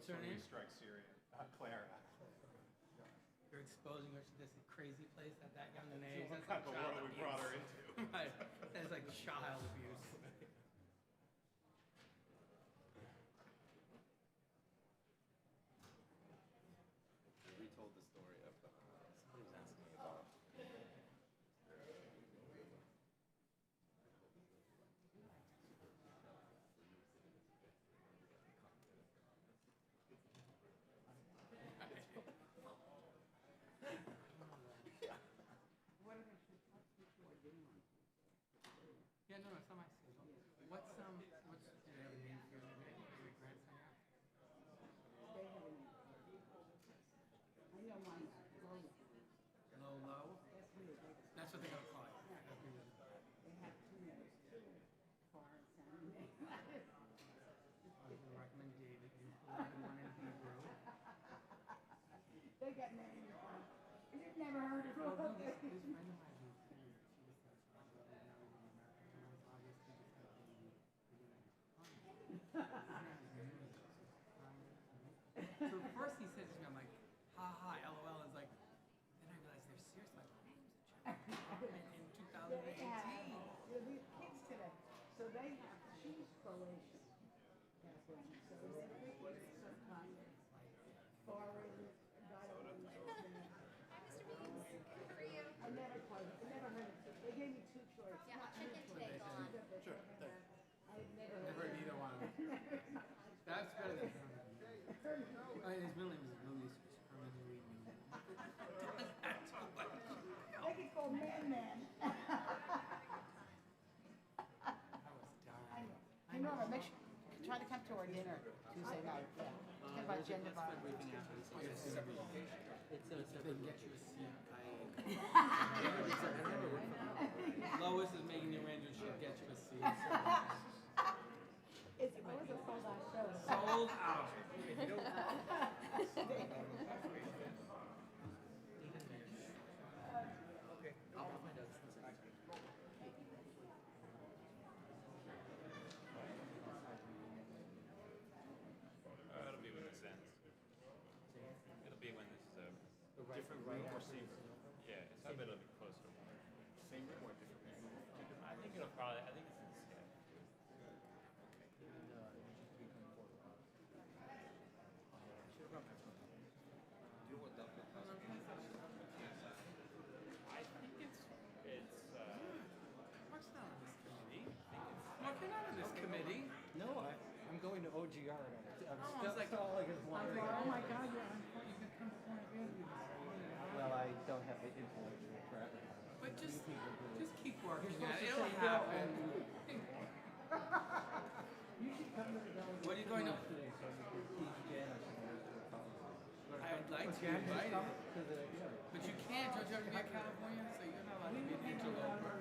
What's her name? Strike Syria. Claire. You're exposing her to this crazy place at that young an age. What That's kind like of child world we abuse. brought her into? Right. That's like child abuse. Retold the story of somebody was asking me about. Yeah, no, it's on my schedule. What's do they have a name for your grandson? They have a name. I know mine. Low? That's weird. That's what they're gonna call it. They have two names. Foreign sounding names. I would recommend David. You put the one in Hebrew. They got names. You've never heard of Well, them. this friend of mine who's here, she was like, now in the American ones, obviously because so at first he said to me, I'm like, ha ha, LOL. Is like, then I realized they're serious. Like, in 2018. These kids today. So they have, she's Croatian. That's what she said. So they think it's some kind of foreign, violent. I never heard it. They gave me two choices. Yeah, I'll check in today, go on. Sure, thanks. I've never Never heard either one. That's better than his middle name is Luis Herman Louis. They get called Man. I was dying. Hey, Norma, make sure, try to come to our dinner Tuesday night. Yeah. Talk about gender violence. It's a they get you a seat. Lois is making the arrangements. She'll get you a seat. It's always a sold out show. Sold out. It'll be when this ends. It'll be when this is over. Different room or same room? Yeah, I bet it'll be closer. Same room or different room? I think it'll probably. I think it's in the schedule. I think it's. Mark's not on this committee. Mark, you're not on this committee. No, I'm going to OGR. I'm I was like, stalling as I one. was like, oh my God, you're on. You can come to point of view. Well, I don't have the influence for everyone. But just keep working You're at it. supposed to It'll say no, happen. You should come to the delegation. What are you going to- today so you can teach Janice and the rest of the college. I'd like to Janice invite come you. to the, But you can't. Don't you have to be a Californian? So you're not allowed to be an interloper.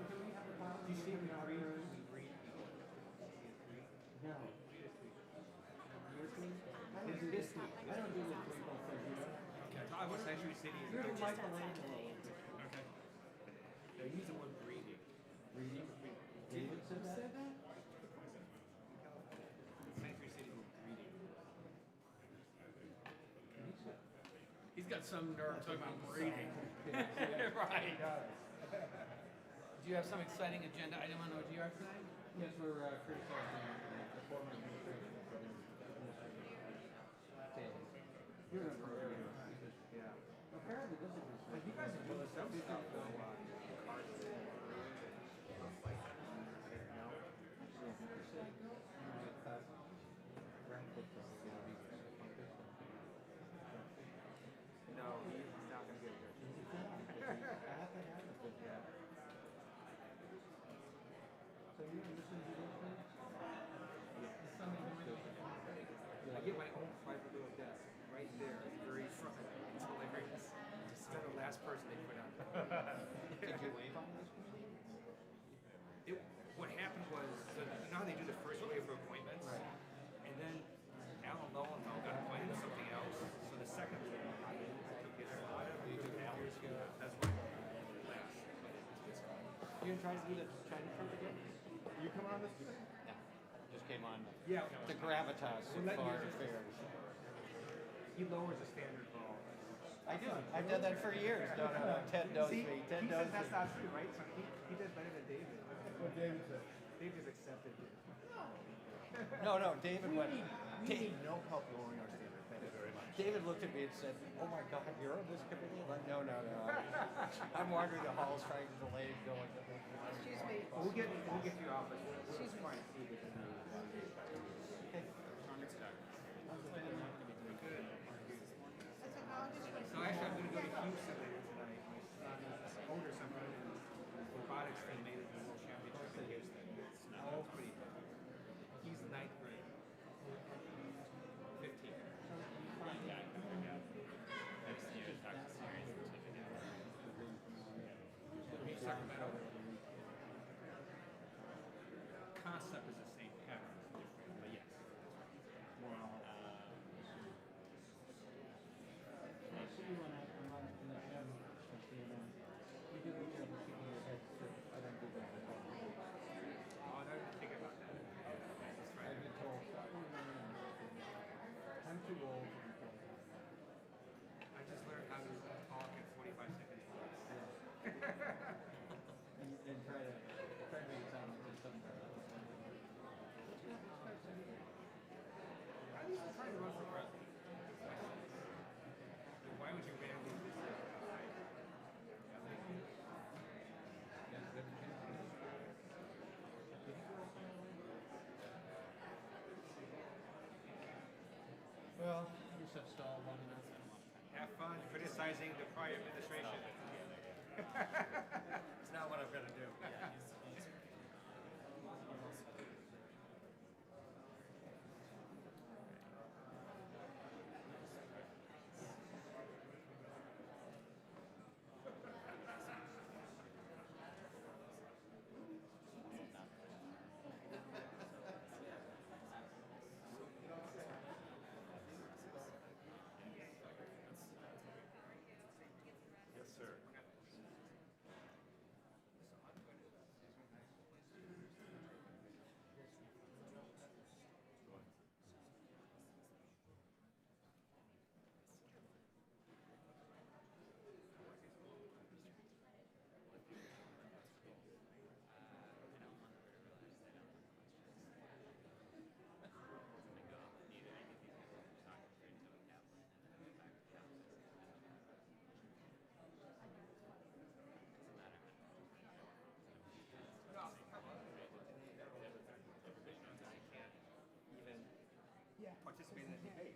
You see me on yours? No. It's history. I don't do this legal thing, you know? Okay, I was Century City. You're the Michelangelo. Okay. They use the word breeding. Reading? David said that? Century City was breeding. He's got some nerve talking about breeding. Right. Do you have some exciting agenda item on OGR tonight? Yes, we're criticizing the former administration. You remember earlier. Yeah. Apparently this is just... You guys are doing some stuff though. No, he's not going to get there. So you're listening to this thing? I get my own private little desk right there. It's very front. It's hilarious. Just the last person they put on. Did you wave on this committee? What happened was, so you know how they do the first wave of appointments? Right. And then Alan Lowenthal got appointed to something else. So the second wave, I took his spot. That's why last. You gonna try to do the China trip again? You coming on this? No. Just came on Yeah. the gravitas of Well, foreign you're- affairs. He lowers the standard for all. I do. I've done that for years. No. Ted knows See, me. Ted he knows says that's me. not true, right? So he does better than David. What David said. David accepted it. No, David went. We need no help lowering our standard. Thank you very much. David looked at me and said, "Oh my God, you're on this committee?" I'm like, no. I'm wandering the halls trying to delay it going. Excuse me. We'll get to your office. We'll just try and see if we can do it. Good. That's a how this was. So actually, I'm going to go to Houston later tonight. My son's older son, robotics team made it to the world championship in Houston. That's pretty good. He's in ninth grade. 15. He's Sacramento. Concept is the same, pattern is different, but yes. Oh, I didn't think about that. That's right. I've been told, stop moving around. I'm too old to be told. I just learned how to talk in 45 seconds. And try to make it sound like there's something better. Why are you trying to run for president? Why would you randomly do that? Well, you just have stalled long enough. Have fun criticizing the prior administration. It's not what I'm gonna do. Yes, sir. Yeah. Participate in the debate.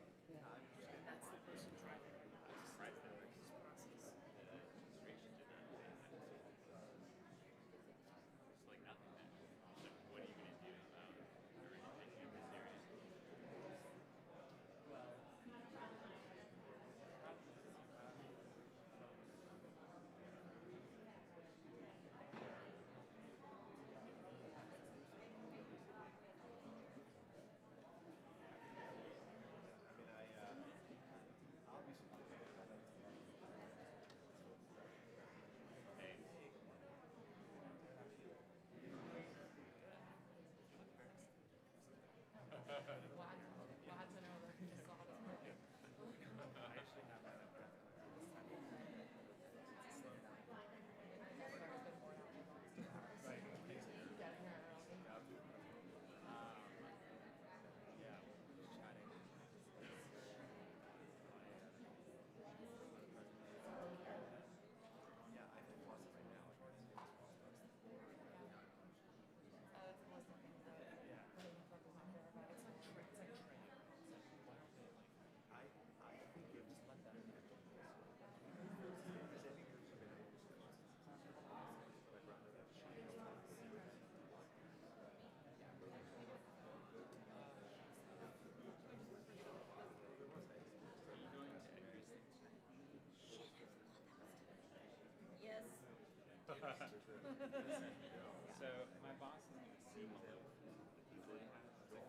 So my boss is going to see all of the people I have. So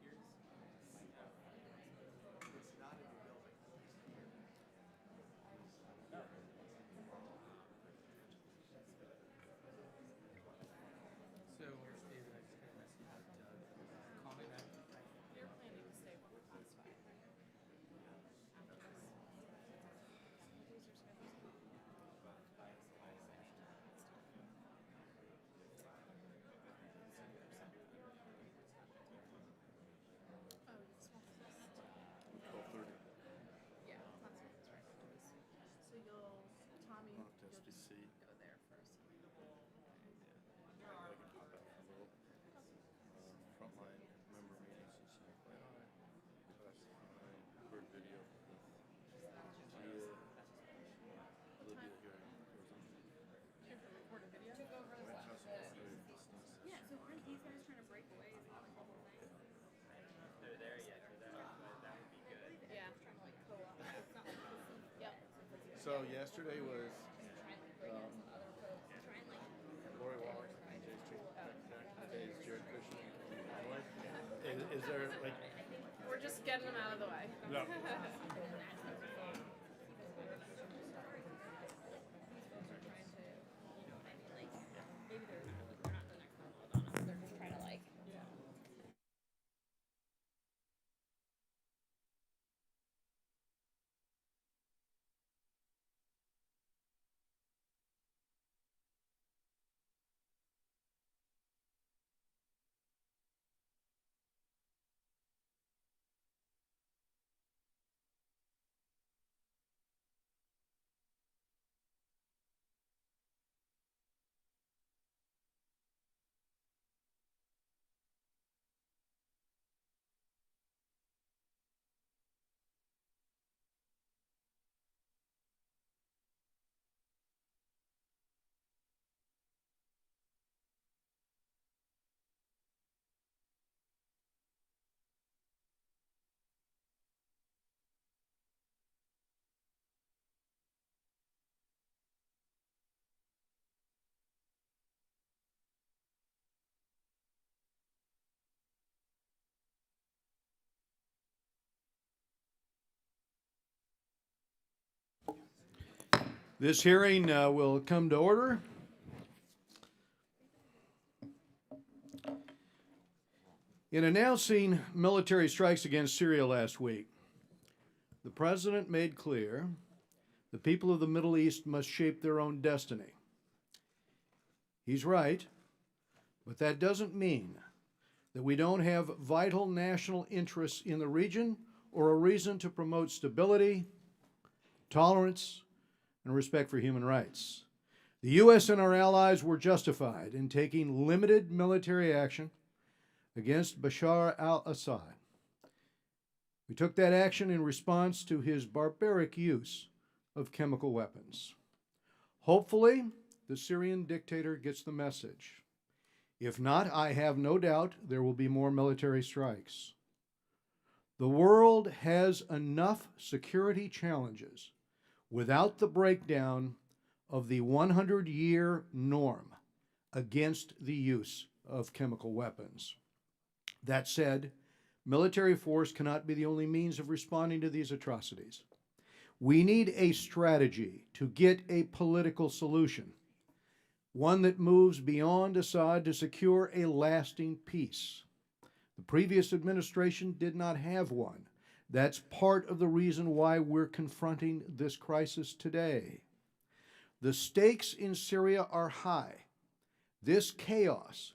here's my It's not in the building. So where's David? I just got a message from Doug. Call me back. You're planning to stay classified. So yesterday was Lori Wallace and Jcpoa. Today is Jared Kushner and Royce. Is there like? We're just getting them out of the way. No. This hearing will come to order. In announcing military strikes against Syria last week, the President made clear the people of the Middle East must shape their own destiny. He's right, but that doesn't mean that we don't have vital national interests in the region or a reason to promote stability, tolerance, and respect for human rights. The U.S. and our allies were justified in taking limited military action against Bashar al-Assad. We took that action in response to his barbaric use of chemical weapons. Hopefully, the Syrian dictator gets the message. If not, I have no doubt there will be more military strikes. The world has enough security challenges without the breakdown of the 100-year norm against the use of chemical weapons. That said, military force cannot be the only means of responding to these atrocities. We need a strategy to get a political solution, one that moves beyond Assad to secure a lasting peace. The previous administration did not have one. That's part of the reason why we're confronting this crisis today. The stakes in Syria are high. This chaos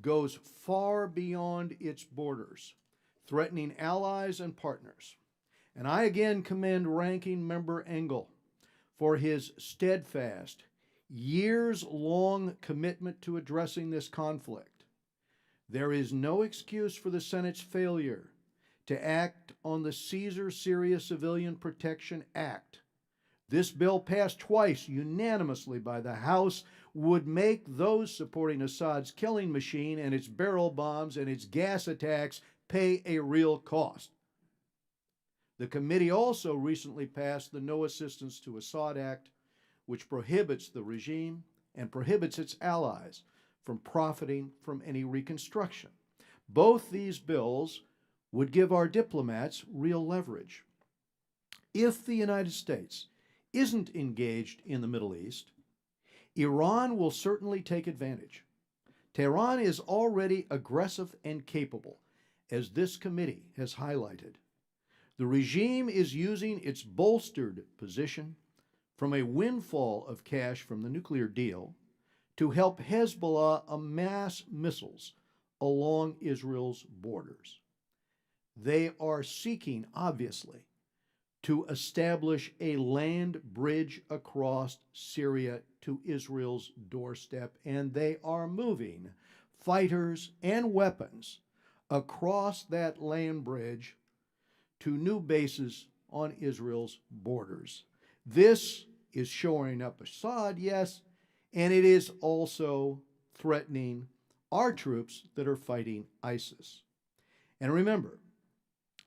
goes far beyond its borders, threatening allies and partners. And I again commend Ranking Member Engel for his steadfast, years-long commitment to addressing this conflict. There is no excuse for the Senate's failure to act on the Caesar Syria Civilian Protection Act. This bill, passed twice unanimously by the House, would make those supporting Assad's killing machine and its barrel bombs and its gas attacks pay a real cost. The committee also recently passed the No Assistance to Assad Act, which prohibits the regime and prohibits its allies from profiting from any reconstruction. Both these bills would give our diplomats real leverage. If the United States isn't engaged in the Middle East, Iran will certainly take advantage. Tehran is already aggressive and capable, as this committee has highlighted. The regime is using its bolstered position from a windfall of cash from the nuclear deal to help Hezbollah amass missiles along Israel's borders. They are seeking, obviously, to establish a land bridge across Syria to Israel's doorstep, and they are moving fighters and weapons across that land bridge to new bases on Israel's borders. This is shoring up Assad, yes, and it is also threatening our troops that are fighting ISIS. And remember,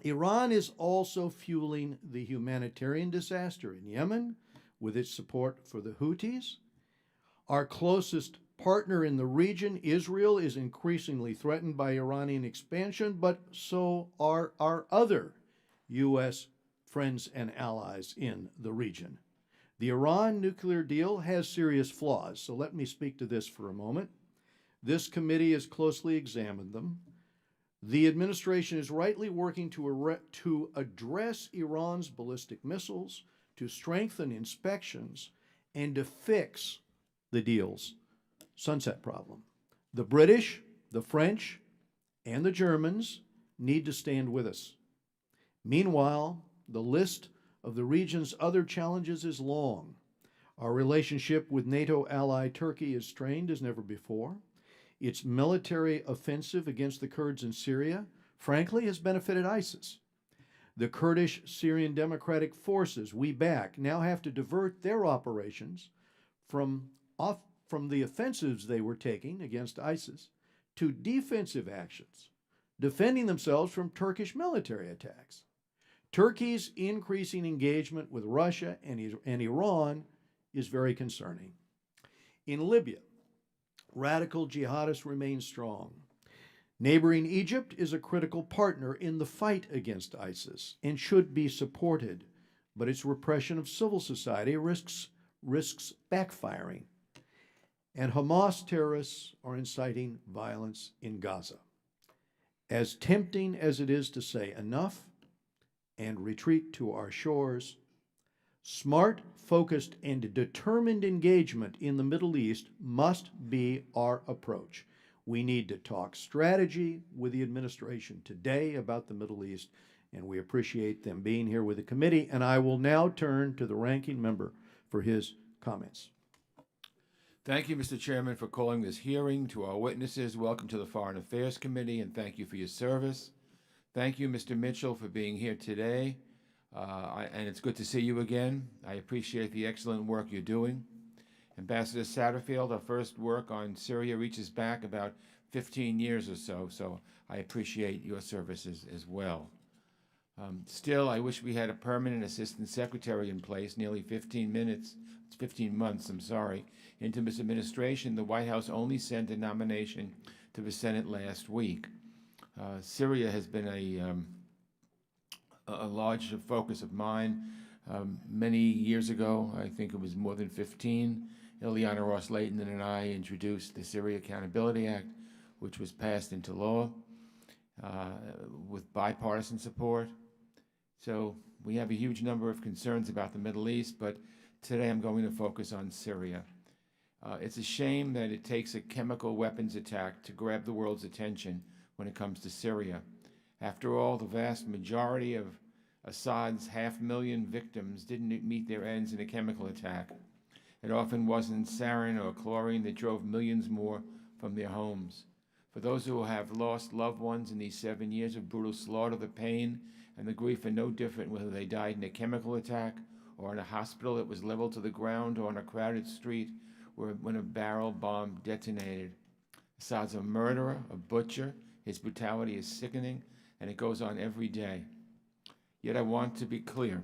Iran is also fueling the humanitarian disaster in Yemen, with its support for the Houthis. Our closest partner in the region, Israel, is increasingly threatened by Iranian expansion, but so are our other U.S. friends and allies in the region. The Iran nuclear deal has serious flaws, so let me speak to this for a moment. This committee has closely examined them. The administration is rightly working to address Iran's ballistic missiles, to strengthen inspections, and to fix the deal's sunset problem. The British, the French, and the Germans need to stand with us. Meanwhile, the list of the region's other challenges is long. Our relationship with NATO ally Turkey is strained as never before. Its military offensive against the Kurds in Syria, frankly, has benefited ISIS. The Kurdish Syrian Democratic Forces we back now have to divert their operations from the offensives they were taking against ISIS to defensive actions, defending themselves from Turkish military attacks. Turkey's increasing engagement with Russia and Iran is very concerning. In Libya, radical jihadists remain strong. Neighboring Egypt is a critical partner in the fight against ISIS and should be supported, but its repression of civil society risks backfiring. And Hamas terrorists are inciting violence in Gaza. As tempting as it is to say enough and retreat to our shores, smart, focused, and determined engagement in the Middle East must be our approach. We need to talk strategy with the administration today about the Middle East, and we appreciate them being here with the committee. And I will now turn to the ranking member for his comments. Thank you, Mr. Chairman, for calling this hearing. To our witnesses, welcome to the Foreign Affairs Committee, and thank you for your service. Thank you, Mr. Mitchell, for being here today. And it's good to see you again. I appreciate the excellent work you're doing. Ambassador Satterfield, our first work on Syria reaches back about 15 years or so, so I appreciate your services as well. Still, I wish we had a permanent assistant secretary in place nearly 15 months, into this administration. The White House only sent a nomination to the Senate last week. Syria has been a large focus of mine. Many years ago, I think it was more than 15, Ileana Ross-Layton and I introduced the Syria Accountability Act, which was passed into law with bipartisan support. So we have a huge number of concerns about the Middle East, but today I'm going to focus on Syria. It's a shame that it takes a chemical weapons attack to grab the world's attention when it comes to Syria. After all, the vast majority of Assad's 500,000 victims didn't meet their ends in a chemical attack. It often wasn't sarin or chlorine that drove millions more from their homes. For those who have lost loved ones in these 7 years of brutal slaughter, the pain and the grief are no different whether they died in a chemical attack or in a hospital that was leveled to the ground or on a crowded street when a barrel bomb detonated. Assad's a murderer, a butcher. His brutality is sickening, and it goes on every day. Yet I want to be clear.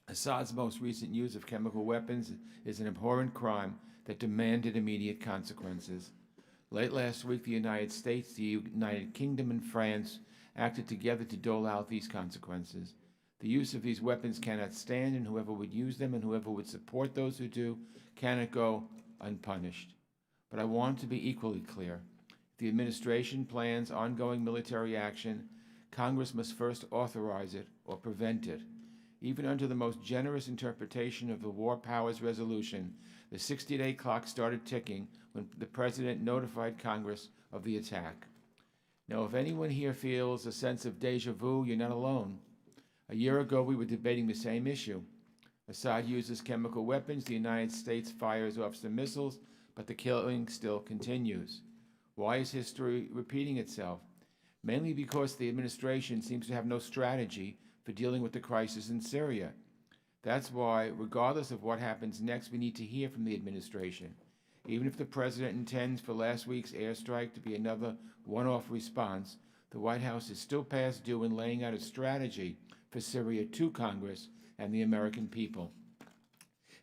Assad's most recent use of chemical weapons is an abhorrent crime that demanded immediate consequences. Late last week, the United States, the United Kingdom, and France acted together to dole out these consequences. The use of these weapons cannot stand, and whoever would use them and whoever would support those who do cannot go unpunished. But I want to be equally clear. If the administration plans ongoing military action, Congress must first authorize it or prevent it. Even under the most generous interpretation of the War Powers Resolution, the 60-day clock started ticking when the President notified Congress of the attack. Now, if anyone here feels a sense of déjà vu, you're not alone. A year ago, we were debating the same issue. Assad uses chemical weapons, the United States fires off some missiles, but the killing still continues. Why is history repeating itself? Mainly because the administration seems to have no strategy for dealing with the crisis in Syria. That's why, regardless of what happens next, we need to hear from the administration. Even if the President intends for last week's airstrike to be another one-off response, the White House is still past due in laying out a strategy for Syria to Congress and the American people.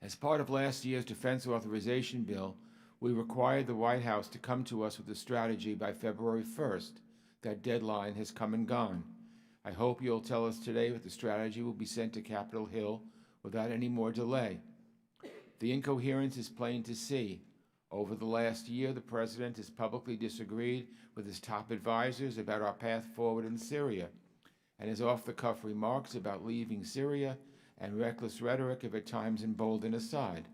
As part of last year's defense authorization bill, we required the White House to come to us with a strategy by February 1st. That deadline has come and gone. I hope you'll tell us today that the strategy will be sent to Capitol Hill without any more delay. The incoherence is plain to see. Over the last year, the President has publicly disagreed with his top advisors about our path forward in Syria, and his off-the-cuff remarks about leaving Syria and reckless rhetoric have at times emboldened Assad.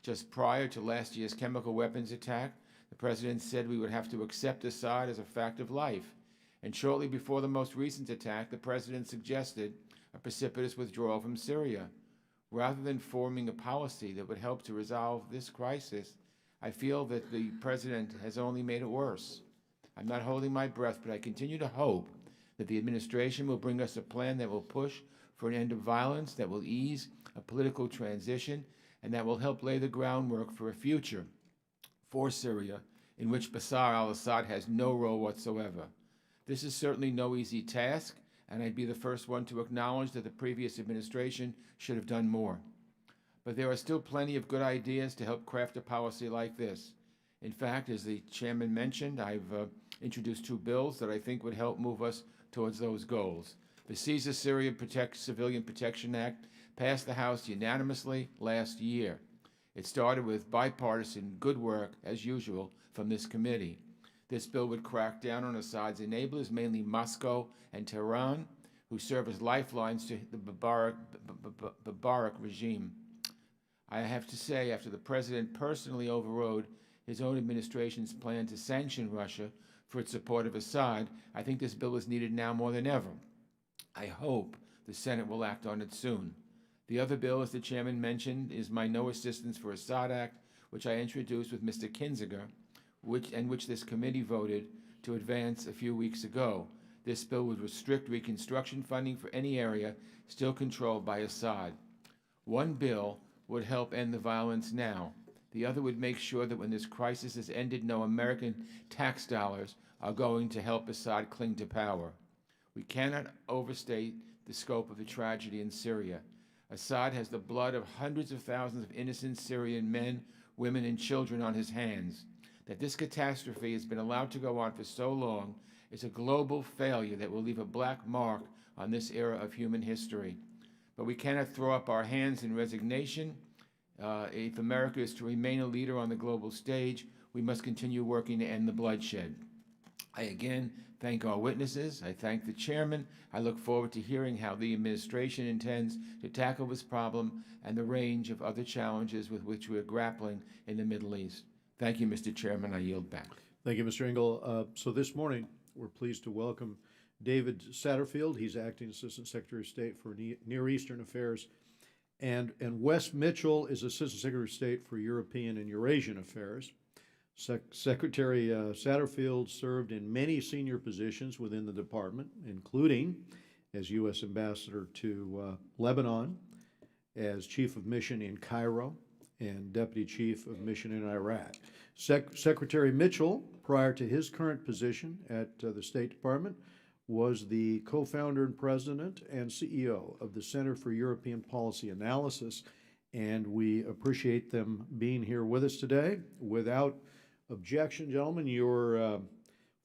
Just prior to last year's chemical weapons attack, the President said we would have to accept Assad as a fact of life, and shortly before the most recent attack, the President suggested a precipitous withdrawal from Syria. Rather than forming a policy that would help to resolve this crisis, I feel that the President has only made it worse. I'm not holding my breath, but I continue to hope that the administration will bring us a plan that will push for an end of violence, that will ease a political transition, and that will help lay the groundwork for a future for Syria in which Bashar al-Assad has no role whatsoever. This is certainly no easy task, and I'd be the first one to acknowledge that the previous administration should have done more. But there are still plenty of good ideas to help craft a policy like this. In fact, as the chairman mentioned, I've introduced 2 bills that I think would help move us towards those goals. The Caesar Syria Civilian Protection Act passed the House unanimously last year. It started with bipartisan good work, as usual, from this committee. This bill would crack down on Assad's enablers, mainly Moscow and Tehran, who serve as lifelines to the barbaric regime. I have to say, after the President personally overrode his own administration's plan to sanction Russia for its support of Assad, I think this bill is needed now more than ever. I hope the Senate will act on it soon. The other bill, as the chairman mentioned, is my No Assistance for Assad Act, which I introduced with Mr. Kinzinger, which this committee voted to advance a few weeks ago. This bill would restrict reconstruction funding for any area still controlled by Assad. One bill would help end the violence now. The other would make sure that when this crisis is ended, no American tax dollars are going to help Assad cling to power. We cannot overstate the scope of the tragedy in Syria. Assad has the blood of hundreds of thousands of innocent Syrian men, women, and children on his hands. That this catastrophe has been allowed to go on for so long is a global failure that will leave a black mark on this era of human history. But we cannot throw up our hands in resignation. If America is to remain a leader on the global stage, we must continue working to end the bloodshed. I again thank our witnesses. I thank the chairman. I look forward to hearing how the administration intends to tackle this problem and the range of other challenges with which we are grappling in the Middle East. Thank you, Mr. Chairman. I yield back. Thank you, Mr. Engel. So this morning, we're pleased to welcome David Satterfield. He's Acting Assistant Secretary of State for Near Eastern Affairs. And Wes Mitchell is Assistant Secretary of State for European and Eurasian Affairs. Secretary Satterfield served in many senior positions within the department, including as U.S. Ambassador to Lebanon, as Chief of Mission in Cairo, and Deputy Chief of Mission in Iraq. Secretary Mitchell, prior to his current position at the State Department, was the co-founder and president and CEO of the Center for European Policy Analysis, and we appreciate them being here with us today. Without objection, gentlemen, your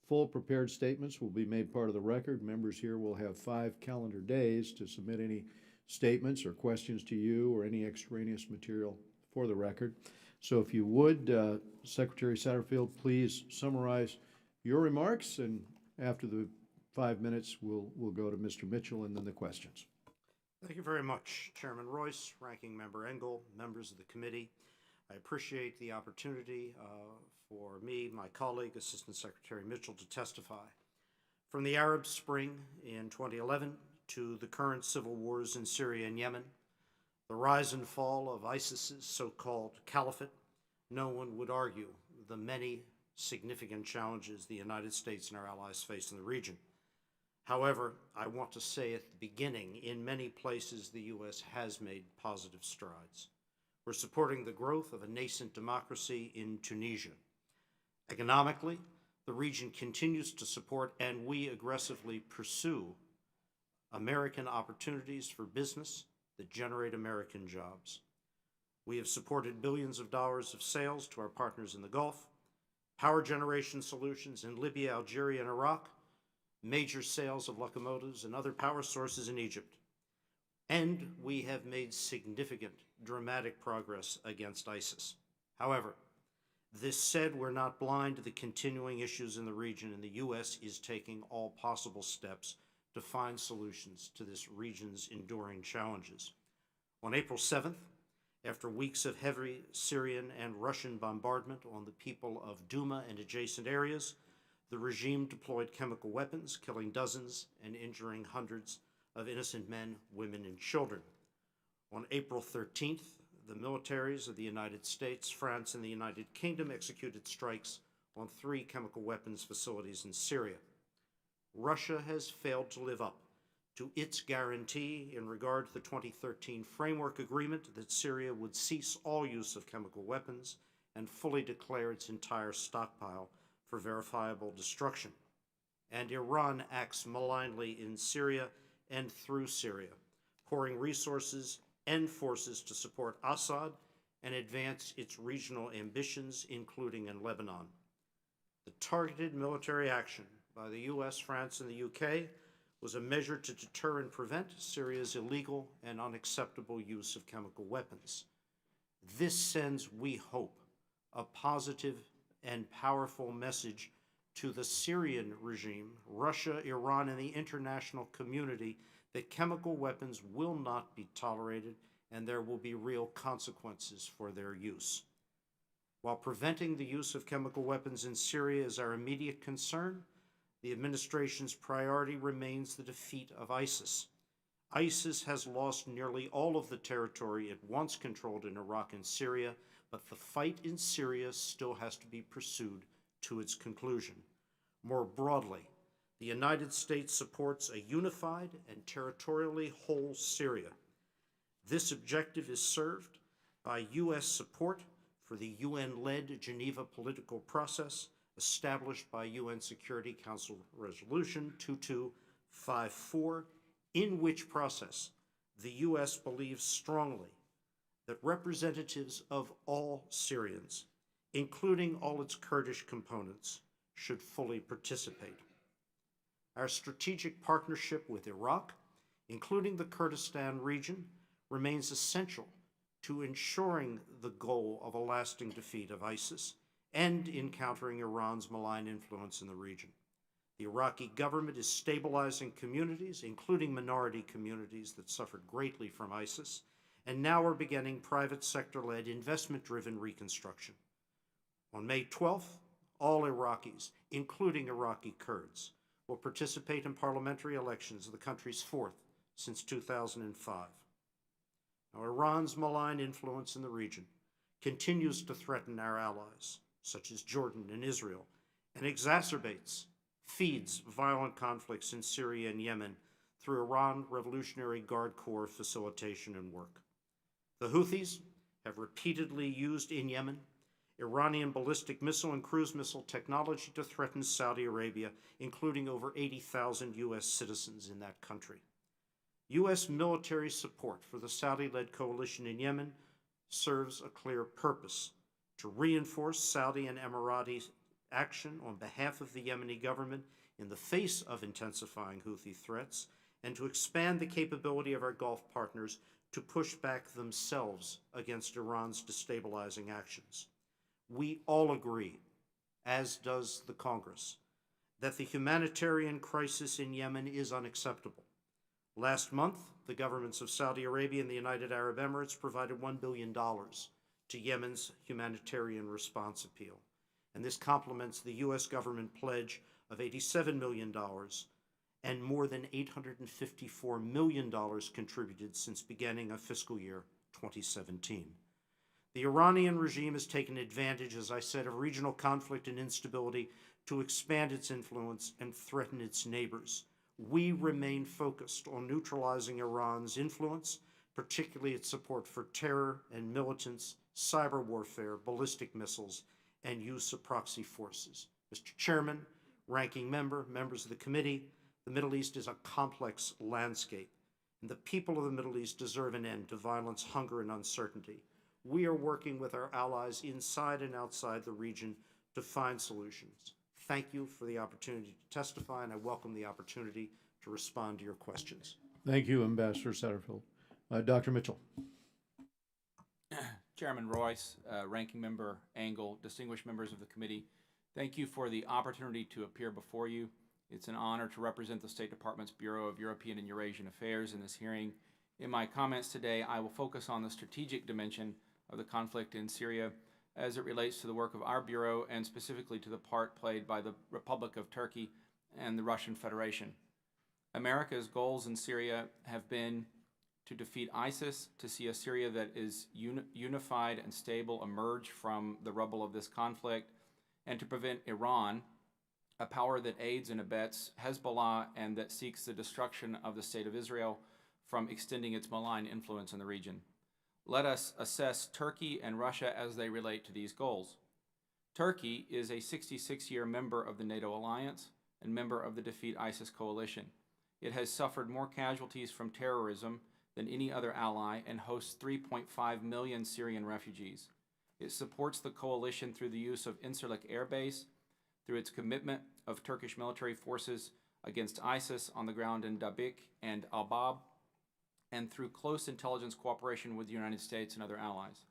full prepared statements will be made part of the record. Members here will have 5 calendar days to submit any statements or questions to you or any extraneous material for the record. So if you would, Secretary Satterfield, please summarize your remarks, and after the 5 minutes, we'll go to Mr. Mitchell and then the questions. Thank you very much, Chairman Royce, Ranking Member Engel, members of the committee. I appreciate the opportunity for me, my colleague, Assistant Secretary Mitchell, to testify. From the Arab Spring in 2011 to the current civil wars in Syria and Yemen, the rise and fall of ISIS's so-called caliphate, no one would argue the many significant challenges the United States and our allies face in the region. However, I want to say at the beginning, in many places the U.S. has made positive strides. We're supporting the growth of a nascent democracy in Tunisia. Economically, the region continues to support and we aggressively pursue American opportunities for business that generate American jobs. We have supported billions of dollars of sales to our partners in the Gulf, power generation solutions in Libya, Algeria, and Iraq, major sales of locomotives and other power sources in Egypt. And we have made significant, dramatic progress against ISIS. However, this said, we're not blind to the continuing issues in the region, and the U.S. is taking all possible steps to find solutions to this region's enduring challenges. On April 7th, after weeks of heavy Syrian and Russian bombardment on the people of Douma and adjacent areas, the regime deployed chemical weapons, killing dozens and injuring hundreds of innocent men, women, and children. On April 13th, the militaries of the United States, France, and the United Kingdom executed strikes on 3 chemical weapons facilities in Syria. Russia has failed to live up to its guarantee in regard to the 2013 framework agreement that Syria would cease all use of chemical weapons and fully declare its entire stockpile for verifiable destruction. And Iran acts malignly in Syria and through Syria, pouring resources and forces to support Assad and advance its regional ambitions, including in Lebanon. The targeted military action by the US, France, and the UK was a measure to deter and prevent Syria's illegal and unacceptable use of chemical weapons. This sends, we hope, a positive and powerful message to the Syrian regime, Russia, Iran, and the international community that chemical weapons will not be tolerated and there will be real consequences for their use. While preventing the use of chemical weapons in Syria is our immediate concern, the administration's priority remains the defeat of ISIS. ISIS has lost nearly all of the territory it once controlled in Iraq and Syria, but the fight in Syria still has to be pursued to its conclusion. More broadly, the United States supports a unified and territorially whole Syria. This objective is served by U.S. support for the UN-led Geneva political process established by UN Security Council Resolution 2254, in which process the U.S. believes strongly that representatives of all Syrians, including all its Kurdish components, should fully participate. Our strategic partnership with Iraq, including the Kurdistan region, remains essential to ensuring the goal of a lasting defeat of ISIS and in countering Iran's malign influence in the region. The Iraqi government is stabilizing communities, including minority communities that suffered greatly from ISIS, and now are beginning private sector-led, investment-driven reconstruction. On May 12th, all Iraqis, including Iraqi Kurds, will participate in parliamentary elections, the country's 4th since 2005. Now, Iran's malign influence in the region continues to threaten our allies, such as Jordan and Israel, and feeds violent conflicts in Syria and Yemen through Iran Revolutionary Guard Corps facilitation and work. The Houthis have repeatedly used in Yemen Iranian ballistic missile and cruise missile technology to threaten Saudi Arabia, including over 80,000 U.S. citizens in that country. U.S. military support for the Saudi-led coalition in Yemen serves a clear purpose: to reinforce Saudi and Emirati action on behalf of the Yemeni government in the face of intensifying Houthi threats, and to expand the capability of our Gulf partners to push back themselves against Iran's destabilizing actions. We all agree, as does the Congress, that the humanitarian crisis in Yemen is unacceptable. Last month, the governments of Saudi Arabia and the United Arab Emirates provided $1 billion to Yemen's humanitarian response appeal, and this complements the U.S. government pledge of $87 million and more than $854 million contributed since beginning of fiscal year 2017. The Iranian regime has taken advantage, as I said, of regional conflict and instability to expand its influence and threaten its neighbors. We remain focused on neutralizing Iran's influence, particularly its support for terror and militants, cyber warfare, ballistic missiles, and use of proxy forces. Mr. Chairman, ranking member, members of the committee, the Middle East is a complex landscape, and the people of the Middle East deserve an end to violence, hunger, and uncertainty. we are working with our allies inside and outside the region to find solutions. Thank you for the opportunity to testify, and I welcome the opportunity to respond to your questions. Thank you, Ambassador Satterfield. Dr. Mitchell. Chairman Royce, Ranking Member Engel, distinguished members of the committee, thank you for the opportunity to appear before you. It's an honor to represent the State Department's Bureau of European and Eurasian Affairs in this hearing. In my comments today, I will focus on the strategic dimension of the conflict in Syria as it relates to the work of our Bureau and specifically to the part played by the Republic of Turkey and the Russian Federation. America's goals in Syria have been to defeat ISIS, to see a Syria that is unified and stable emerge from the rubble of this conflict, and to prevent Iran, a power that aids and abets Hezbollah and that seeks the destruction of the State of Israel, from extending its malign influence in the region. Let us assess Turkey and Russia as they relate to these goals. Turkey is a 66-year member of the NATO alliance and member of the Defeat ISIS coalition. It has suffered more casualties from terrorism than any other ally and hosts 3.5 million Syrian refugees. It supports the coalition through the use of Incirlik Air Base, through its commitment of Turkish military forces against ISIS on the ground in Dabik and Al-Bab, and through close intelligence cooperation with the United States and other allies.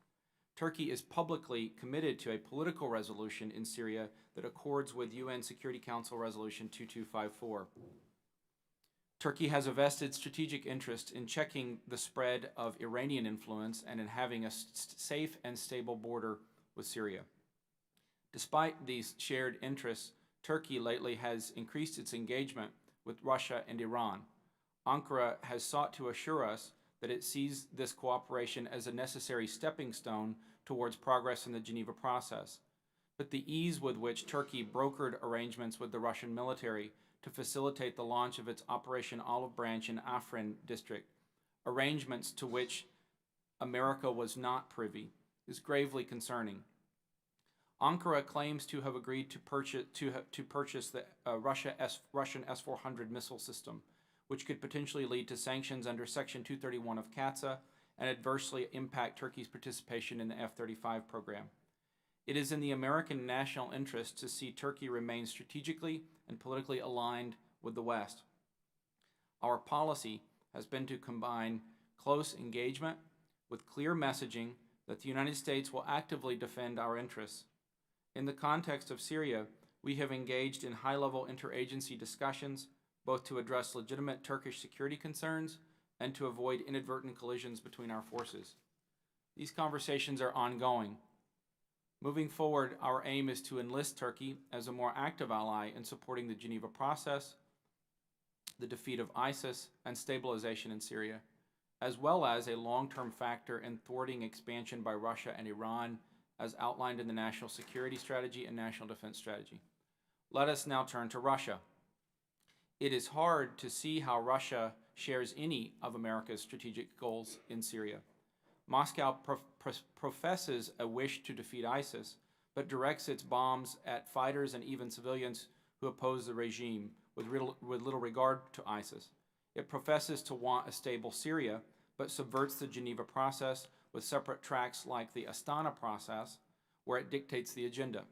Turkey is publicly committed to a political resolution in Syria that accords with UN Security Council Resolution 2254. Turkey has a vested strategic interest in checking the spread of Iranian influence and in having a safe and stable border with Syria. Despite these shared interests, Turkey lately has increased its engagement with Russia and Iran. Ankara has sought to assure us that it sees this cooperation as a necessary stepping stone towards progress in the Geneva process. But the ease with which Turkey brokered arrangements with the Russian military to facilitate the launch of its Operation Olive Branch in Afrin district, arrangements to which America was not privy, is gravely concerning. Ankara claims to have agreed to purchase the Russian S-400 missile system, which could potentially lead to sanctions under Section 231 of CATSA and adversely impact Turkey's participation in the F-35 program. It is in the American national interest to see Turkey remain strategically and politically aligned with the West. Our policy has been to combine close engagement with clear messaging that the United States will actively defend our interests. In the context of Syria, we have engaged in high-level interagency discussions both to address legitimate Turkish security concerns and to avoid inadvertent collisions between our forces. These conversations are ongoing. Moving forward, our aim is to enlist Turkey as a more active ally in supporting the Geneva process, the defeat of ISIS, and stabilization in Syria, as well as a long-term factor in thwarting expansion by Russia and Iran as outlined in the National Security Strategy and National Defense Strategy. Let us now turn to Russia. It is hard to see how Russia shares any of America's strategic goals in Syria. Moscow professes a wish to defeat ISIS, but directs its bombs at fighters and even civilians who oppose the regime with little regard to ISIS. It professes to want a stable Syria, but subverts the Geneva process with separate tracks like the Astana process, where it dictates the agenda.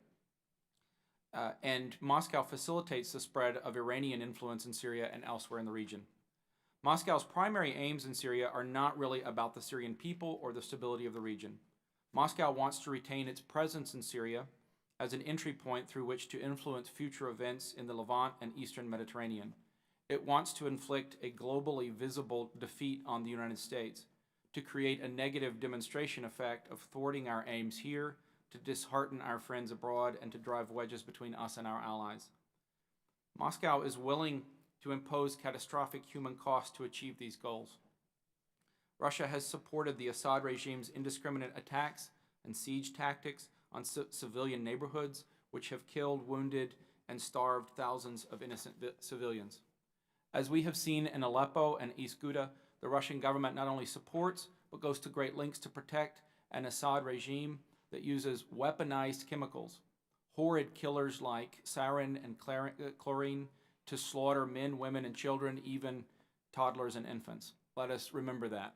And Moscow facilitates the spread of Iranian influence in Syria and elsewhere in the region. Moscow's primary aims in Syria are not really about the Syrian people or the stability of the region. Moscow wants to retain its presence in Syria as an entry point through which to influence future events in the Levant and Eastern Mediterranean. It wants to inflict a globally visible defeat on the United States, to create a negative demonstration effect of thwarting our aims here, to dishearten our friends abroad, and to drive wedges between us and our allies. Moscow is willing to impose catastrophic human cost to achieve these goals. Russia has supported the Assad regime's indiscriminate attacks and siege tactics on civilian neighborhoods, which have killed, wounded, and starved thousands of innocent civilians. As we have seen in Aleppo and East Ghouta, the Russian government not only supports, but goes to great lengths to protect an Assad regime that uses weaponized chemicals, horrid killers like sarin and chlorine, to slaughter men, women, and children, even toddlers and infants. Let us remember that.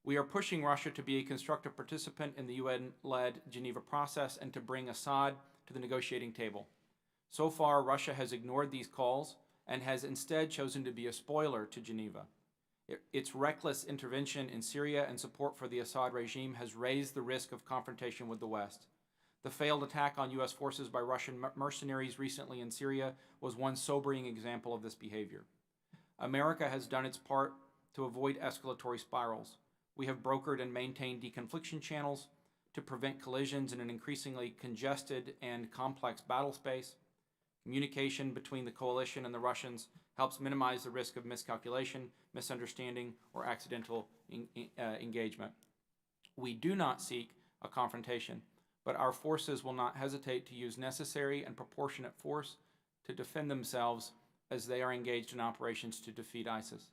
We are pushing Russia to be a constructive participant in the UN-led Geneva process and to bring Assad to the negotiating table. So far, Russia has ignored these calls and has instead chosen to be a spoiler to Geneva. Its reckless intervention in Syria and support for the Assad regime has raised the risk of confrontation with the West. The failed attack on U.S. forces by Russian mercenaries recently in Syria was one sobering example of this behavior. America has done its part to avoid escalatory spirals. We have brokered and maintained deconfliction channels to prevent collisions in an increasingly congested and complex battle space. Communication between the coalition and the Russians helps minimize the risk of miscalculation, misunderstanding, or accidental engagement. We do not seek a confrontation, but our forces will not hesitate to use necessary and proportionate force to defend themselves as they are engaged in operations to defeat ISIS.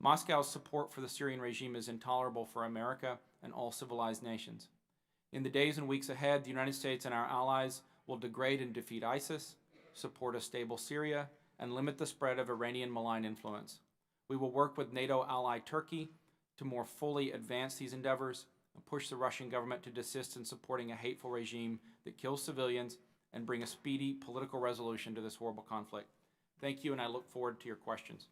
Moscow's support for the Syrian regime is intolerable for America and all civilized nations. In the days and weeks ahead, the United States and our allies will degrade and defeat ISIS, support a stable Syria, and limit the spread of Iranian malign influence. We will work with NATO ally Turkey to more fully advance these endeavors and push the Russian government to desist in supporting a hateful regime that kills civilians and bring a speedy political resolution to this horrible conflict. Thank you, and I look forward to your questions.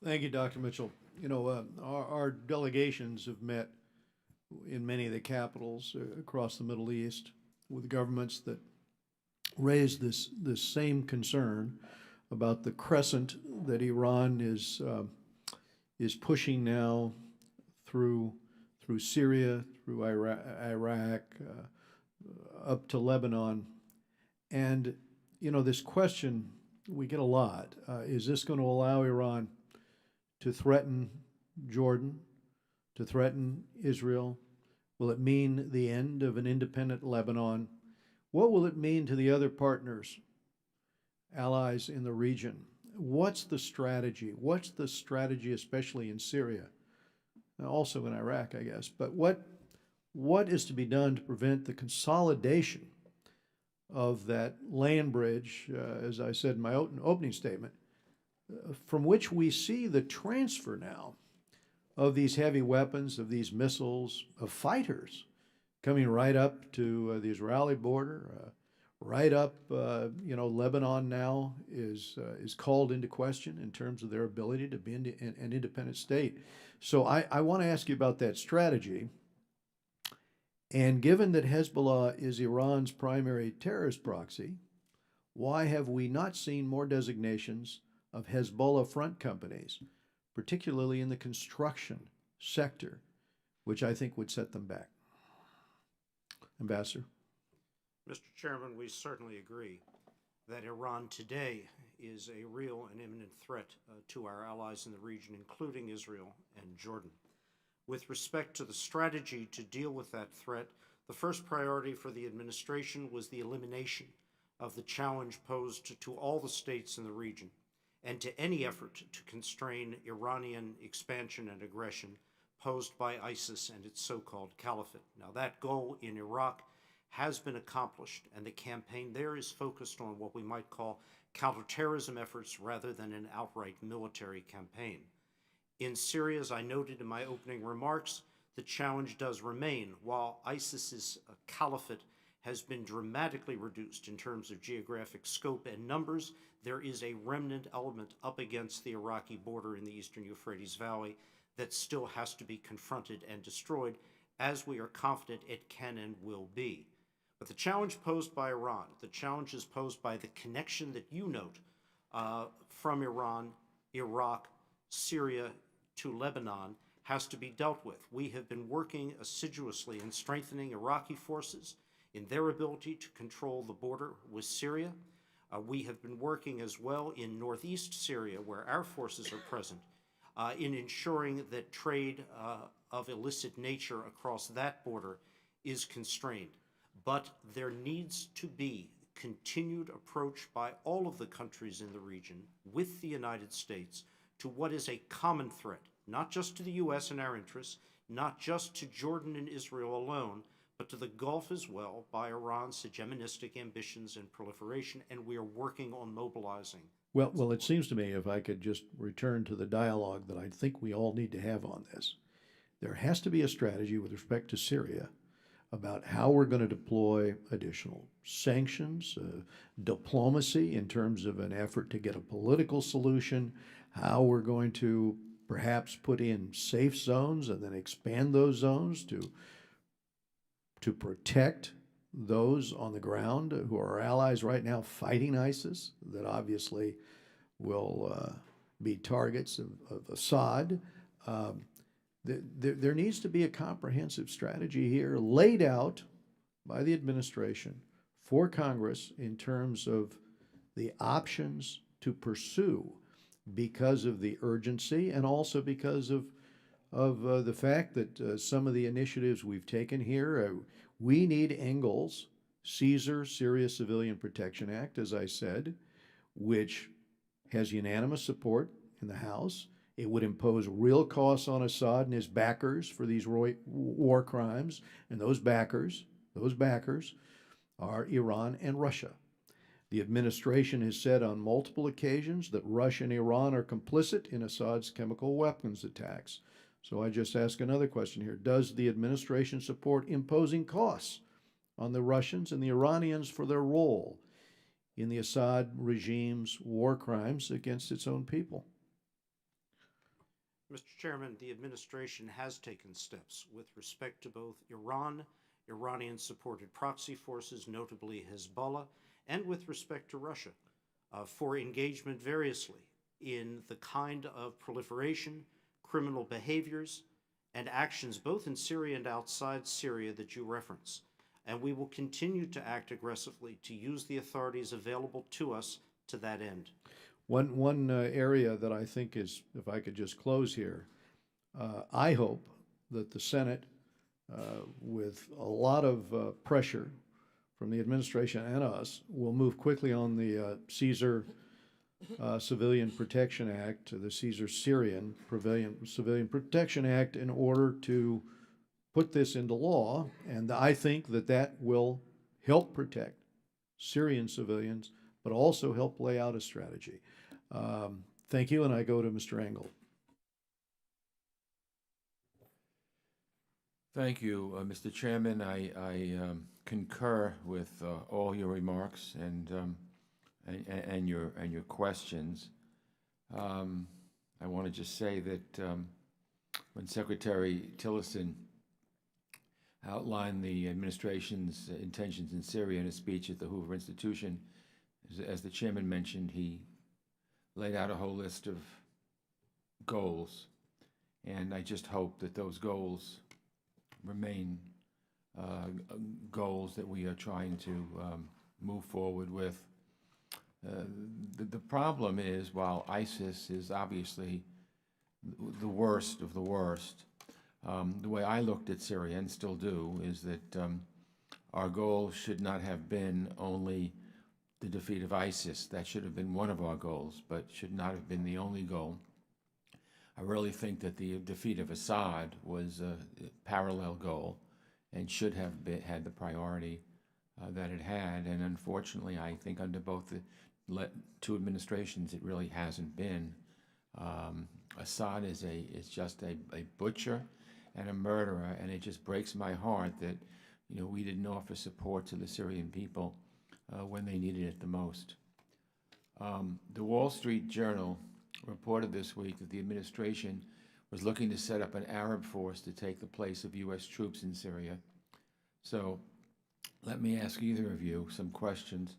Thank you, Dr. Mitchell. You know, our delegations have met in many of the capitals across the Middle East with governments that raised this same concern about the crescent that Iran is pushing now through Syria, through Iraq, up to Lebanon. And, you know, this question we get a lot, is this going to allow Iran to threaten Jordan, to threaten Israel? Will it mean the end of an independent Lebanon? What will it mean to the other partners, allies in the region? What's the strategy? What's the strategy, especially in Syria? Also in Iraq, I guess. But what is to be done to prevent the consolidation of that land bridge, as I said in my opening statement, from which we see the transfer now of these heavy weapons, of these missiles, of fighters coming right up to the Israeli border, right up, you know, Lebanon now is called into question in terms of their ability to be an independent state. So I want to ask you about that strategy. And given that Hezbollah is Iran's primary terrorist proxy, why have we not seen more designations of Hezbollah front companies, particularly in the construction sector, which I think would set them back? Ambassador. Mr. Chairman, we certainly agree that Iran today is a real and imminent threat to our allies in the region, including Israel and Jordan. With respect to the strategy to deal with that threat, the first priority for the administration was the elimination of the challenge posed to all the states in the region and to any effort to constrain Iranian expansion and aggression posed by ISIS and its so-called caliphate. Now, that goal in Iraq has been accomplished, and the campaign there is focused on what we might call counterterrorism efforts rather than an outright military campaign. In Syria, as I noted in my opening remarks, the challenge does remain. While ISIS's caliphate has been dramatically reduced in terms of geographic scope and numbers, there is a remnant element up against the Iraqi border in the eastern Euphrates Valley that still has to be confronted and destroyed, as we are confident it can and will be. But the challenge posed by Iran, the challenge is posed by the connection that you note from Iran, Iraq, Syria to Lebanon, has to be dealt with. We have been working assiduously in strengthening Iraqi forces in their ability to control the border with Syria. We have been working as well in northeast Syria, where our forces are present, in ensuring that trade of illicit nature across that border is constrained. But there needs to be continued approach by all of the countries in the region with the United States to what is a common threat, not just to the U.S. and our interests, not just to Jordan and Israel alone, but to the Gulf as well by Iran's hegemonistic ambitions and proliferation, and we are working on mobilizing. Well, it seems to me, if I could just return to the dialogue that I think we all need to have on this, there has to be a strategy with respect to Syria about how we're going to deploy additional sanctions, diplomacy in terms of an effort to get a political solution, how we're going to perhaps put in safe zones and then expand those zones to protect those on the ground who are our allies right now fighting ISIS that obviously will be targets of Assad. There needs to be a comprehensive strategy here laid out by the administration for Congress in terms of the options to pursue because of the urgency and also because of the fact that some of the initiatives we've taken here, we need Engel's Caesar Syria Civilian Protection Act, as I said, which has unanimous support in the House. It would impose real costs on Assad and his backers for these war crimes, and those backers are Iran and Russia. The administration has said on multiple occasions that Russia and Iran are complicit in Assad's chemical weapons attacks. So I just ask another question here. Does the administration support imposing costs on the Russians and the Iranians for their role in the Assad regime's war crimes against its own people? Mr. Chairman, the administration has taken steps with respect to both Iran, Iranian-supported proxy forces, notably Hezbollah, and with respect to Russia, for engagement variously in the kind of proliferation, criminal behaviors, and actions both in Syria and outside Syria that you reference. And we will continue to act aggressively to use the authorities available to us to that end. One area that I think is, if I could just close here, I hope that the Senate, with a lot of pressure from the administration and us, will move quickly on the Caesar Civilian Protection Act, the Caesar Syrian Civilian Protection Act, in order to put this into law. And I think that will help protect Syrian civilians, but also help lay out a strategy. Thank you, and I go to Mr. Engel. Thank you, Mr. Chairman. I concur with all your remarks and your questions. I want to just say that when Secretary Tillerson outlined the administration's intentions in Syria in a speech at the Hoover Institution, as the chairman mentioned, he laid out a whole list of goals, and I just hope that those goals remain goals that we are trying to move forward with. The problem is, while ISIS is obviously the worst of the worst, the way I looked at Syria, and still do, is that our goal should not have been only the defeat of ISIS. That should have been one of our goals, but should not have been the only goal. I really think that the defeat of Assad was a parallel goal and should have had the priority that it had. And unfortunately, I think under both the two administrations, it really hasn't been. Assad is just a butcher and a murderer, and it just breaks my heart that we didn't offer support to the Syrian people when they needed it the most. The Wall Street Journal reported this week that the administration was looking to set up an Arab force to take the place of U.S. troops in Syria. So let me ask either of you some questions.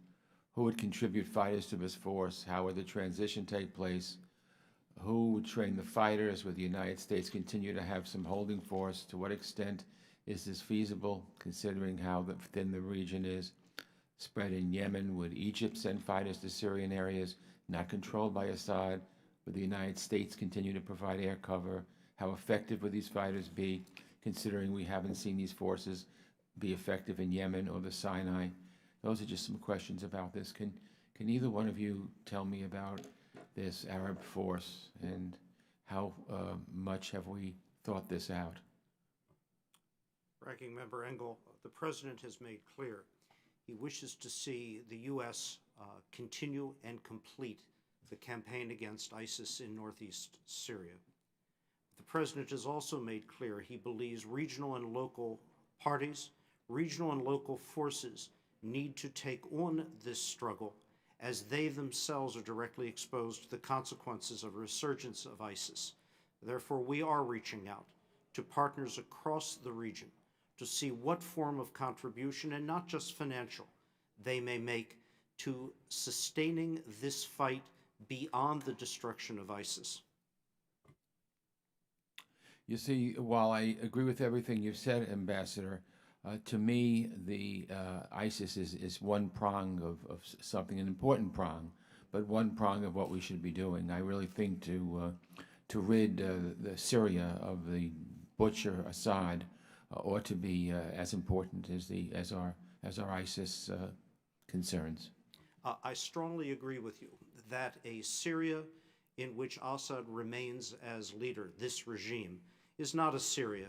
Who would contribute fighters to this force? How would the transition take place? Who would train the fighters? Would the United States continue to have some holding force? To what extent is this feasible, considering how thin the region is? Spread in Yemen, would Egypt send fighters to Syrian areas not controlled by Assad? Would the United States continue to provide air cover? How effective would these fighters be, considering we haven't seen these forces be effective in Yemen or the Sinai? Those are just some questions about this. Can either one of you tell me about this Arab force and how much have we thought this out? Ranking Member Engel, the President has made clear he wishes to see the U.S. Continue and complete the campaign against ISIS in northeast Syria. The President has also made clear he believes regional and local parties, regional and local forces need to take on this struggle as they themselves are directly exposed to the consequences of a resurgence of ISIS. Therefore, we are reaching out to partners across the region to see what form of contribution, and not just financial, they may make to sustaining this fight beyond the destruction of ISIS. You see, while I agree with everything you've said, Ambassador, to me, the ISIS is one prong of something, an important prong, but one prong of what we should be doing. I really think to rid the Syria of the butcher Assad ought to be as important as our ISIS concerns. I strongly agree with you that a Syria in which Assad remains as leader, this regime, is not a Syria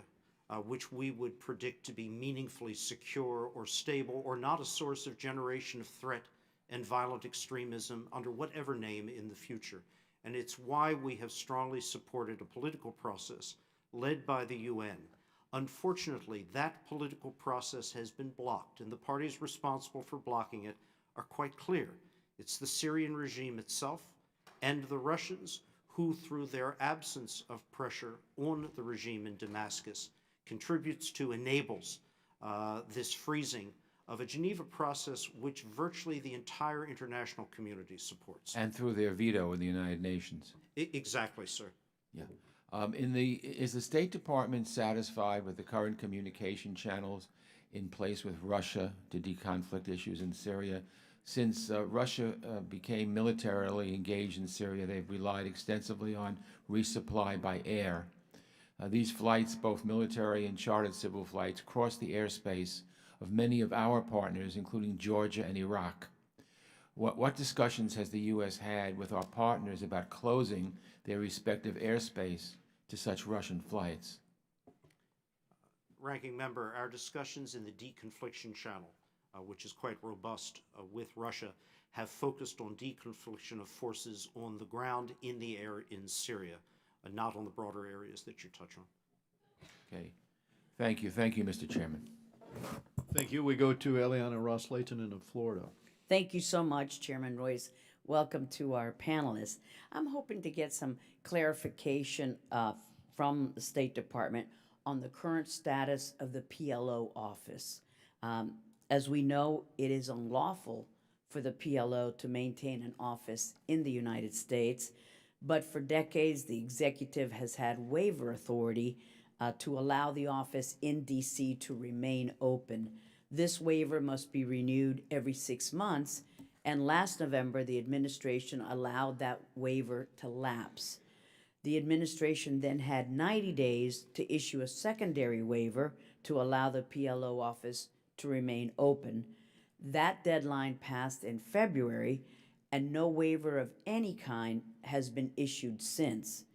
which we would predict to be meaningfully secure or stable, or not a source of generation of threat and violent extremism under whatever name in the future. And it's why we have strongly supported a political process led by the UN. Unfortunately, that political process has been blocked, and the parties responsible for blocking it are quite clear. It's the Syrian regime itself and the Russians, who, through their absence of pressure on the regime in Damascus, contributes to, enables this freezing of a Geneva process which virtually the entire international community supports. And through their veto in the United Nations. Exactly, sir. Yeah. Is the State Department satisfied with the current communication channels in place with Russia to deconflict issues in Syria? Since Russia became militarily engaged in Syria, they've relied extensively on resupply by air. These flights, both military and chartered civil flights, cross the airspace of many of our partners, including Georgia and Iraq. What discussions has the U.S. had with our partners about closing their respective airspace to such Russian flights? Ranking Member, our discussions in the deconfliction channel, which is quite robust with Russia, have focused on deconfliction of forces on the ground, in the air, in Syria, not on the broader areas that you touch on. Okay. Thank you. Thank you, Mr. Chairman. Thank you. We go to Eliana Ross-Layton in Florida. Thank you so much, Chairman Royce. Welcome to our panelists. I'm hoping to get some clarification from the State Department on the current status of the PLO office. As we know, it is unlawful for the PLO to maintain an office in the United States, but for decades, the executive has had waiver authority to allow the office in D.C. to remain open. This waiver must be renewed every 6 months, and last November, the administration allowed that waiver to lapse. The administration then had 90 days to issue a secondary waiver to allow the PLO office to remain open. That deadline passed in February, and no waiver of any kind has been issued since.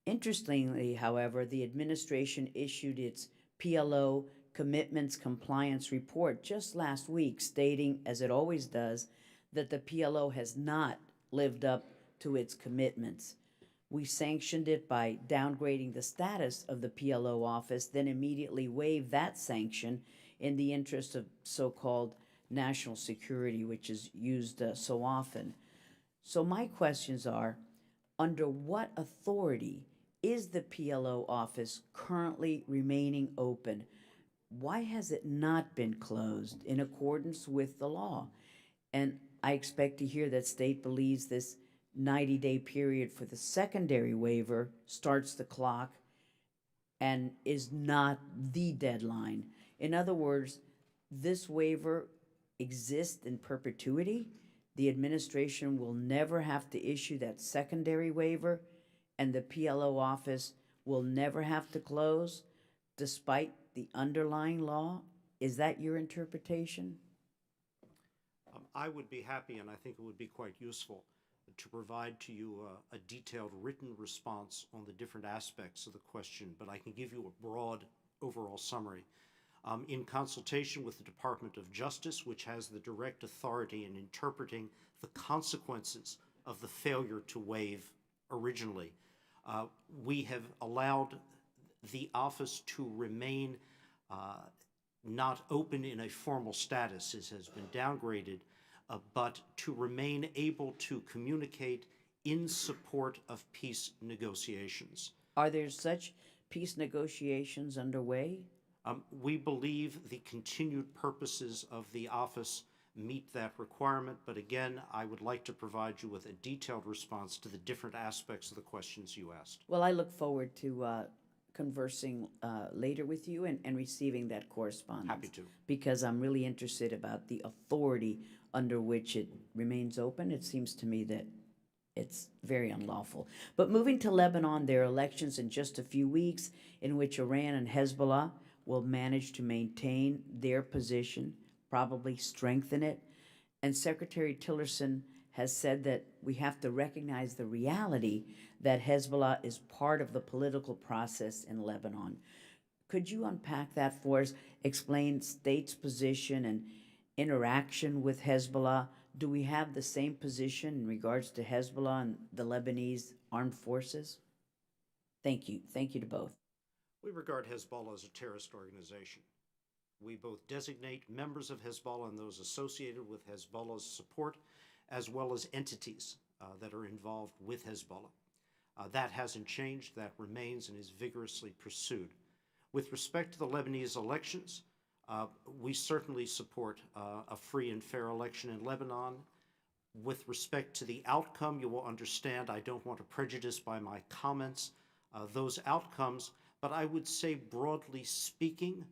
Interestingly, however, the administration issued its PLO Commitments Compliance Report just last week, stating, as it always does, that the PLO has not lived up to its commitments. We sanctioned it by downgrading the status of the PLO office, then immediately waived that sanction in the interest of so-called national security, which is used so often. So my questions are, under what authority is the PLO office currently remaining open? Why has it not been closed in accordance with the law? And I expect to hear that state believes this 90-day period for the secondary waiver starts the clock and is not the deadline. In other words, this waiver exists in perpetuity. The administration will never have to issue that secondary waiver, and the PLO office will never have to close despite the underlying law. Is that your interpretation? I would be happy, and I think it would be quite useful, to provide to you a detailed written response on the different aspects of the question, but I can give you a broad overall summary. In consultation with the Department of Justice, which has the direct authority in interpreting the consequences of the failure to waive originally, We have allowed the office to remain not open in a formal status, as has been downgraded, but to remain able to communicate in support of peace negotiations. Are there such peace negotiations underway? We believe the continued purposes of the office meet that requirement, but again, I would like to provide you with a detailed response to the different aspects of the questions you asked. Well, I look forward to conversing later with you and receiving that correspondence. Happy to. Because I'm really interested about the authority under which it remains open. It seems to me that it's very unlawful. But moving to Lebanon, there are elections in just a few weeks in which Iran and Hezbollah will manage to maintain their position, probably strengthen it. And Secretary Tillerson has said that we have to recognize the reality that Hezbollah is part of the political process in Lebanon. Could you unpack that for us, explain state's position and interaction with Hezbollah? Do we have the same position in regards to Hezbollah and the Lebanese armed forces? Thank you. Thank you to both. We regard Hezbollah as a terrorist organization. We both designate members of Hezbollah and those associated with Hezbollah's support, as well as entities that are involved with Hezbollah. That hasn't changed. That remains and is vigorously pursued. With respect to the Lebanese elections, we certainly support a free and fair election in Lebanon. With respect to the outcome, you will understand I don't want to prejudice by my comments those outcomes, but I would say broadly speaking,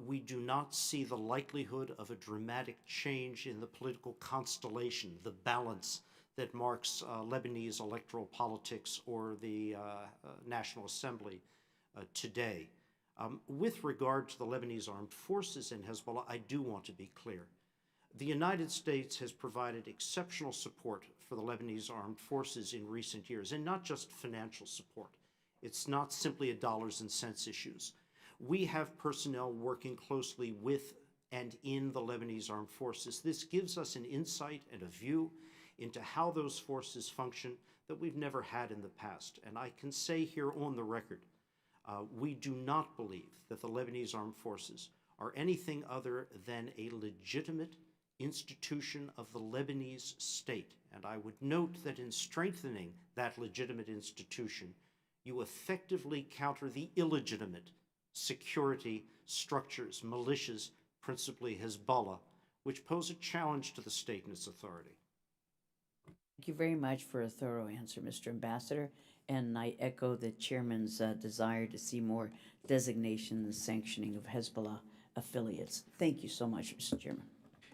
we do not see the likelihood of a dramatic change in the political constellation, the balance that marks Lebanese electoral politics or the National Assembly today. With regard to the Lebanese armed forces and Hezbollah, I do want to be clear. The United States has provided exceptional support for the Lebanese armed forces in recent years, and not just financial support. It's not simply a dollars and cents issues. We have personnel working closely with and in the Lebanese armed forces. This gives us an insight and a view into how those forces function that we've never had in the past. And I can say here on the record, we do not believe that the Lebanese armed forces are anything other than a legitimate institution of the Lebanese state. And I would note that in strengthening that legitimate institution, you effectively counter the illegitimate security structures, militias, principally Hezbollah, which pose a challenge to the state and its authority. Thank you very much for a thorough answer, Mr. Ambassador. And I echo the chairman's desire to see more designation and sanctioning of Hezbollah affiliates. Thank you so much, Mr. Chairman.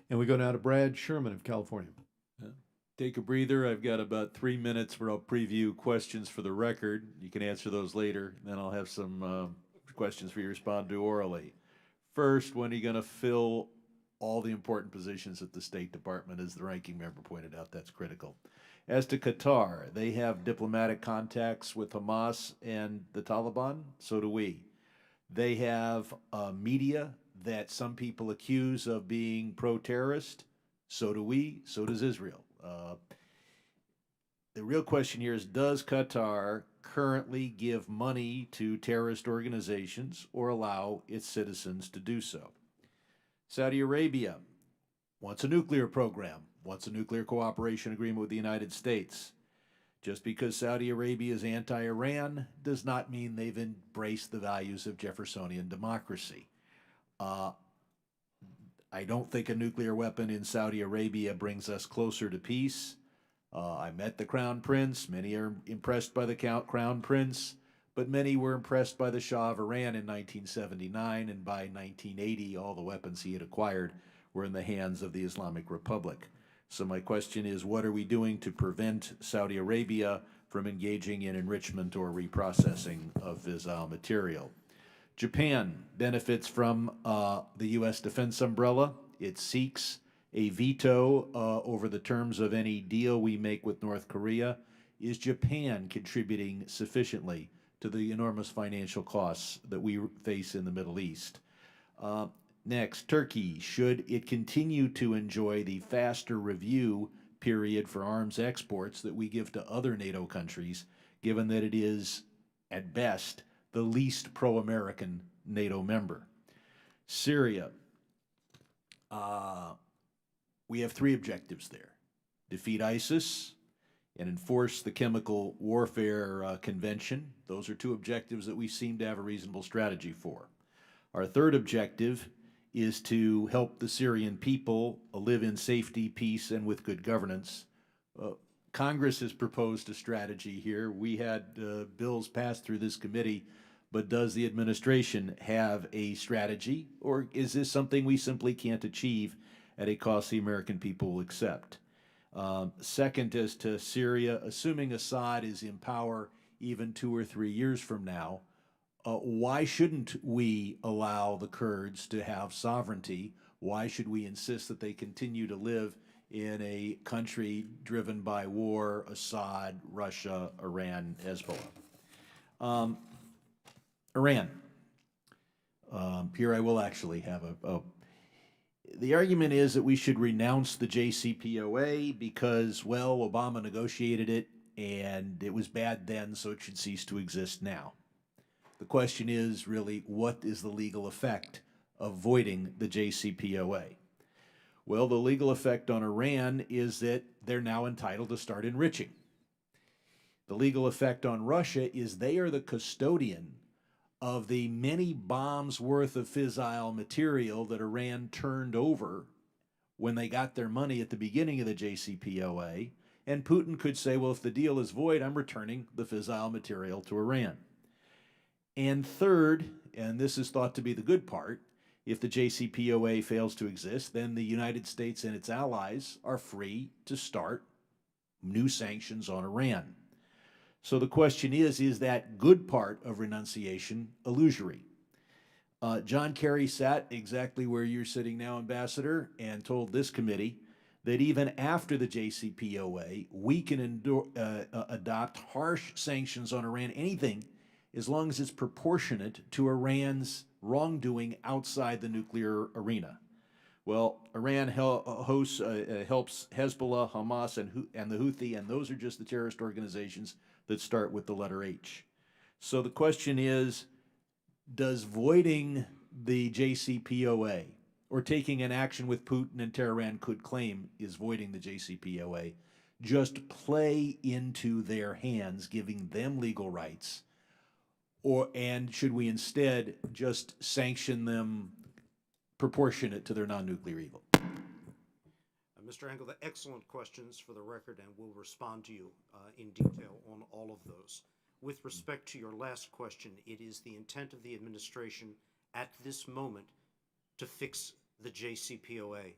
And we go now to Brad Sherman of California. Take a breather. I've got about 3 minutes where I'll preview questions for the record. You can answer those later. Then I'll have some questions for you to respond to orally. First, when are you going to fill all the important positions at the State Department? As the ranking member pointed out, that's critical. As to Qatar, they have diplomatic contacts with Hamas and the Taliban. So do we. They have media that some people accuse of being pro-terrorist. So do we. So does Israel. The real question here is, does Qatar currently give money to terrorist organizations or allow its citizens to do so? Saudi Arabia wants a nuclear program, wants a nuclear cooperation agreement with the United States. Just because Saudi Arabia is anti-Iran does not mean they've embraced the values of Jeffersonian democracy. I don't think a nuclear weapon in Saudi Arabia brings us closer to peace. I met the Crown Prince. Many are impressed by the Crown Prince, but many were impressed by the Shah of Iran in 1979, and by 1980, all the weapons he had acquired were in the hands of the Islamic Republic. So my question is, what are we doing to prevent Saudi Arabia from engaging in enrichment or reprocessing of fissile material? Japan benefits from the U.S. defense umbrella. It seeks a veto over the terms of any deal we make with North Korea. Is Japan contributing sufficiently to the enormous financial costs that we face in the Middle East? Next, Turkey, should it continue to enjoy the faster review period for arms exports that we give to other NATO countries, given that it is, at best, the least pro-American NATO member. Syria, we have three objectives there: defeat ISIS and enforce the Chemical Warfare Convention. Those are two objectives that we seem to have a reasonable strategy for. Our third objective is to help the Syrian people live in safety, peace, and with good governance. Congress has proposed a strategy here. We had bills passed through this committee, but does the administration have a strategy, or is this something we simply can't achieve at a cost the American people will accept? Second, as to Syria, assuming Assad is in power even 2 or 3 years from now, why shouldn't we allow the Kurds to have sovereignty? Why should we insist that they continue to live in a country driven by war, Assad, Russia, Iran, Hezbollah? Iran. Here I will actually have the argument is that we should renounce the Jcpoa because, well, Obama negotiated it and it was bad then, so it should cease to exist now. The question is really, what is the legal effect of voiding the Jcpoa? Well, the legal effect on Iran is that they're now entitled to start enriching. The legal effect on Russia is they are the custodian of the many bombs worth of fissile material that Iran turned over when they got their money at the beginning of the Jcpoa, and Putin could say, well, if the deal is void, I'm returning the fissile material to Iran. And third, and this is thought to be the good part, if the Jcpoa fails to exist, then the United States and its allies are free to start new sanctions on Iran. So the question is that good part of renunciation illusory? John Kerry sat exactly where you're sitting now, Ambassador, and told this committee that even after the Jcpoa, we can adopt harsh sanctions on Iran, anything, as long as it's proportionate to Iran's wrongdoing outside the nuclear arena. Well, Iran helps Hezbollah, Hamas, and the Houthi, and those are just the terrorist organizations that start with the letter H. So the question is, does voiding the Jcpoa, or taking an action with Putin and Tehran could claim is voiding the Jcpoa, just play into their hands, giving them legal rights? And should we instead just sanction them proportionate to their non-nuclear evil? Mr. Engel, excellent questions for the record, and we'll respond to you in detail on all of those. With respect to your last question, it is the intent of the administration at this moment to fix the Jcpoa.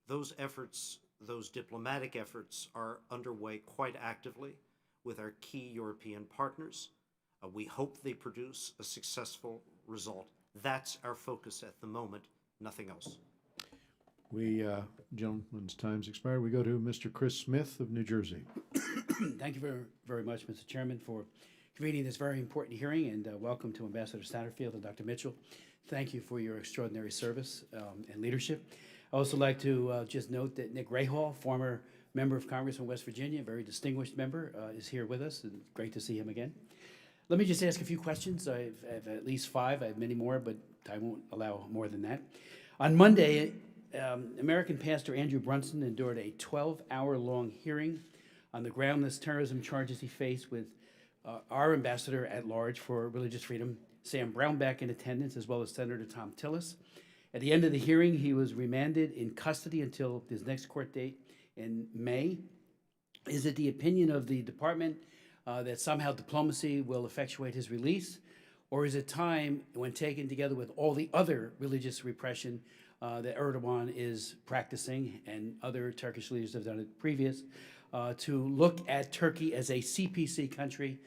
Those efforts, those diplomatic efforts, are underway quite actively with our key European partners. We hope they produce a successful result. That's our focus at the moment, nothing else. Gentleman's time's expired. We go to Mr. Chris Smith of New Jersey. Thank you very, very much, Mr. Chairman, for convening this very important hearing, and welcome to Ambassador Satterfield and Dr. Mitchell. Thank you for your extraordinary service and leadership. I also like to just note that Nick Rahal, former member of Congress from West Virginia, a very distinguished member, is here with us, and great to see him again. Let me just ask a few questions. I have at least 5. I have many more, but time won't allow more than that. On Monday, American pastor Andrew Brunson endured a 12-hour-long hearing on the groundless terrorism charges he faced, with our ambassador at large for religious freedom, Sam Brownback, in attendance, as well as Senator Tom Tillis. At the end of the hearing, he was remanded in custody until his next court date in May. Is it the opinion of the department that somehow diplomacy will effectuate his release? Or is it time, when taken together with all the other religious repression that Erdogan is practicing, and other Turkish leaders have done it previous, to look at Turkey as a CPC country,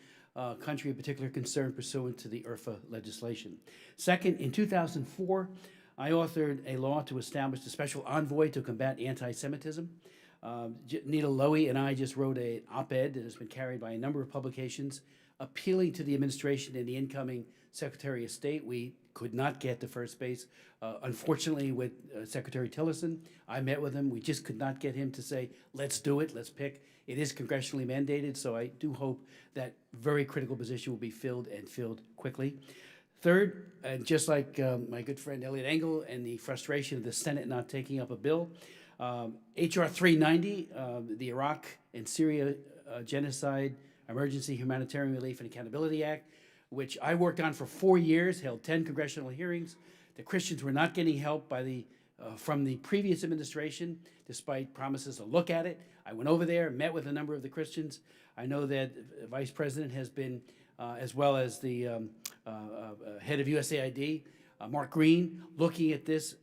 country of particular concern pursuant to the Urfa legislation? Second, in 2004, I authored a law to establish a special envoy to combat anti-Semitism. Nita Lowy and I just wrote an op-ed that has been carried by a number of publications appealing to the administration and the incoming Secretary of State. We could not get to first base. Unfortunately, with Secretary Tillerson, I met with him. We just could not get him to say, let's do it, let's pick. It is congressionally mandated, so I do hope that very critical position will be filled and filled quickly. Third, and just like my good friend Eliot Engel and the frustration of the Senate not taking up a bill, H.R. 390, the Iraq and Syria Genocide Emergency Humanitarian Relief and Accountability Act, which I worked on for 4 years, held 10 congressional hearings. The Christians were not getting help by from the previous administration, despite promises to look at it. I went over there, met with a number of the Christians. I know that Vice President has been, as well as the head of USAID, Mark Green, looking at this.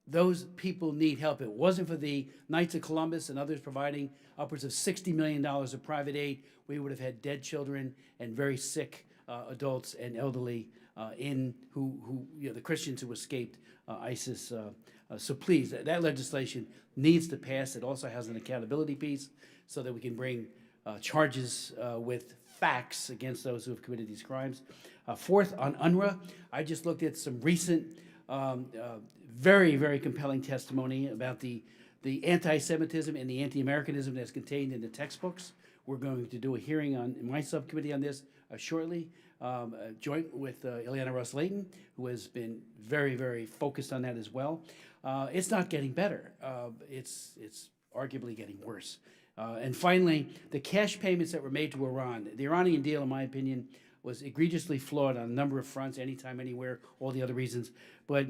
Those people need help. It wasn't for the Knights of Columbus and others providing upwards of $60 million of private aid, we would have had dead children and very sick adults and elderly the Christians who escaped ISIS. So please, that legislation needs to pass. It also has an accountability piece so that we can bring charges with facts against those who have committed these crimes. Fourth, on UNRWA, I just looked at some recent very, very compelling testimony about the anti-Semitism and the anti-Americanism that's contained in the textbooks. We're going to do a hearing in my subcommittee on this shortly, joint with Ileana Ross-Layton, who has been very, very focused on that as well. It's not getting better. It's arguably getting worse. And finally, the cash payments that were made to Iran. The Iranian deal, in my opinion, was egregiously flawed on a number of fronts, anytime, anywhere, all the other reasons. But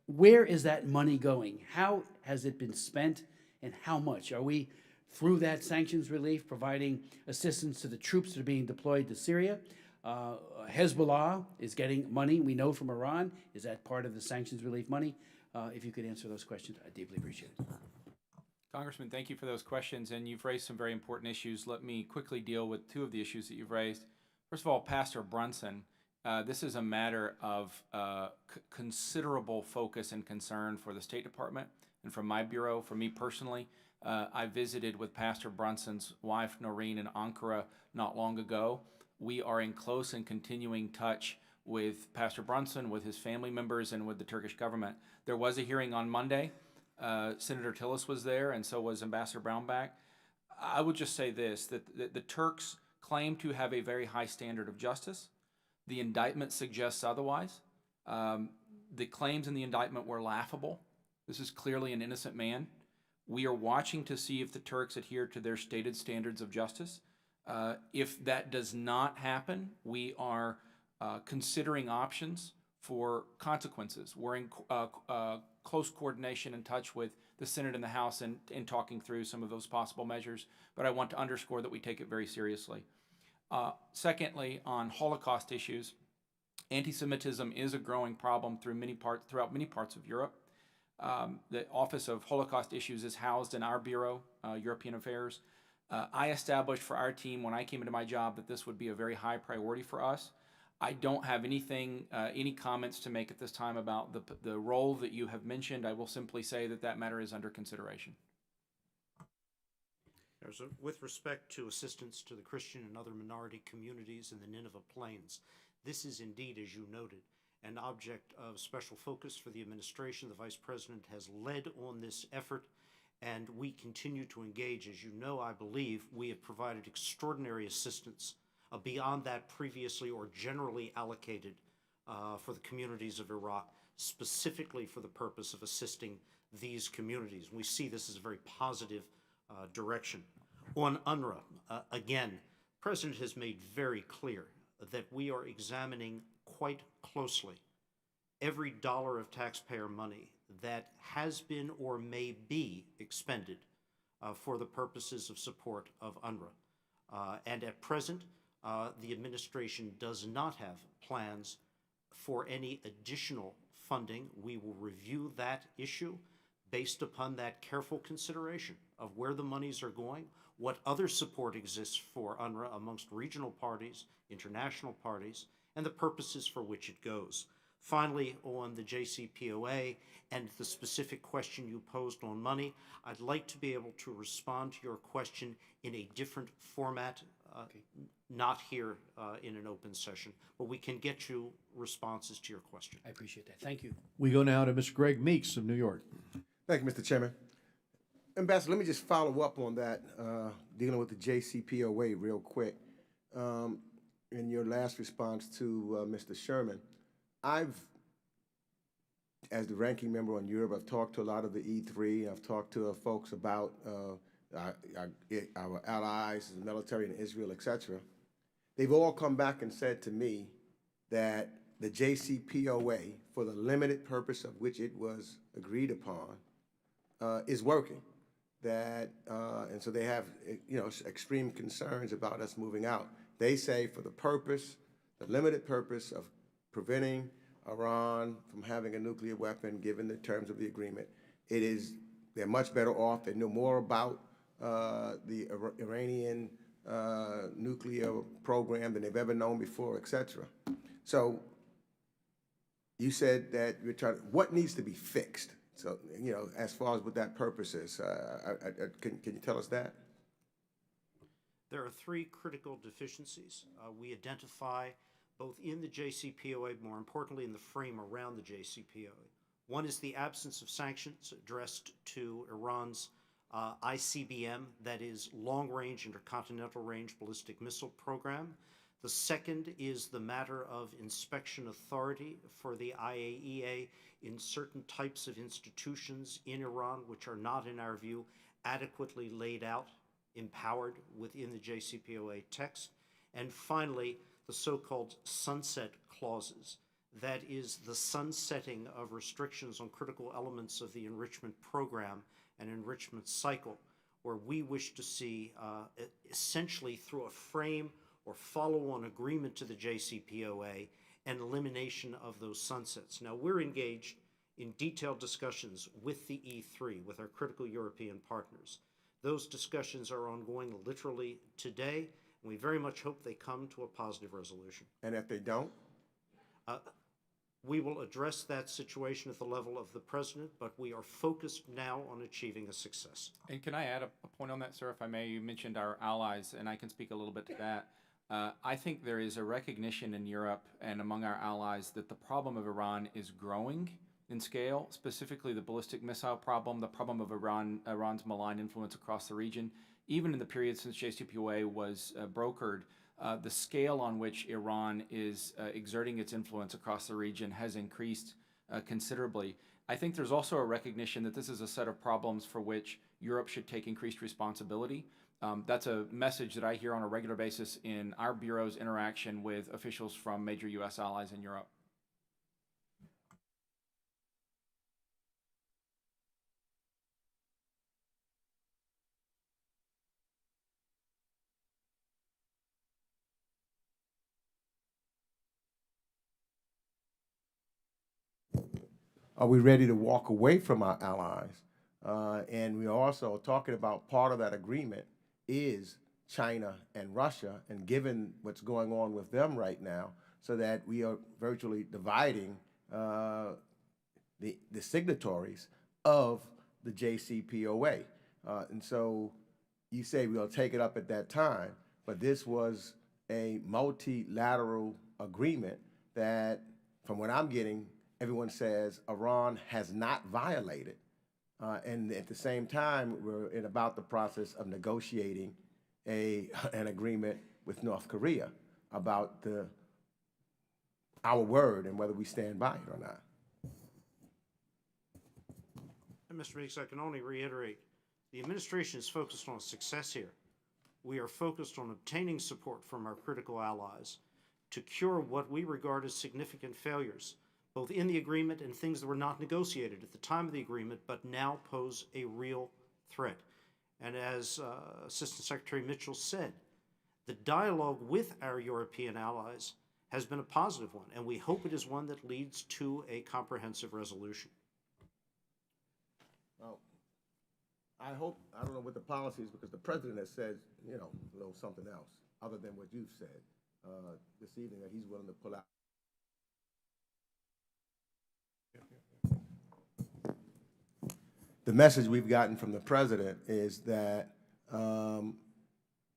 where is that money going? How has it been spent, and how much? Are we, through that sanctions relief, providing assistance to the troops that are being deployed to Syria? Hezbollah is getting money, we know, from Iran. Is that part of the sanctions relief money? If you could answer those questions, I'd deeply appreciate it. Congressman, thank you for those questions, and you've raised some very important issues. Let me quickly deal with two of the issues that you've raised. First of all, Pastor Brunson, this is a matter of considerable focus and concern for the State Department and from my bureau. For me personally, I visited with Pastor Brunson's wife, Noreen, in Ankara not long ago. We are in close and continuing touch with Pastor Brunson, with his family members, and with the Turkish government. There was a hearing on Monday. Senator Tillis was there, and so was Ambassador Brownback. I would just say this, that the Turks claim to have a very high standard of justice. The indictment suggests otherwise. The claims in the indictment were laughable. This is clearly an innocent man. We are watching to see if the Turks adhere to their stated standards of justice. If that does not happen, we are considering options for consequences. We're in close coordination and touch with the Senate and the House in talking through some of those possible measures, but I want to underscore that we take it very seriously. Secondly, on Holocaust issues, anti-Semitism is a growing problem throughout many parts of Europe. The Office of Holocaust Issues is housed in our bureau, European Affairs. I established for our team when I came into my job that this would be a very high priority for us. I don't have any comments to make at this time about the role that you have mentioned. I will simply say that matter is under consideration. With respect to assistance to the Christian and other minority communities in the Nineveh Plains, this is indeed, as you noted, an object of special focus for the administration. The Vice President has led on this effort, and we continue to engage. As you know, I believe we have provided extraordinary assistance beyond that previously or generally allocated for the communities of Iraq, specifically for the purpose of assisting these communities. We see this as a very positive direction. On UNRWA, again, the President has made very clear that we are examining quite closely every dollar of taxpayer money that has been or may be expended for the purposes of support of UNRWA. And at present, the administration does not have plans for any additional funding. We will review that issue based upon that careful consideration of where the monies are going, what other support exists for UNRWA amongst regional parties, international parties, and the purposes for which it goes. Finally, on the Jcpoa and the specific question you posed on money, I'd like to be able to respond to your question in a different format not here in an open session, but we can get you responses to your question. I appreciate that. Thank you. We go now to Mr. Greg Meeks of New York. Thank you, Mr. Chairman. Ambassador, let me just follow up on that, dealing with the Jcpoa real quick. In your last response to Mr. Sherman, as the ranking member on Europe, I've talked to a lot of the E3, I've talked to folks about our allies, the military in Israel, etc. They've all come back and said to me that the Jcpoa, for the limited purpose of which it was agreed upon, is working. And so they have, extreme concerns about us moving out. They say for the limited purpose of preventing Iran from having a nuclear weapon, given the terms of the agreement, they're much better off. They know more about the Iranian nuclear program than they've ever known before, etc. So you said that what needs to be fixed? So, as far as what that purpose is, can you tell us that? There are three critical deficiencies we identify both in the Jcpoa, more importantly in the frame around the Jcpoa. One is the absence of sanctions addressed to Iran's ICBM, that is long-range intercontinental range ballistic missile program. The second is the matter of inspection authority for the Iaea in certain types of institutions in Iran, which are not, in our view, adequately laid out, empowered within the Jcpoa text. And finally, the so-called sunset clauses. That is the sunsetting of restrictions on critical elements of the enrichment program and enrichment cycle, where we wish to see, essentially through a frame or follow-on agreement to the Jcpoa, an elimination of those sunsets. Now, we're engaged in detailed discussions with the E3, with our critical European partners. Those discussions are ongoing literally today, and we very much hope they come to a positive resolution. And if they don't? We will address that situation at the level of the President, but we are focused now on achieving a success. And can I add a point on that, sir, if I may? You mentioned our allies, and I can speak a little bit to that. I think there is a recognition in Europe and among our allies that the problem of Iran is growing in scale, specifically the ballistic missile problem, the problem of Iran's malign influence across the region. Even in the period since Jcpoa was brokered, the scale on which Iran is exerting its influence across the region has increased considerably. I think there's also a recognition that this is a set of problems for which Europe should take increased responsibility. That's a message that I hear on a regular basis in our Bureau's interaction with officials from major U.S. allies in Europe. Are we ready to walk away from our allies? And we're also talking about part of that agreement is China and Russia, and given what's going on with them right now, so that we are virtually dividing the signatories of the Jcpoa. And so you say we'll take it up at that time, but this was a multilateral agreement that, from what I'm getting, everyone says Iran has not violated. And at the same time, we're in about the process of negotiating an agreement with North Korea about our word and whether we stand by it or not. And Mr. Meeks, I can only reiterate, the administration is focused on success here. We are focused on obtaining support from our critical allies to cure what we regard as significant failures, both in the agreement and things that were not negotiated at the time of the agreement, but now pose a real threat. And as Assistant Secretary Mitchell said, the dialogue with our European allies has been a positive one, and we hope it is one that leads to a comprehensive resolution. Well, I don't know what the policy is, because the President has said, a little something else, other than what you've said this evening, that he's willing to pull out. The message we've gotten from the President is that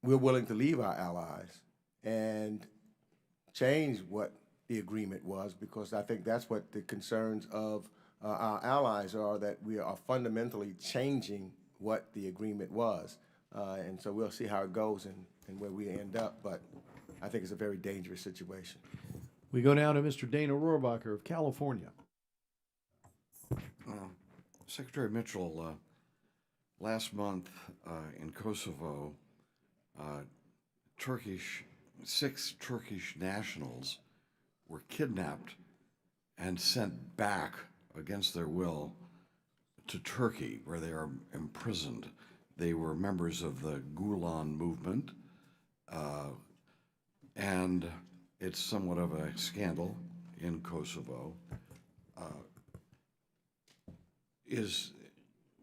we're willing to leave our allies and change what the agreement was, because I think that's what the concerns of our allies are, that we are fundamentally changing what the agreement was. And so we'll see how it goes and where we end up, but I think it's a very dangerous situation. We go now to Mr. Dana Rohrabacher of California. Secretary Mitchell, last month in Kosovo, 6 Turkish nationals were kidnapped and sent back against their will to Turkey, where they are imprisoned. They were members of the Gulen movement, and it's somewhat of a scandal in Kosovo.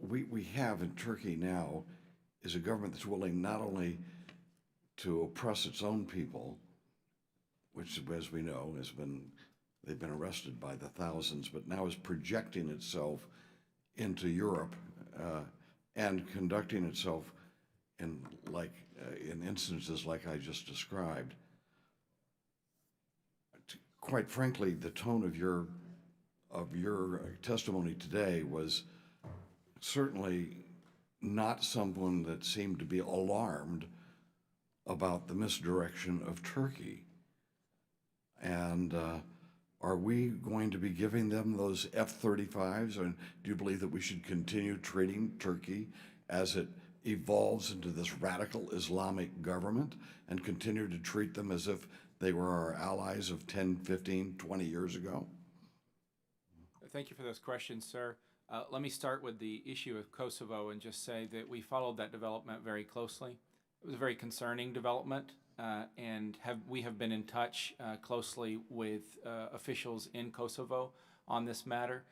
We have in Turkey now is a government that's willing not only to oppress its own people, which, as we know, they've been arrested by the thousands, but now is projecting itself into Europe and conducting itself in instances like I just described. Quite frankly, the tone of your testimony today was certainly not someone that seemed to be alarmed about the misdirection of Turkey. And are we going to be giving them those F-35s? And do you believe that we should continue treating Turkey as it evolves into this radical Islamic government and continue to treat them as if they were our allies of 10, 15, 20 years ago? Thank you for those questions, sir. Let me start with the issue of Kosovo and just say that we followed that development very closely. It was a very concerning development, and we have been in touch closely with officials in Kosovo on this matter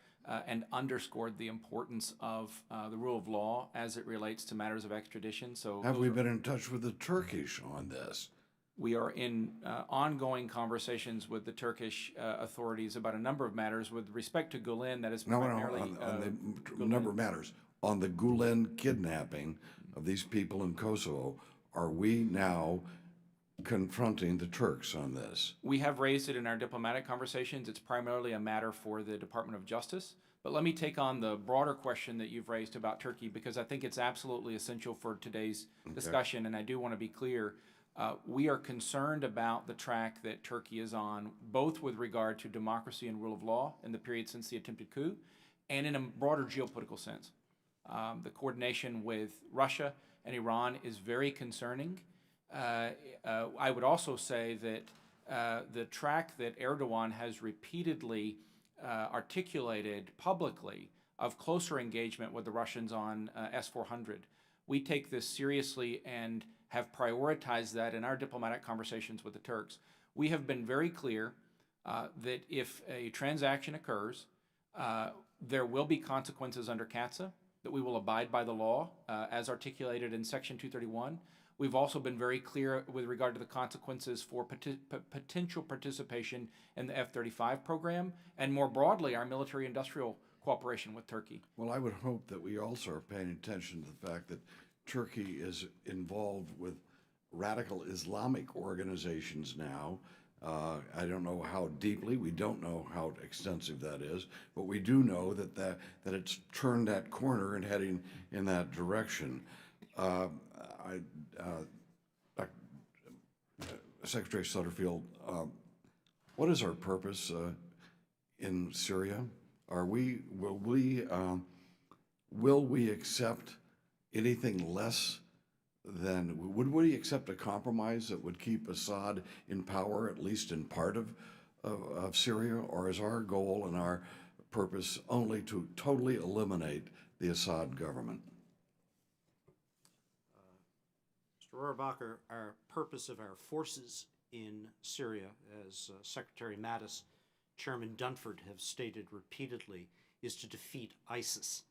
and underscored the importance of the rule of law as it relates to matters of extradition. So have we been in touch with the Turkish on this? We are in ongoing conversations with the Turkish authorities about a number of matters. With respect to Gulen, that is primarily... on the number of matters. On the Gulen kidnapping of these people in Kosovo, are we now confronting the Turks on this? We have raised it in our diplomatic conversations. It's primarily a matter for the Department of Justice. But let me take on the broader question that you've raised about Turkey, because I think it's absolutely essential for today's discussion, and I do want to be clear. We are concerned about the track that Turkey is on, both with regard to democracy and rule of law in the period since the attempted coup, and in a broader geopolitical sense. The coordination with Russia and Iran is very concerning. I would also say that the track that Erdogan has repeatedly articulated publicly of closer engagement with the Russians on S-400, we take this seriously and have prioritized that in our diplomatic conversations with the Turks. We have been very clear that if a transaction occurs, there will be consequences under CATSA, that we will abide by the law as articulated in Section 231. We've also been very clear with regard to the consequences for potential participation in the F-35 program, and more broadly, our military-industrial cooperation with Turkey. Well, I would hope that we also are paying attention to the fact that Turkey is involved with radical Islamic organizations now. I don't know how deeply, we don't know how extensive that is, but we do know that it's turned that corner and heading in that direction. Secretary Sutterfield, what is our purpose in Syria? Will we accept anything less than, would we accept a compromise that would keep Assad in power, at least in part of Syria? Or is our goal and our purpose only to totally eliminate the Assad government? Mr. Rohrabacher, our purpose of our forces in Syria, as Secretary Mattis, Chairman Dunford have stated repeatedly, is to defeat ISIS.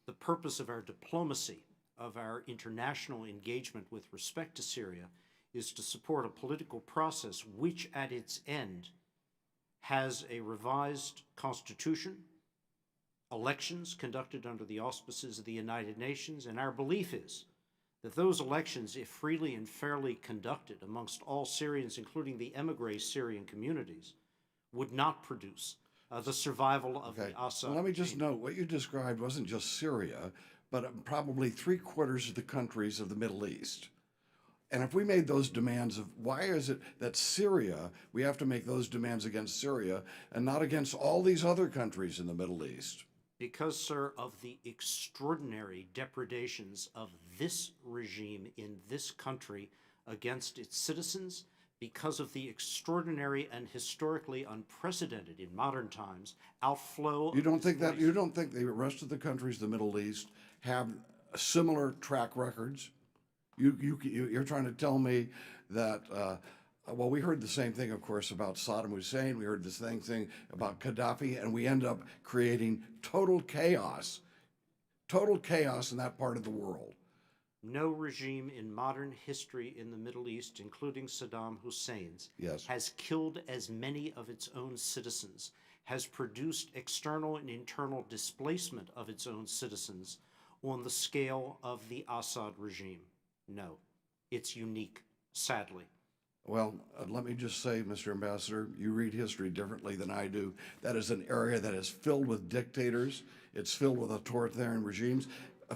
The purpose of our diplomacy, of our international engagement with respect to Syria, is to support a political process which at its end has a revised constitution, elections conducted under the auspices of the United Nations, and our belief is that those elections, if freely and fairly conducted amongst all Syrians, including the emigre Syrian communities, would not produce the survival of the Assad. Well, let me just note, what you described wasn't just Syria, but probably 3/4 of the countries of the Middle East. And if we made those demands of, why is it that Syria, we have to make those demands against Syria and not against all these other countries in the Middle East? Because, sir, of the extraordinary depredations of this regime in this country against its citizens, because of the extraordinary and historically unprecedented in modern times outflow. You don't think the rest of the countries of the Middle East have similar track records? You're trying to tell me that, well, we heard the same thing, of course, about Saddam Hussein. We heard the same thing about Gaddafi, and we end up creating total chaos in that part of the world. No regime in modern history in the Middle East, including Saddam Hussein's, has killed as many of its own citizens, has produced external and internal displacement of its own citizens on the scale of the Assad regime. No, it's unique, sadly. Well, let me just say, Mr. Ambassador, you read history differently than I do. That is an area that is filled with dictators. It's filled with authoritarian regimes,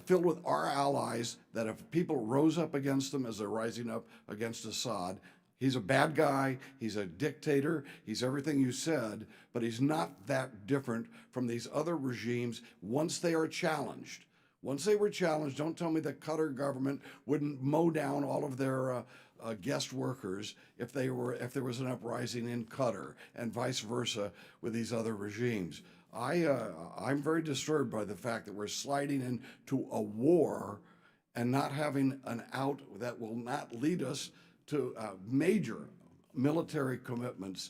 filled with our allies that if people rose up against them as they're rising up against Assad, he's a bad guy, he's a dictator, he's everything you said, but he's not that different from these other regimes once they are challenged. Once they were challenged, don't tell me the Qatar government wouldn't mow down all of their guest workers if there was an uprising in Qatar, and vice versa with these other regimes. I'm very disturbed by the fact that we're sliding into a war and not having an out that will not lead us to major military commitments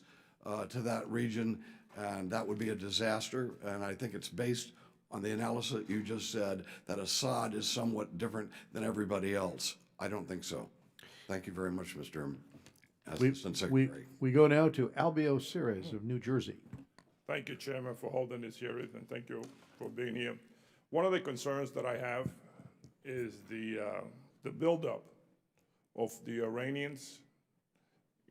to that region, and that would be a disaster. And I think it's based on the analysis you just said that Assad is somewhat different than everybody else. I don't think so. Thank you very much, Mr. Assistant Secretary. We go now to Albio Ceres of New Jersey. Thank you, Chairman, for holding this hearing, and thank you for being here. One of the concerns that I have is the buildup of the Iranians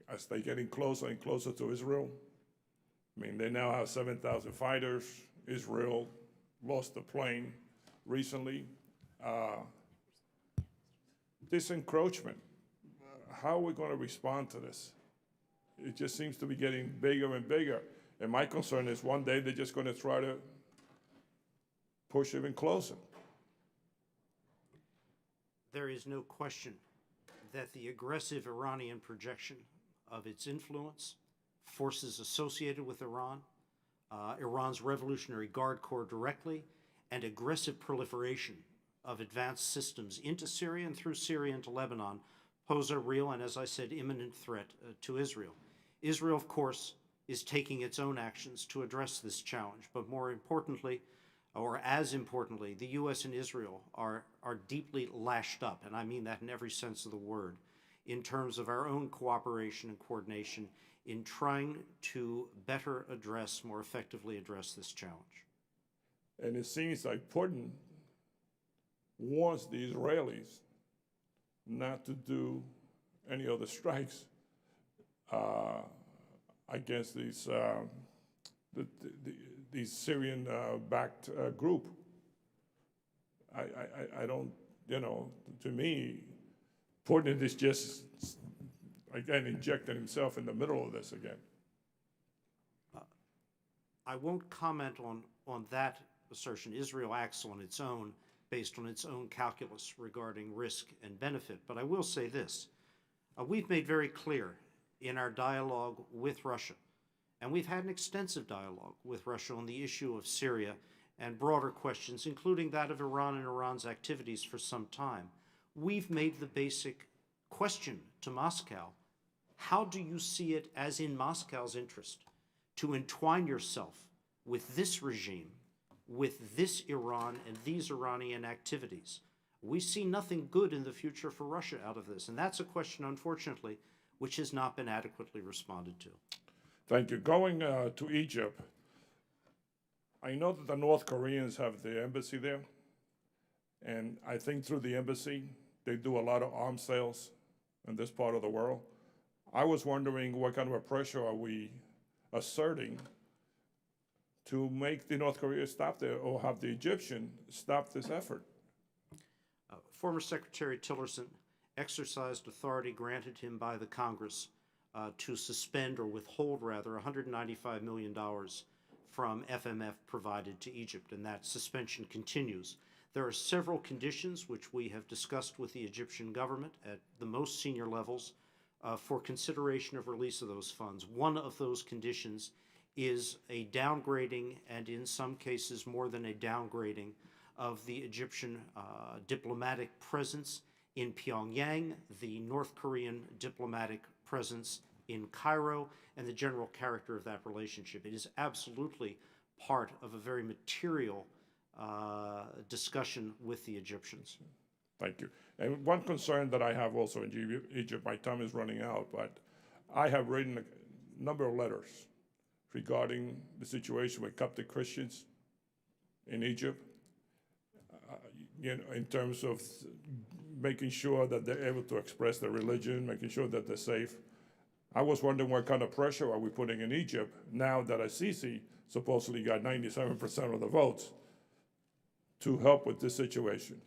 as they're getting closer and closer to Israel. I mean, they now have 7,000 fighters. Israel lost a plane recently. This encroachment, how are we going to respond to this? It just seems to be getting bigger and bigger. And my concern is one day they're just going to try to push even closer. There is no question that the aggressive Iranian projection of its influence, forces associated with Iran, Iran's Revolutionary Guard Corps directly, and aggressive proliferation of advanced systems into Syria and through Syria into Lebanon pose a real and, as I said, imminent threat to Israel. Israel, of course, is taking its own actions to address this challenge, but more importantly, or as importantly, the U.S. and Israel are deeply lashed up, and I mean that in every sense of the word, in terms of our own cooperation and coordination in trying to better address, more effectively address this challenge. And it seems like Putin wants the Israelis not to do any other strikes against these Syrian-backed group. I don't, to me, Putin is just, again, injecting himself in the middle of this again. I won't comment on that assertion. Israel acts on its own, based on its own calculus regarding risk and benefit. But I will say this. We've made very clear in our dialogue with Russia, and we've had an extensive dialogue with Russia on the issue of Syria and broader questions, including that of Iran and Iran's activities for some time. We've made the basic question to Moscow, how do you see it as in Moscow's interest to entwine yourself with this regime, with this Iran and these Iranian activities? We see nothing good in the future for Russia out of this, and that's a question, unfortunately, which has not been adequately responded to. Thank you. Going to Egypt, I know that the North Koreans have the embassy there, and I think through the embassy, they do a lot of arms sales in this part of the world. I was wondering what kind of a pressure are we asserting to make the North Korea stop there, or have the Egyptian stop this effort? Former Secretary Tillerson exercised authority granted him by the Congress to suspend or withhold, rather, $195 million from FMF provided to Egypt, and that suspension continues. There are several conditions which we have discussed with the Egyptian government at the most senior levels for consideration of release of those funds. One of those conditions is a downgrading, and in some cases more than a downgrading, of the Egyptian diplomatic presence in Pyongyang, the North Korean diplomatic presence in Cairo, and the general character of that relationship. It is absolutely part of a very material discussion with the Egyptians. Thank you. And one concern that I have also in Egypt, my time is running out, but I have written a number of letters regarding the situation with Coptic Christians in Egypt, in terms of making sure that they're able to express their religion, making sure that they're safe. I was wondering what kind of pressure are we putting in Egypt now that Al-Sisi supposedly got 97% of the votes to help with this situation?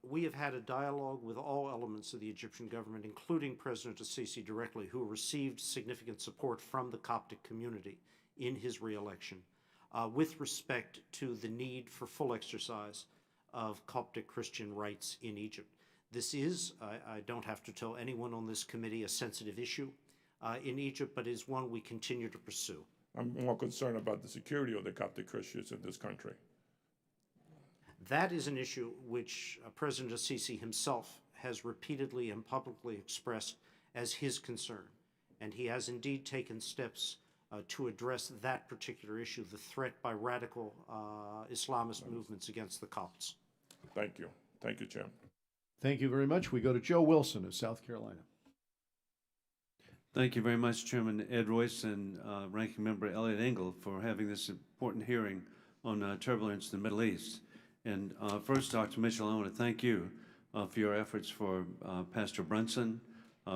We have had a dialogue with all elements of the Egyptian government, including President Al-Sisi directly, who received significant support from the Coptic community in his re-election, with respect to the need for full exercise of Coptic Christian rights in Egypt. This is, I don't have to tell anyone on this committee, a sensitive issue in Egypt, but is one we continue to pursue. I'm more concerned about the security of the Coptic Christians in this country. That is an issue which President Al-Sisi himself has repeatedly and publicly expressed as his concern. And he has indeed taken steps to address that particular issue, the threat by radical Islamist movements against the Copts. Thank you. Thank you, Chairman. Thank you very much. We go to Joe Wilson of South Carolina. Thank you very much, Chairman Ed Royce and Ranking Member Elliot Engel, for having this important hearing on turbulence in the Middle East. And first, Dr. Mitchell, I want to thank you for your efforts for Pastor Brunson.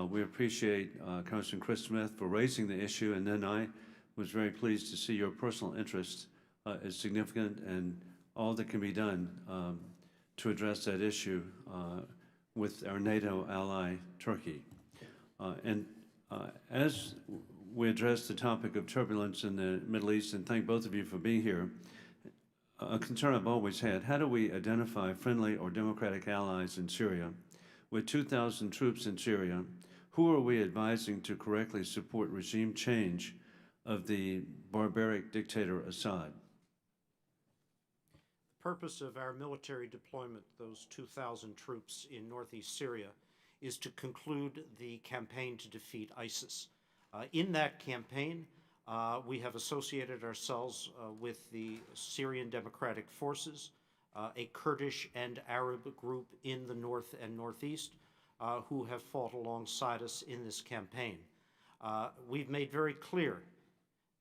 We appreciate Congressman Chris Smith for raising the issue, and then I was very pleased to see your personal interest is significant and all that can be done to address that issue with our NATO ally, Turkey. As we address the topic of turbulence in the Middle East, and thank both of you for being here, a concern I've always had: how do we identify friendly or democratic allies in Syria? With 2,000 troops in Syria, who are we advising to correctly support regime change of the barbaric dictator Assad? The purpose of our military deployment, those 2,000 troops in northeast Syria, is to conclude the campaign to defeat ISIS. In that campaign, we have associated ourselves with the Syrian Democratic Forces, a Kurdish and Arab group in the north and northeast, who have fought alongside us in this campaign. We've made very clear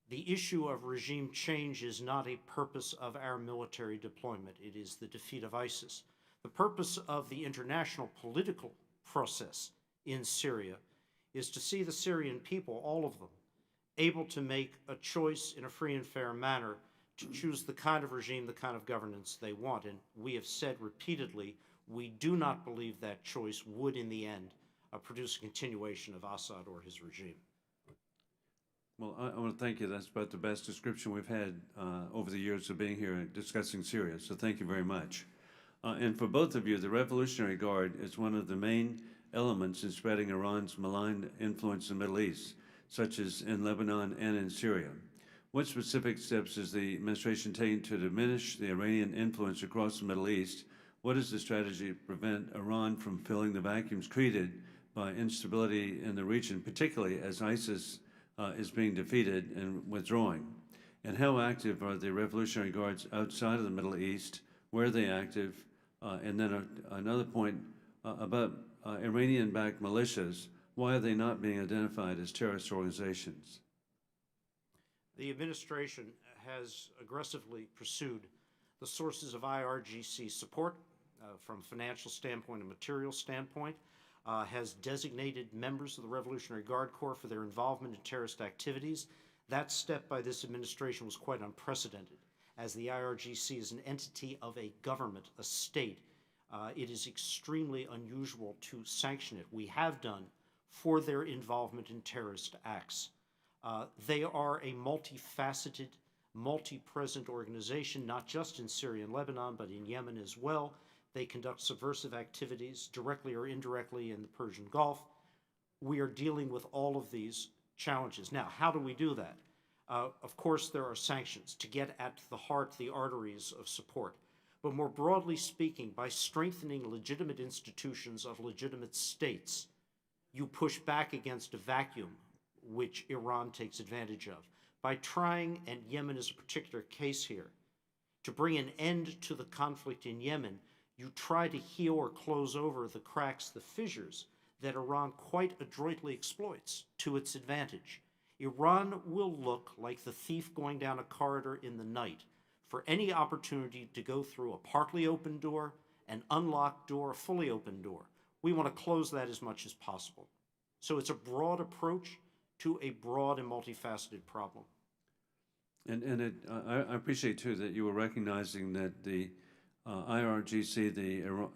the issue of regime change is not a purpose of our military deployment. It is the defeat of ISIS. The purpose of the international political process in Syria is to see the Syrian people, all of them, able to make a choice in a free and fair manner to choose the kind of regime, the kind of governance they want. And we have said repeatedly, we do not believe that choice would, in the end, produce a continuation of Assad or his regime. Well, I want to thank you. That's about the best description we've had over the years of being here and discussing Syria, so thank you very much. And for both of you, the Revolutionary Guard is one of the main elements in spreading Iran's malign influence in the Middle East, such as in Lebanon and in Syria. What specific steps is the administration taking to diminish the Iranian influence across the Middle East? What is the strategy to prevent Iran from filling the vacuums created by instability in the region, particularly as ISIS is being defeated and withdrawing? And how active are the Revolutionary Guards outside of the Middle East? Where are they active? And then another point about Iranian-backed militias. Why are they not being identified as terrorist organizations? The administration has aggressively pursued the sources of Irgc support from financial standpoint and material standpoint, has designated members of the Revolutionary Guard Corps for their involvement in terrorist activities. That step by this administration was quite unprecedented. As the IRGC is an entity of a government, a state, it is extremely unusual to sanction it. We have done for their involvement in terrorist acts. They are a multifaceted, multi-present organization, not just in Syria and Lebanon, but in Yemen as well. They conduct subversive activities, directly or indirectly, in the Persian Gulf. We are dealing with all of these challenges. Now, how do we do that? Of course, there are sanctions to get at the heart, the arteries of support. But more broadly speaking, by strengthening legitimate institutions of legitimate states, you push back against a vacuum which Iran takes advantage of. By trying, and Yemen is a particular case here, to bring an end to the conflict in Yemen, you try to heal or close over the cracks, the fissures that Iran quite adroitly exploits to its advantage. Iran will look like the thief going down a corridor in the night for any opportunity to go through a partly open door, an unlocked door, a fully open door. We want to close that as much as possible. So it's a broad approach to a broad and multifaceted problem. And I appreciate, too, that you were recognizing that the IRGC, the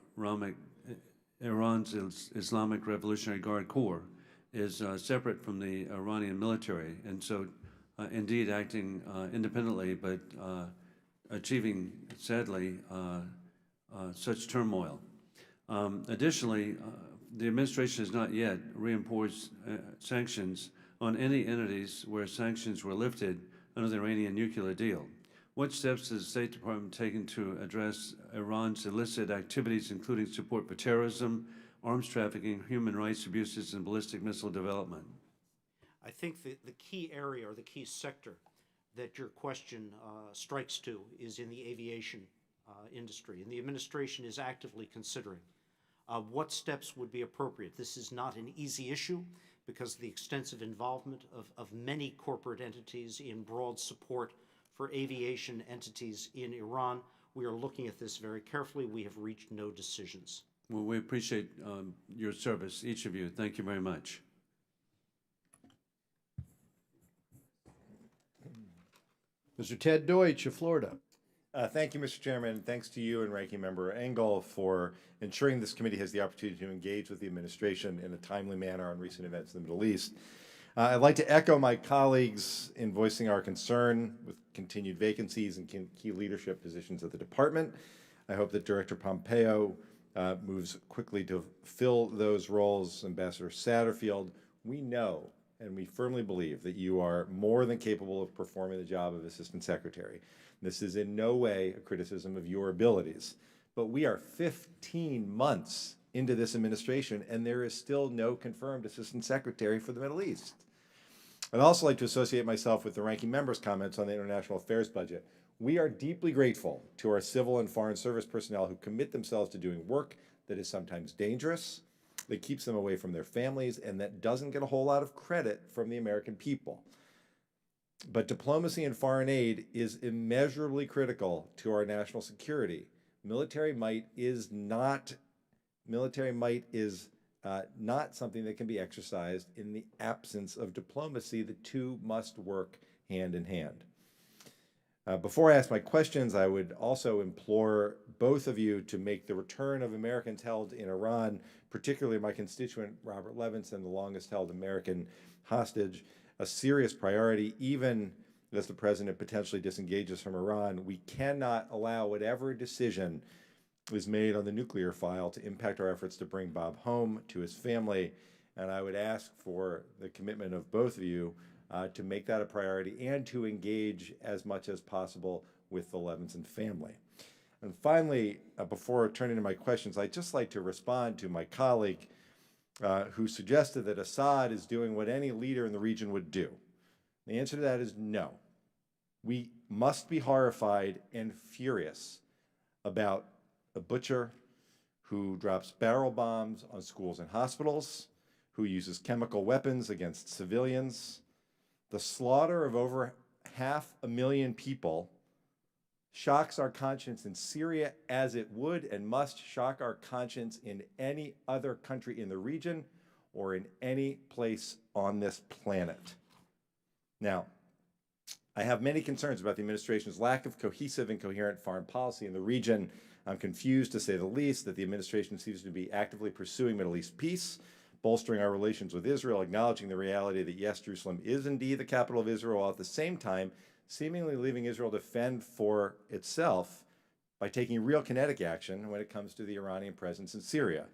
Iran's Islamic Revolutionary Guard Corps, is separate from the Iranian military, and so indeed acting independently, but achieving, sadly, such turmoil. Additionally, the administration has not yet reimposed sanctions on any entities where sanctions were lifted under the Iranian nuclear deal. What steps has the State Department taken to address Iran's illicit activities, including support for terrorism, arms trafficking, human rights abuses, and ballistic missile development? I think the key area or the key sector that your question strikes to is in the aviation industry, and the administration is actively considering what steps would be appropriate. This is not an easy issue because of the extensive involvement of many corporate entities in broad support for aviation entities in Iran. We are looking at this very carefully. We have reached no decisions. Well, we appreciate your service, each of you. Thank you very much. Mr. Ted Deutsch of Florida. Thank you, Mr. Chairman. Thanks to you and Ranking Member Engel for ensuring this committee has the opportunity to engage with the administration in a timely manner on recent events in the Middle East. I'd like to echo my colleagues in voicing our concern with continued vacancies and key leadership positions at the department. I hope that Director Pompeo moves quickly to fill those roles. Ambassador Satterfield, we know and we firmly believe that you are more than capable of performing the job of Assistant Secretary. This is in no way a criticism of your abilities, but we are 15 months into this administration and there is still no confirmed Assistant Secretary for the Middle East. I'd also like to associate myself with the Ranking Member's comments on the international affairs budget. We are deeply grateful to our civil and foreign service personnel who commit themselves to doing work that is sometimes dangerous, that keeps them away from their families, and that doesn't get a whole lot of credit from the American people. But diplomacy and foreign aid is immeasurably critical to our national security. Military might is not something that can be exercised in the absence of diplomacy. The two must work hand in hand. Before I ask my questions, I would also implore both of you to make the return of Americans held in Iran, particularly my constituent Robert Levinson, the longest held American hostage, a serious priority. Even as the president potentially disengages from Iran, we cannot allow whatever decision is made on the nuclear file to impact our efforts to bring Bob home to his family. And I would ask for the commitment of both of you to make that a priority and to engage as much as possible with the Levinson family. And finally, before turning to my questions, I'd just like to respond to my colleague who suggested that Assad is doing what any leader in the region would do. The answer to that is no. We must be horrified and furious about a butcher who drops barrel bombs on schools and hospitals, who uses chemical weapons against civilians, the slaughter of over 500,000 people shocks our conscience in Syria as it would and must shock our conscience in any other country in the region or in any place on this planet. Now, I have many concerns about the administration's lack of cohesive and coherent foreign policy in the region. I'm confused, to say the least, that the administration seems to be actively pursuing Middle East peace, bolstering our relations with Israel, acknowledging the reality that, yes, Jerusalem is indeed the capital of Israel, while at the same time seemingly leaving Israel to fend for itself by taking real kinetic action when it comes to the Iranian presence in Syria.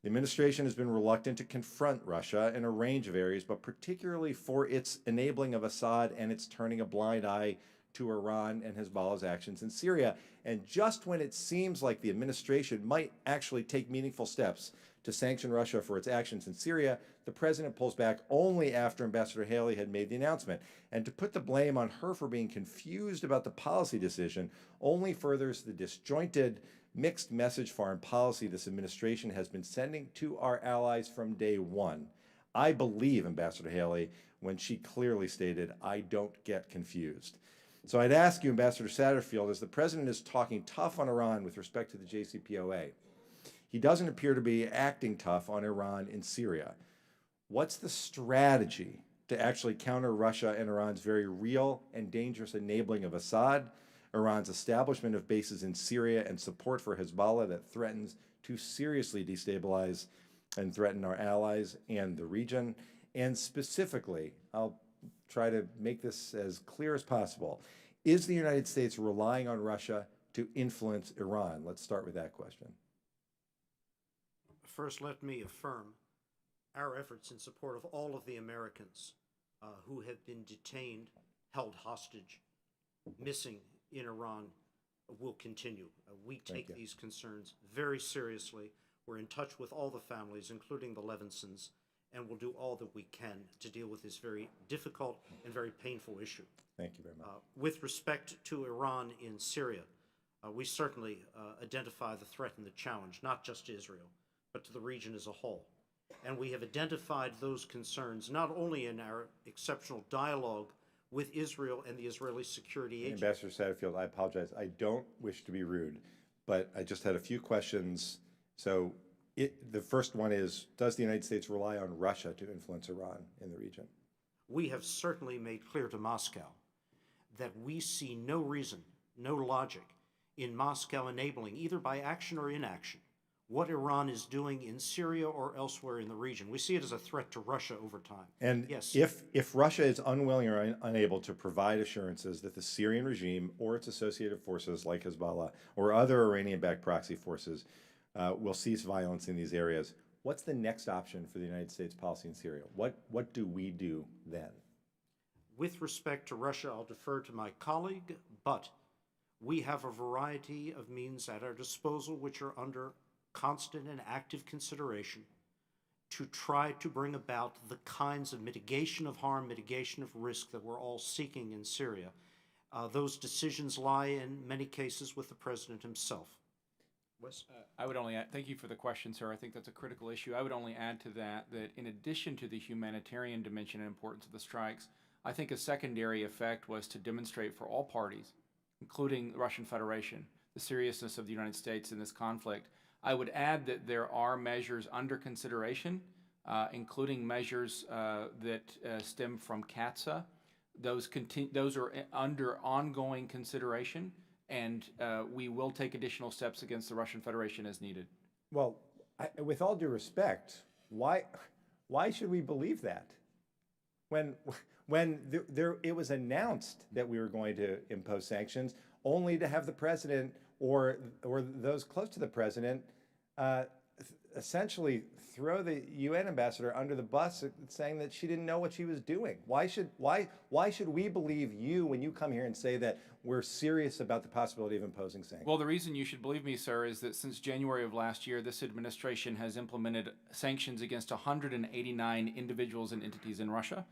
The administration has been reluctant to confront Russia in a range of areas, but particularly for its enabling of Assad and its turning a blind eye to Iran and Hezbollah's actions in Syria. And just when it seems like the administration might actually take meaningful steps to sanction Russia for its actions in Syria, the president pulls back only after Ambassador Haley had made the announcement. And to put the blame on her for being confused about the policy decision only furthers the disjointed, mixed message foreign policy this administration has been sending to our allies from day one. I believe Ambassador Haley when she clearly stated, "I don't get confused." So I'd ask you, Ambassador Satterfield, as the president is talking tough on Iran with respect to the JCPOA, he doesn't appear to be acting tough on Iran in Syria. What's the strategy to actually counter Russia and Iran's very real and dangerous enabling of Assad, Iran's establishment of bases in Syria, and support for Hezbollah that threatens to seriously destabilize and threaten our allies and the region? And specifically, I'll try to make this as clear as possible, is the United States relying on Russia to influence Iran? Let's start with that question. First, let me affirm our efforts in support of all of the Americans who have been detained, held hostage, missing in Iran will continue. We take these concerns very seriously. We're in touch with all the families, including the Levinsons, and we'll do all that we can to deal with this very difficult and very painful issue. Thank you very much. With respect to Iran in Syria, we certainly identify the threat and the challenge, not just to Israel, but to the region as a whole. And we have identified those concerns not only in our exceptional dialogue with Israel and the Israeli security agency. Ambassador Satterfield, I apologize. I don't wish to be rude, but I just had a few questions. So the first one is, does the United States rely on Russia to influence Iran in the region? We have certainly made clear to Moscow that we see no reason, no logic in Moscow enabling, either by action or inaction, what Iran is doing in Syria or elsewhere in the region. We see it as a threat to Russia over time. And yes, if Russia is unwilling or unable to provide assurances that the Syrian regime or its associated forces like Hezbollah or other Iranian-backed proxy forces will cease violence in these areas, what's the next option for the United States policy in Syria? What do we do then? with respect to Russia, I'll defer to my colleague, but we have a variety of means at our disposal which are under constant and active consideration to try to bring about the kinds of mitigation of harm, mitigation of risk that we're all seeking in Syria. Those decisions lie in many cases with the president himself. Wes? I would only add, thank you for the question, sir. I think that's a critical issue. I would only add to that in addition to the humanitarian dimension and importance of the strikes, I think a secondary effect was to demonstrate for all parties, including the Russian Federation, the seriousness of the United States in this conflict. I would add that there are measures under consideration, including measures that stem from CATSA. Those are under ongoing consideration, and we will take additional steps against the Russian Federation as needed. Well, with all due respect, why should we believe that? When it was announced that we were going to impose sanctions, only to have the president or those close to the president essentially throw the UN ambassador under the bus, saying that she didn't know what she was doing. Why should we believe you when you come here and say that we're serious about the possibility of imposing sanctions? Well, the reason you should believe me, sir, is that since January of last year, this administration has implemented sanctions against 189 individuals and entities in Russia,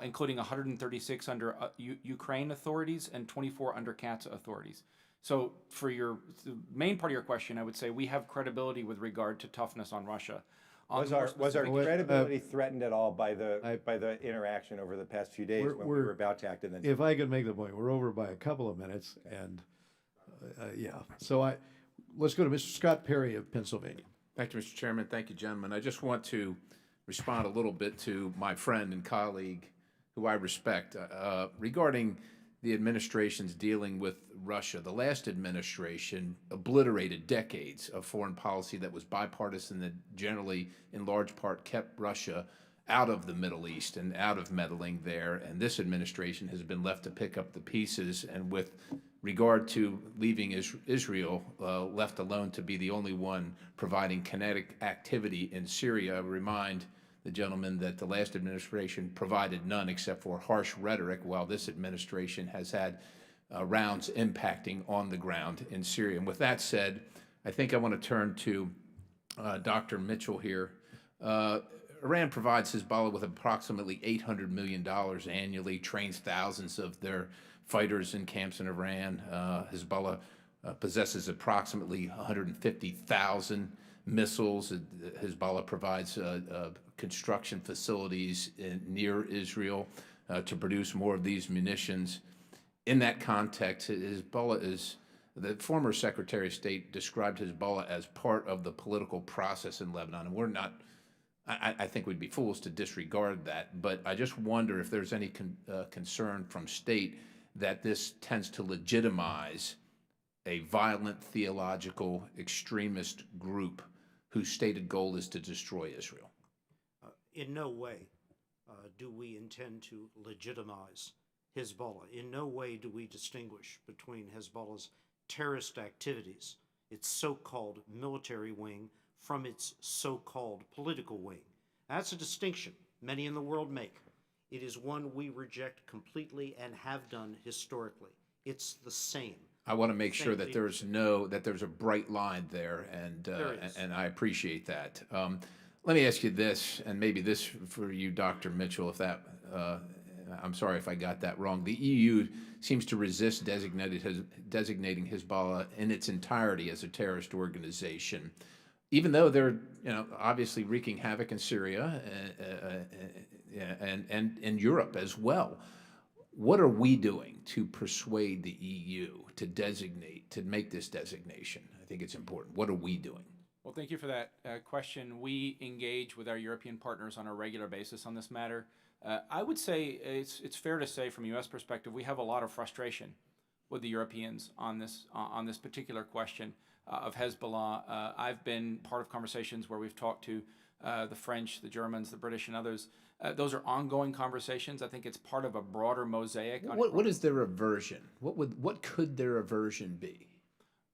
including 136 under Ukraine authorities and 24 under CATSA authorities. So for the main part of your question, I would say we have credibility with regard to toughness on Russia. Was our credibility threatened at all by the interaction over the past few days when we were about to act? And then, if I could make the point, we're over by a couple of minutes, and yeah. So let's go to Mr. Scott Perry of Pennsylvania. Thank you, Mr. Chairman. Thank you, gentlemen. I just want to respond a little bit to my friend and colleague, who I respect, regarding the administration's dealing with Russia. The last administration obliterated decades of foreign policy that was bipartisan, that generally, in large part, kept Russia out of the Middle East and out of meddling there. And this administration has been left to pick up the pieces. And with regard to leaving Israel left alone to be the only one providing kinetic activity in Syria, I remind the gentleman that the last administration provided none except for harsh rhetoric, while this administration has had rounds impacting on the ground in Syria. And with that said, I think I want to turn to Dr. Mitchell here. Iran provides Hezbollah with approximately $800 million annually, trains thousands of their fighters in camps in Iran. Hezbollah possesses approximately 150,000 missiles. Hezbollah provides construction facilities near Israel to produce more of these munitions. In that context, Hezbollah is, the former Secretary of State described Hezbollah as part of the political process in Lebanon, and we're not, I think we'd be fools to disregard that, but I just wonder if there's any concern from state that this tends to legitimize a violent theological extremist group whose stated goal is to destroy Israel. In no way do we intend to legitimize Hezbollah. In no way do we distinguish between Hezbollah's terrorist activities, its so-called military wing, from its so-called political wing. That's a distinction many in the world make. It is one we reject completely and have done historically. It's the same. I want to make sure that there's a bright line there, and I appreciate that. Let me ask you this, and maybe this for you, Dr. Mitchell, if that, I'm sorry if I got that wrong. The EU seems to resist designating Hezbollah in its entirety as a terrorist organization, even though they're, obviously wreaking havoc in Syria and in Europe as well. What are we doing to persuade the EU to make this designation? I think it's important. What are we doing? Well, thank you for that question. We engage with our European partners on a regular basis on this matter. I would say it's fair to say, from a U.S. perspective, we have a lot of frustration with the Europeans on this particular question of Hezbollah. I've been part of conversations where we've talked to the French, the Germans, the British, and others. Those are ongoing conversations. I think it's part of a broader mosaic. What is their aversion? What could their aversion be?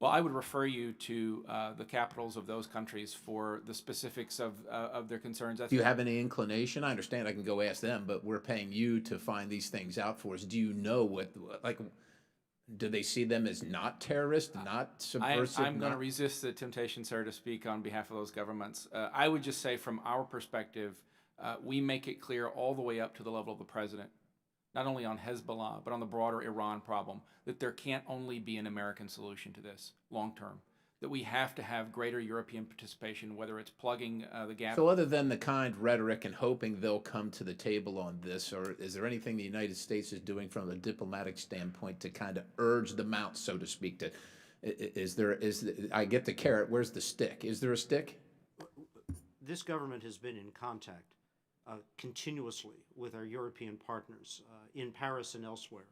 Well, I would refer you to the capitals of those countries for the specifics of their concerns. Do you have any inclination? I understand I can go ask them, but we're paying you to find these things out for us. Do you know do they see them as not terrorist, not subversive? I'm going to resist the temptation, sir, to speak on behalf of those governments. I would just say, from our perspective, we make it clear all the way up to the level of the president, not only on Hezbollah, but on the broader Iran problem, that there can't only be an American solution to this long term, that we have to have greater European participation, whether it's plugging the gap. So other than the kind rhetoric and hoping they'll come to the table on this, or is there anything the United States is doing from a diplomatic standpoint to kind of urge them out, so to speak? I get the carrot, where's the stick? Is there a stick? This government has been in contact continuously with our European partners in Paris and elsewhere.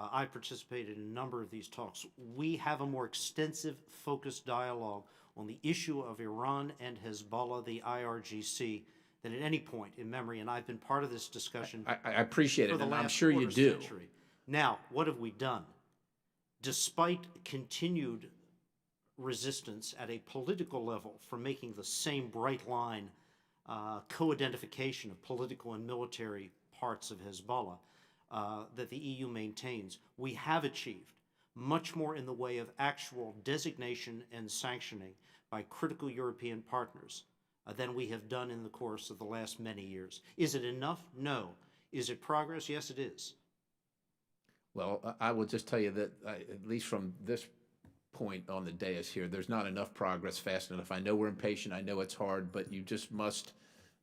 I participated in a number of these talks. We have a more extensive, focused dialogue on the issue of Iran and Hezbollah, the Irgc, than at any point in memory, and I've been part of this discussion. I appreciate it, and I'm sure you do. Century. Now, what have we done? Despite continued resistance at a political level for making the same bright line co-identification of political and military parts of Hezbollah that the EU maintains, we have achieved much more in the way of actual designation and sanctioning by critical European partners than we have done in the course of the last many years. Is it enough? No. Is it progress? Yes, it is. Well, I will just tell you that, at least from this point on the dais here, there's not enough progress fast enough. I know we're impatient. I know it's hard, but you just must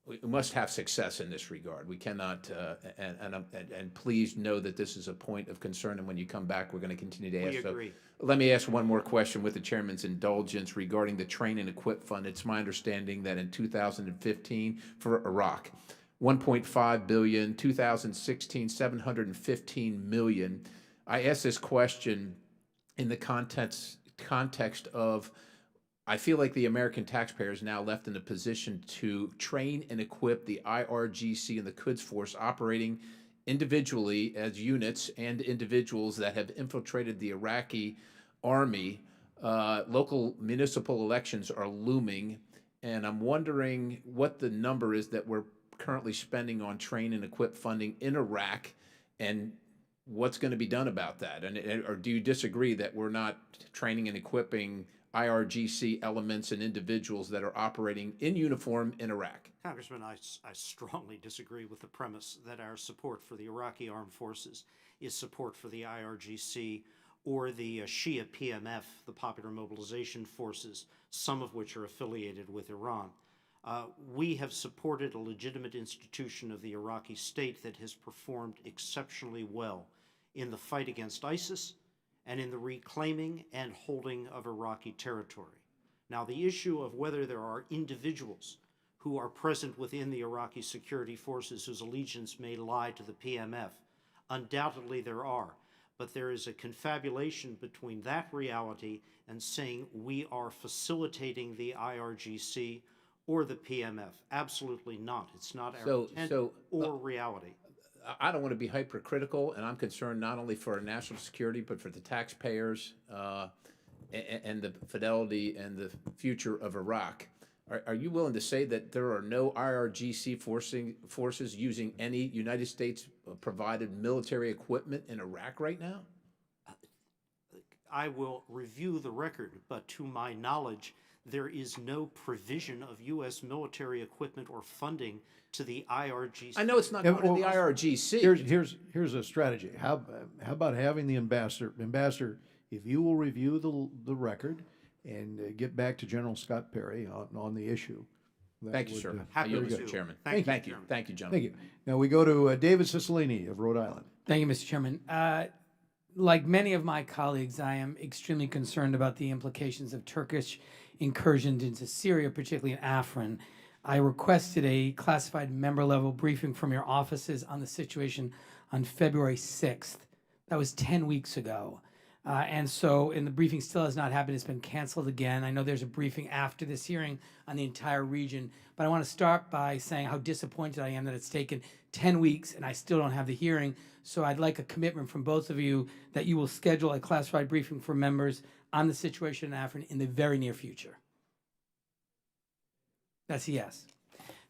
we must have success in this regard. We cannot, and please know that this is a point of concern, and when you come back, we're going to continue to ask. We agree. So let me ask one more question with the chairman's indulgence regarding the Train and Equip Fund. It's my understanding that in 2015 for Iraq, 1.5 billion, 2016, 715 million. I ask this question in the context of, I feel like the American taxpayer is now left in a position to train and equip the IRGC and the Quds Force operating individually as units and individuals that have infiltrated the Iraqi army. Local municipal elections are looming, and I'm wondering what the number is that we're currently spending on train and equip funding in Iraq, and what's going to be done about that? Or do you disagree that we're not training and equipping IRGC elements and individuals that are operating in uniform in Iraq? Congressman, I strongly disagree with the premise that our support for the Iraqi armed forces is support for the IRGC or the Shia PMF, the Popular Mobilization Forces, some of which are affiliated with Iran. We have supported a legitimate institution of the Iraqi state that has performed exceptionally well in the fight against ISIS and in the reclaiming and holding of Iraqi territory. Now, the issue of whether there are individuals who are present within the Iraqi security forces whose allegiance may lie to the PMF, undoubtedly there are, but there is a confabulation between that reality and saying we are facilitating the IRGC or the PMF. Absolutely not. It's not our intent or reality. I don't want to be hypercritical, and I'm concerned not only for our national security, but for the taxpayers and the fidelity and the future of Iraq. Are you willing to say that there are no IRGC forces using any United States provided military equipment in Iraq right now? I will review the record, but to my knowledge, there is no provision of U.S. military equipment or funding to the IRGC. I know it's not going to the IRGC. Here's a strategy. How about having the ambassador? Ambassador, if you will review the record and get back to General Scott Perry on the issue. Thank you, sir. Happy to, Mr. Chairman. Thank you. Thank you, gentlemen. Thank you. Now we go to David Cicilline of Rhode Island. Thank you, Mr. Chairman. Like many of my colleagues, I am extremely concerned about the implications of Turkish incursions into Syria, particularly in Afrin. I requested a classified member-level briefing from your offices on the situation on February 6th. That was 10 weeks ago. And the briefing still has not happened. It's been canceled again. I know there's a briefing after this hearing on the entire region, but I want to start by saying how disappointed I am that it's taken 10 weeks and I still don't have the hearing. So I'd like a commitment from both of you that you will schedule a classified briefing for members on the situation in Afrin in the very near future. That's a yes.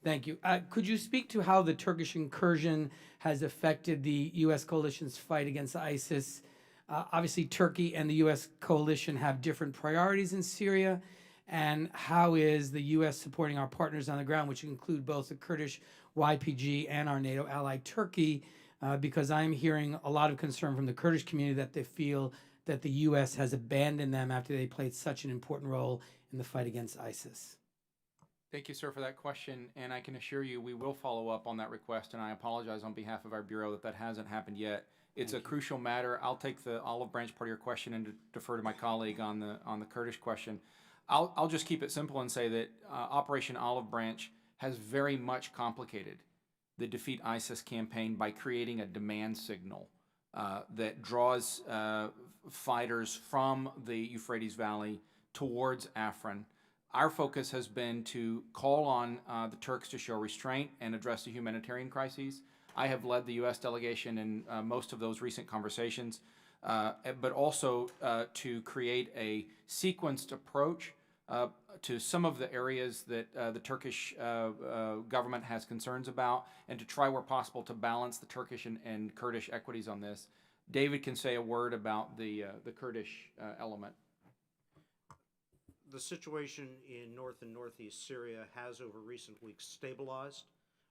Thank you. Could you speak to how the Turkish incursion has affected the U.S. coalition's fight against ISIS? Obviously, Turkey and the U.S. coalition have different priorities in Syria. And how is the U.S. supporting our partners on the ground, which include both the Kurdish YPG and our NATO ally Turkey? Because I'm hearing a lot of concern from the Kurdish community that they feel that the U.S. has abandoned them after they played such an important role in the fight against ISIS. Thank you, sir, for that question, and I can assure you we will follow up on that request, and I apologize on behalf of our Bureau that hasn't happened yet. It's a crucial matter. I'll take the olive branch part of your question and defer to my colleague on the Kurdish question. I'll just keep it simple and say that Operation Olive Branch has very much complicated the Defeat ISIS campaign by creating a demand signal that draws fighters from the Euphrates Valley towards Afrin. Our focus has been to call on the Turks to show restraint and address the humanitarian crises. I have led the U.S. delegation in most of those recent conversations, but also to create a sequenced approach to some of the areas that the Turkish government has concerns about, and to try where possible to balance the Turkish and Kurdish equities on this. David can say a word about the Kurdish element. The situation in North and Northeast Syria has over recent weeks stabilized.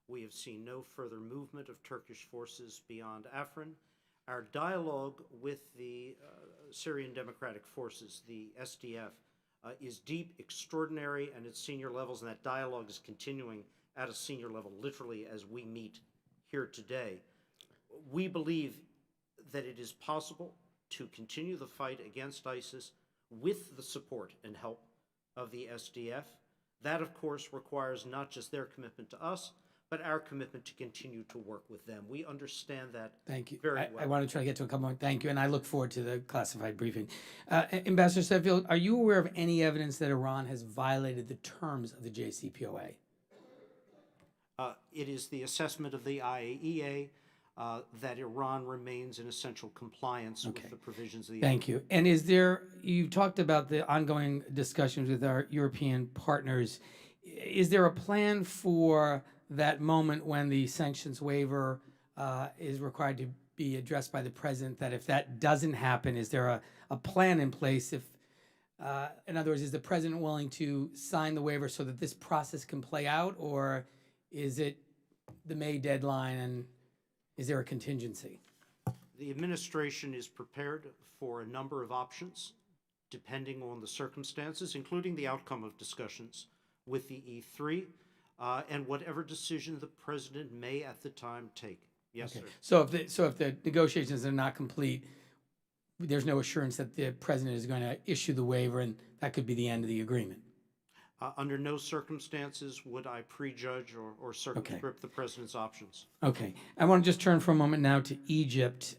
We have seen no further movement of Turkish forces beyond Afrin. Our dialogue with the Syrian Democratic Forces, the SDF, is deep, extraordinary, and at senior levels, and that dialogue is continuing at a senior level, literally as we meet here today. We believe that it is possible to continue the fight against ISIS with the support and help of the SDF. That, of course, requires not just their commitment to us, but our commitment to continue to work with them. We understand that Thank you. very well. I want to try to get to a couple more. Thank you, and I look forward to the classified briefing. Ambassador Seffield, are you aware of any evidence that Iran has violated the terms of the JCPOA? It is the assessment of the IAEA that Iran remains in essential compliance with the provisions of the Thank you. And is there, you talked about the ongoing discussions with our European partners. Is there a plan for that moment when the sanctions waiver is required to be addressed by the president, that if that doesn't happen, is there a plan in place? If, in other words, is the president willing to sign the waiver so that this process can play out, or is it the May deadline, and is there a contingency? The administration is prepared for a number of options, depending on the circumstances, including the outcome of discussions with the E3, and whatever decision the president may at the time take. Yes, sir. So if the negotiations are not complete, there's no assurance that the president is going to issue the waiver, and that could be the end of the agreement. Under no circumstances would I prejudge or circumscript the president's options. Okay. I want to just turn for a moment now to Egypt.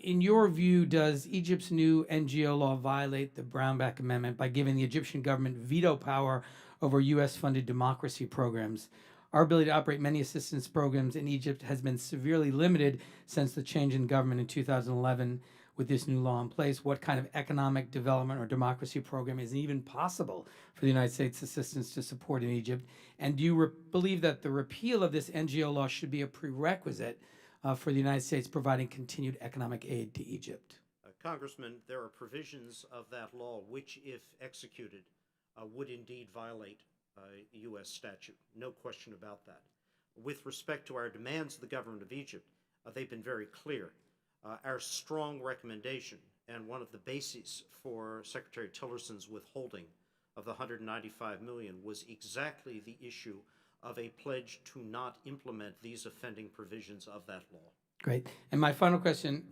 In your view, does Egypt's new NGO law violate the Brownback Amendment by giving the Egyptian government veto power over U.S.-funded democracy programs? Our ability to operate many assistance programs in Egypt has been severely limited since the change in government in 2011. With this new law in place, what kind of economic development or democracy program is even possible for the United States assistance to support in Egypt? And do you believe that the repeal of this NGO law should be a prerequisite for the United States providing continued economic aid to Egypt? Congressman, there are provisions of that law which, if executed, would indeed violate U.S. statute. No question about that. With respect to our demands of the government of Egypt, they've been very clear. Our strong recommendation, and one of the bases for Secretary Tillerson's withholding of the $195 million, was exactly the issue of a pledge to not implement these offending provisions of that law. Great. And my final question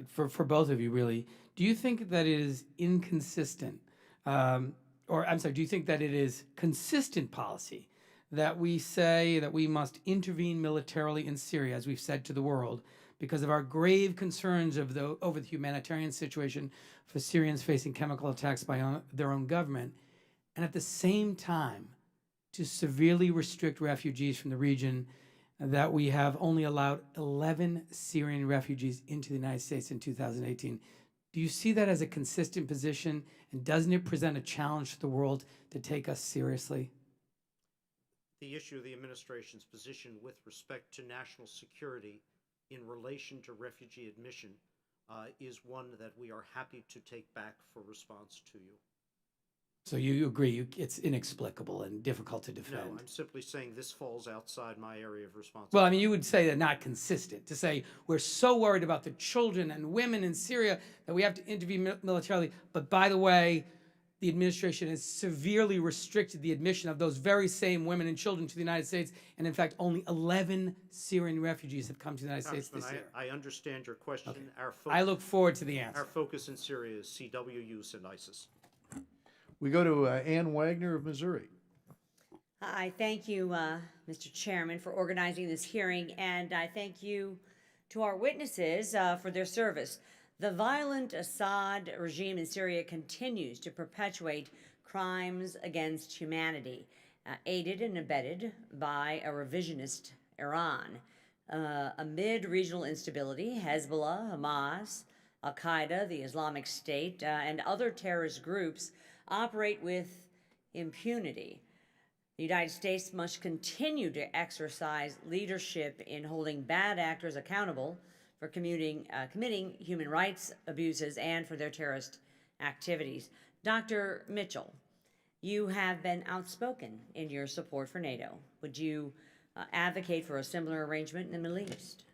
for both of you, really, do you think that it is inconsistent, or I'm sorry, do you think that it is consistent policy that we say that we must intervene militarily in Syria, as we've said to the world, because of our grave concerns over the humanitarian situation for Syrians facing chemical attacks by their own government, and at the same time to severely restrict refugees from the region, that we have only allowed 11 Syrian refugees into the United States in 2018. Do you see that as a consistent position, and doesn't it present a challenge to the world to take us seriously? The issue of the administration's position with respect to national security in relation to refugee admission is one that we are happy to take back for response to you. So you agree it's inexplicable and difficult to defend? No, I'm simply saying this falls outside my area of responsibility. Well, I mean, you would say that not consistent, to say we're so worried about the children and women in Syria that we have to intervene militarily, but by the way, the administration has severely restricted the admission of those very same women and children to the United States, and in fact, only 11 Syrian refugees have come to the United States this year. I understand your question. Okay. I look forward to the answer. Our focus in Syria is CW use and ISIS. We go to Ann Wagner of Missouri. I thank you, Mr. Chairman, for organizing this hearing, and I thank you to our witnesses for their service. The violent Assad regime in Syria continues to perpetuate crimes against humanity, aided and abetted by a revisionist Iran. Amid regional instability, Hezbollah, Hamas, Al-Qaeda, the Islamic State, and other terrorist groups operate with impunity. The United States must continue to exercise leadership in holding bad actors accountable for committing human rights abuses and for their terrorist activities. Dr. Mitchell, you have been outspoken in your support for NATO. Would you advocate for a similar arrangement in the Middle East?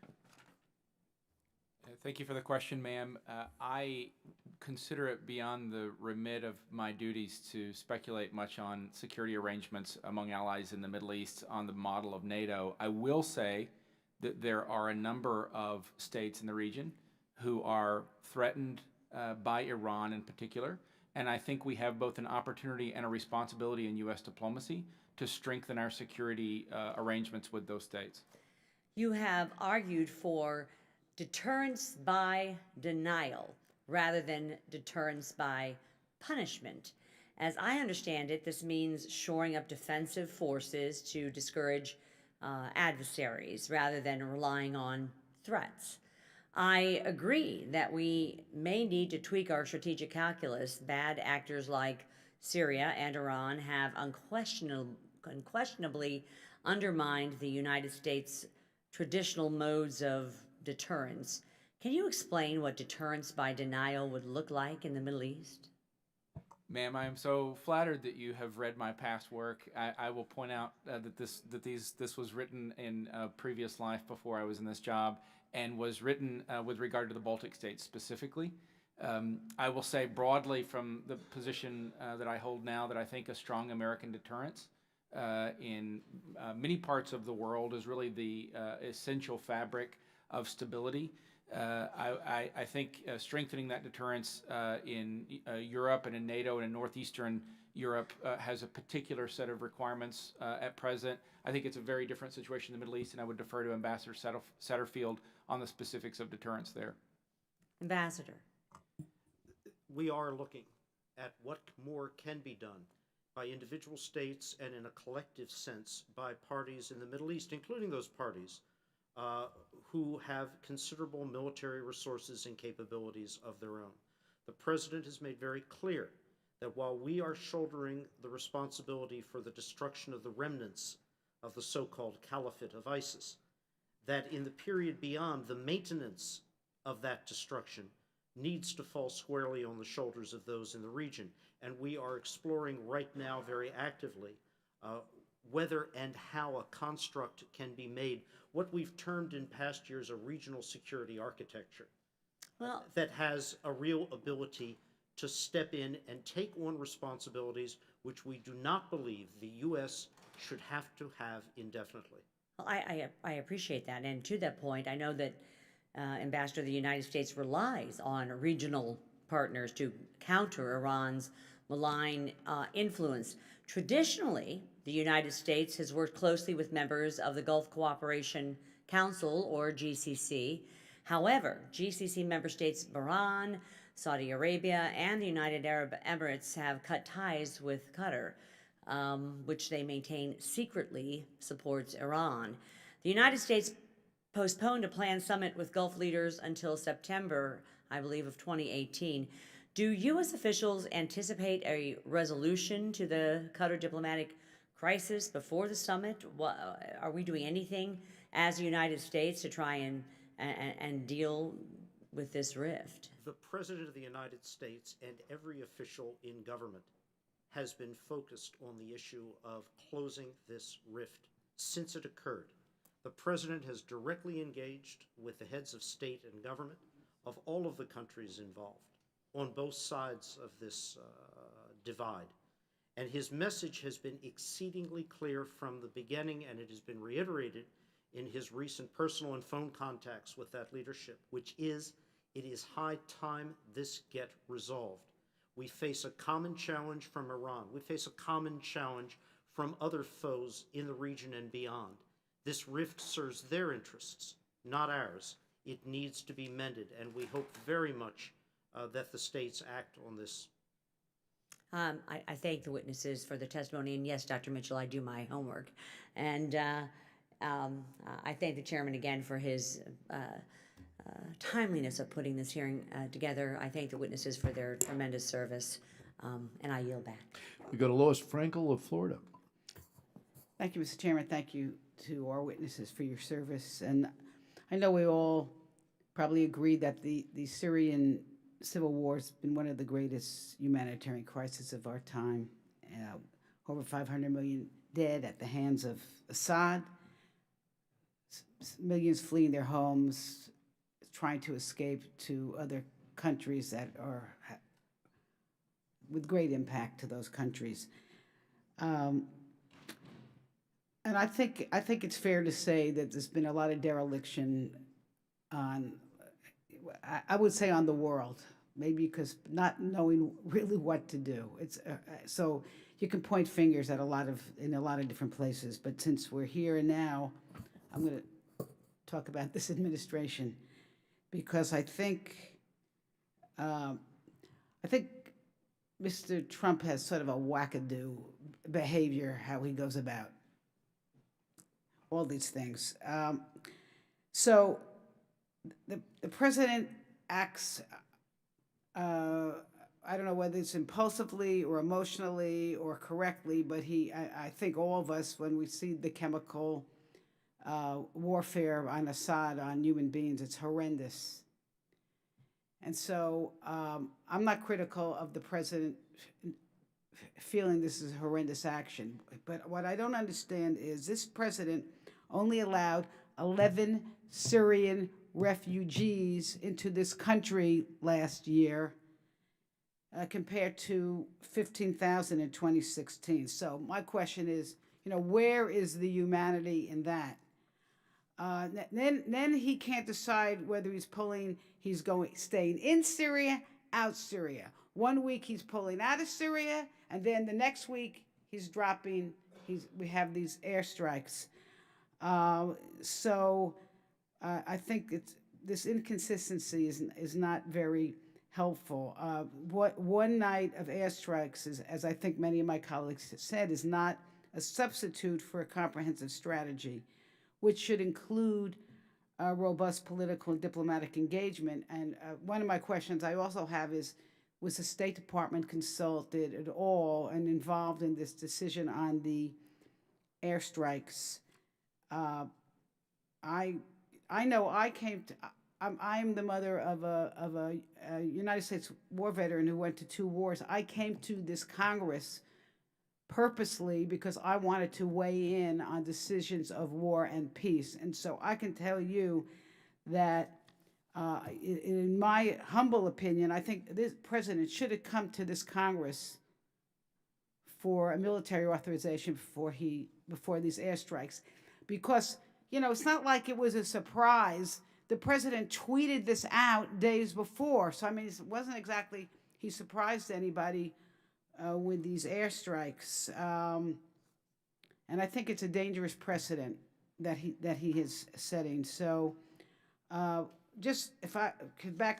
Thank you for the question, ma'am. I consider it beyond the remit of my duties to speculate much on security arrangements among allies in the Middle East on the model of NATO. I will say that there are a number of states in the region who are threatened by Iran in particular, and I think we have both an opportunity and a responsibility in U.S. diplomacy to strengthen our security arrangements with those states. You have argued for deterrence by denial rather than deterrence by punishment. As I understand it, this means shoring up defensive forces to discourage adversaries rather than relying on threats. I agree that we may need to tweak our strategic calculus. Bad actors like Syria and Iran have unquestionably undermined the United States' traditional modes of deterrence. Can you explain what deterrence by denial would look like in the Middle East? Ma'am, I am so flattered that you have read my past work. I will point out that this was written in a previous life before I was in this job, and was written with regard to the Baltic states specifically. I will say broadly from the position that I hold now that I think a strong American deterrence in many parts of the world is really the essential fabric of stability. I think strengthening that deterrence in Europe and in NATO and in northeastern Europe has a particular set of requirements at present. I think it's a very different situation in the Middle East, and I would defer to Ambassador Satterfield on the specifics of deterrence there. Ambassador. We are looking at what more can be done by individual states and in a collective sense by parties in the Middle East, including those parties who have considerable military resources and capabilities of their own. The President has made very clear that while we are shouldering the responsibility for the destruction of the remnants of the so-called Caliphate of ISIS, that in the period beyond, the maintenance of that destruction needs to fall squarely on the shoulders of those in the region. And we are exploring right now very actively whether and how a construct can be made, what we've termed in past years a regional security architecture that has a real ability to step in and take on responsibilities which we do not believe the U.S. should have to have indefinitely. Well, I appreciate that. And to that point, I know that Ambassador, the United States relies on regional partners to counter Iran's malign influence. Traditionally, the United States has worked closely with members of the Gulf Cooperation Council, or GCC. However, GCC member states Bahrain, Saudi Arabia, and the United Arab Emirates have cut ties with Qatar, which they maintain secretly supports Iran. The United States postponed a planned summit with Gulf leaders until September, I believe, of 2018. Do U.S. officials anticipate a resolution to the Qatar diplomatic crisis before the summit? Are we doing anything as the United States to try and deal with this rift? The President of the United States and every official in government has been focused on the issue of closing this rift since it occurred. The President has directly engaged with the heads of state and government of all of the countries involved on both sides of this divide. And his message has been exceedingly clear from the beginning, and it has been reiterated in his recent personal and phone contacts with that leadership, which is, it is high time this get resolved. We face a common challenge from Iran. We face a common challenge from other foes in the region and beyond. This rift serves their interests, not ours. It needs to be mended, and we hope very much that the states act on this. I thank the witnesses for their testimony, and yes, Dr. Mitchell, I do my homework. And I thank the chairman again for his timeliness of putting this hearing together. I thank the witnesses for their tremendous service, and I yield back. We go to Lois Frankel of Florida. Thank you, Mr. Chairman. Thank you to our witnesses for your service. And I know we all probably agree that the Syrian civil war has been one of the greatest humanitarian crises of our time. Over 500 million dead at the hands of Assad, millions fleeing their homes, trying to escape to other countries that are with great impact to those countries. And I think it's fair to say that there's been a lot of dereliction on, I would say, on the world, maybe because not knowing really what to do. It's so you can point fingers at in a lot of different places, but since we're here and now, I'm going to talk about this administration because I think Mr. Trump has sort of a wackadoo behavior, how he goes about all these things. So the president acts, I don't know whether it's impulsively or emotionally or correctly, but I think all of us, when we see the chemical warfare on Assad on human beings, it's horrendous. And so I'm not critical of the president feeling this is a horrendous action. But what I don't understand is this president only allowed 11 Syrian refugees into this country last year compared to 15,000 in 2016. So my question is, where is the humanity in that? Then he can't decide whether he's staying in Syria, out Syria. 1 week he's pulling out of Syria, and then the next week we have these airstrikes. So I think this inconsistency is not very helpful. One night of airstrikes, as I think many of my colleagues have said, is not a substitute for a comprehensive strategy, which should include robust political and diplomatic engagement. And one of my questions I also have is, was the State Department consulted at all and involved in this decision on the airstrikes? I know I am the mother of a United States war veteran who went to 2 wars. I came to this Congress purposely because I wanted to weigh in on decisions of war and peace. And so I can tell you that in my humble opinion, I think this president should have come to this Congress for a military authorization before these airstrikes. Because, it's not like it was a surprise. The president tweeted this out days before. So, it wasn't exactly he surprised anybody with these airstrikes. And I think it's a dangerous precedent that he is setting. So just if I could back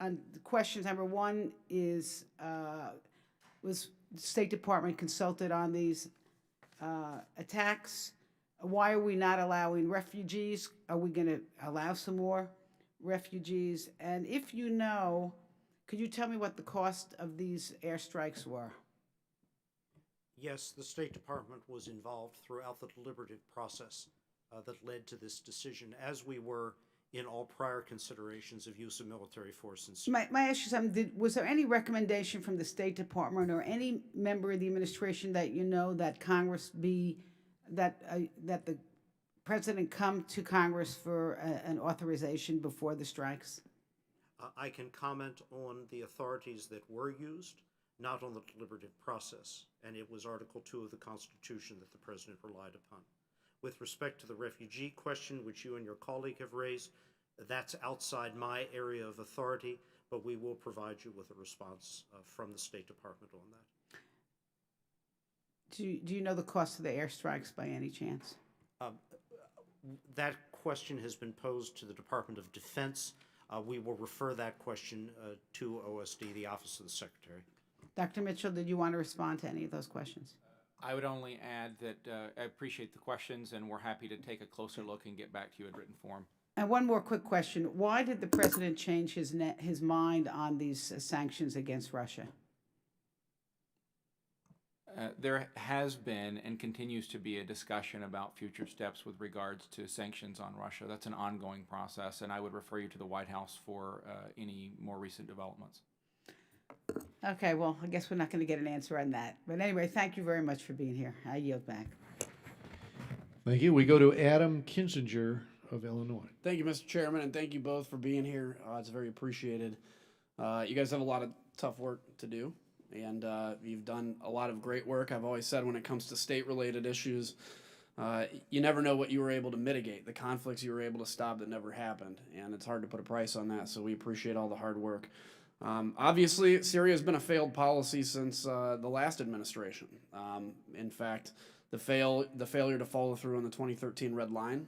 on the questions, number one is, was the State Department consulted on these attacks? Why are we not allowing refugees? Are we going to allow some more refugees? And if you know, could you tell me what the cost of these airstrikes were? Yes, the State Department was involved throughout the deliberative process that led to this decision, as we were in all prior considerations of use of military force in Syria. May I ask you something? Was there any recommendation from the State Department or any member of the administration that that Congress that the president come to Congress for an authorization before the strikes? I can comment on the authorities that were used, not on the deliberative process, and it was Article 2 of the Constitution that the president relied upon. With respect to the refugee question, which you and your colleague have raised, that's outside my area of authority, but we will provide you with a response from the State Department on that. Do you know the cost of the airstrikes by any chance? That question has been posed to the Department of Defense. We will refer that question to OSD, the Office of the Secretary. Dr. Mitchell, did you want to respond to any of those questions? I would only add that I appreciate the questions, and we're happy to take a closer look and get back to you in written form. And one more quick question. Why did the president change his mind on these sanctions against Russia? There has been and continues to be a discussion about future steps with regards to sanctions on Russia. That's an ongoing process, and I would refer you to the White House for any more recent developments. Okay, well, I guess we're not going to get an answer on that. But anyway, thank you very much for being here. I yield back. Thank you. We go to Adam Kinzinger of Illinois. Thank you, Mr. Chairman, and thank you both for being here. It's very appreciated. You guys have a lot of tough work to do, and you've done a lot of great work. I've always said when it comes to state-related issues, you never know what you were able to mitigate, the conflicts you were able to stop that never happened, and it's hard to put a price on that, so we appreciate all the hard work. Obviously, Syria has been a failed policy since the last administration. In fact, the failure to follow through on the 2013 Red Line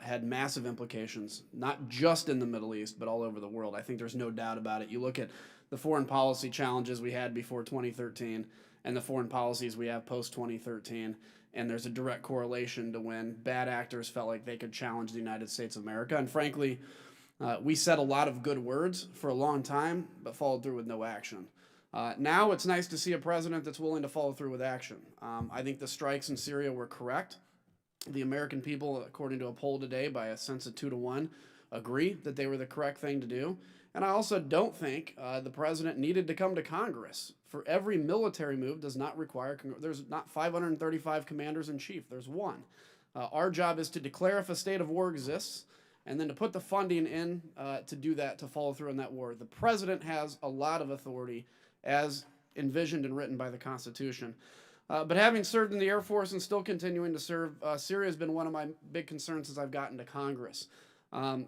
had massive implications, not just in the Middle East, but all over the world. I think there's no doubt about it. You look at the foreign policy challenges we had before 2013 and the foreign policies we have post-2013, and there's a direct correlation to when bad actors felt like they could challenge the United States of America. And frankly, we said a lot of good words for a long time, but followed through with no action. Now it's nice to see a president that's willing to follow through with action. I think the strikes in Syria were correct. The American people, according to a poll today by a sense of 2-to-1, agree that they were the correct thing to do. And I also don't think the president needed to come to Congress. For every military move does not require, there's not 535 commanders in chief, there's one. Our job is to declare if a state of war exists, and then to put the funding in to do that, to follow through on that war. The president has a lot of authority as envisioned and written by the Constitution. But having served in the Air Force and still continuing to serve, Syria has been one of my big concerns since I've gotten to Congress.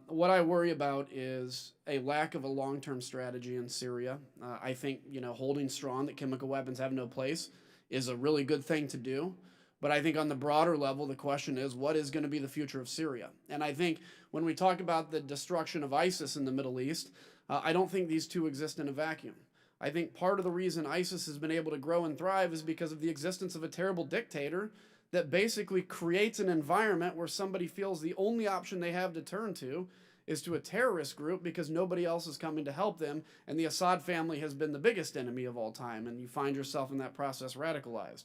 What I worry about is a lack of a long-term strategy in Syria. I think, holding strong that chemical weapons have no place is a really good thing to do. But I think on the broader level, the question is, what is going to be the future of Syria? And I think when we talk about the destruction of ISIS in the Middle East, I don't think these two exist in a vacuum. I think part of the reason ISIS has been able to grow and thrive is because of the existence of a terrible dictator that basically creates an environment where somebody feels the only option they have to turn to is to a terrorist group because nobody else is coming to help them, and the Assad family has been the biggest enemy of all time, and you find yourself in that process radicalized.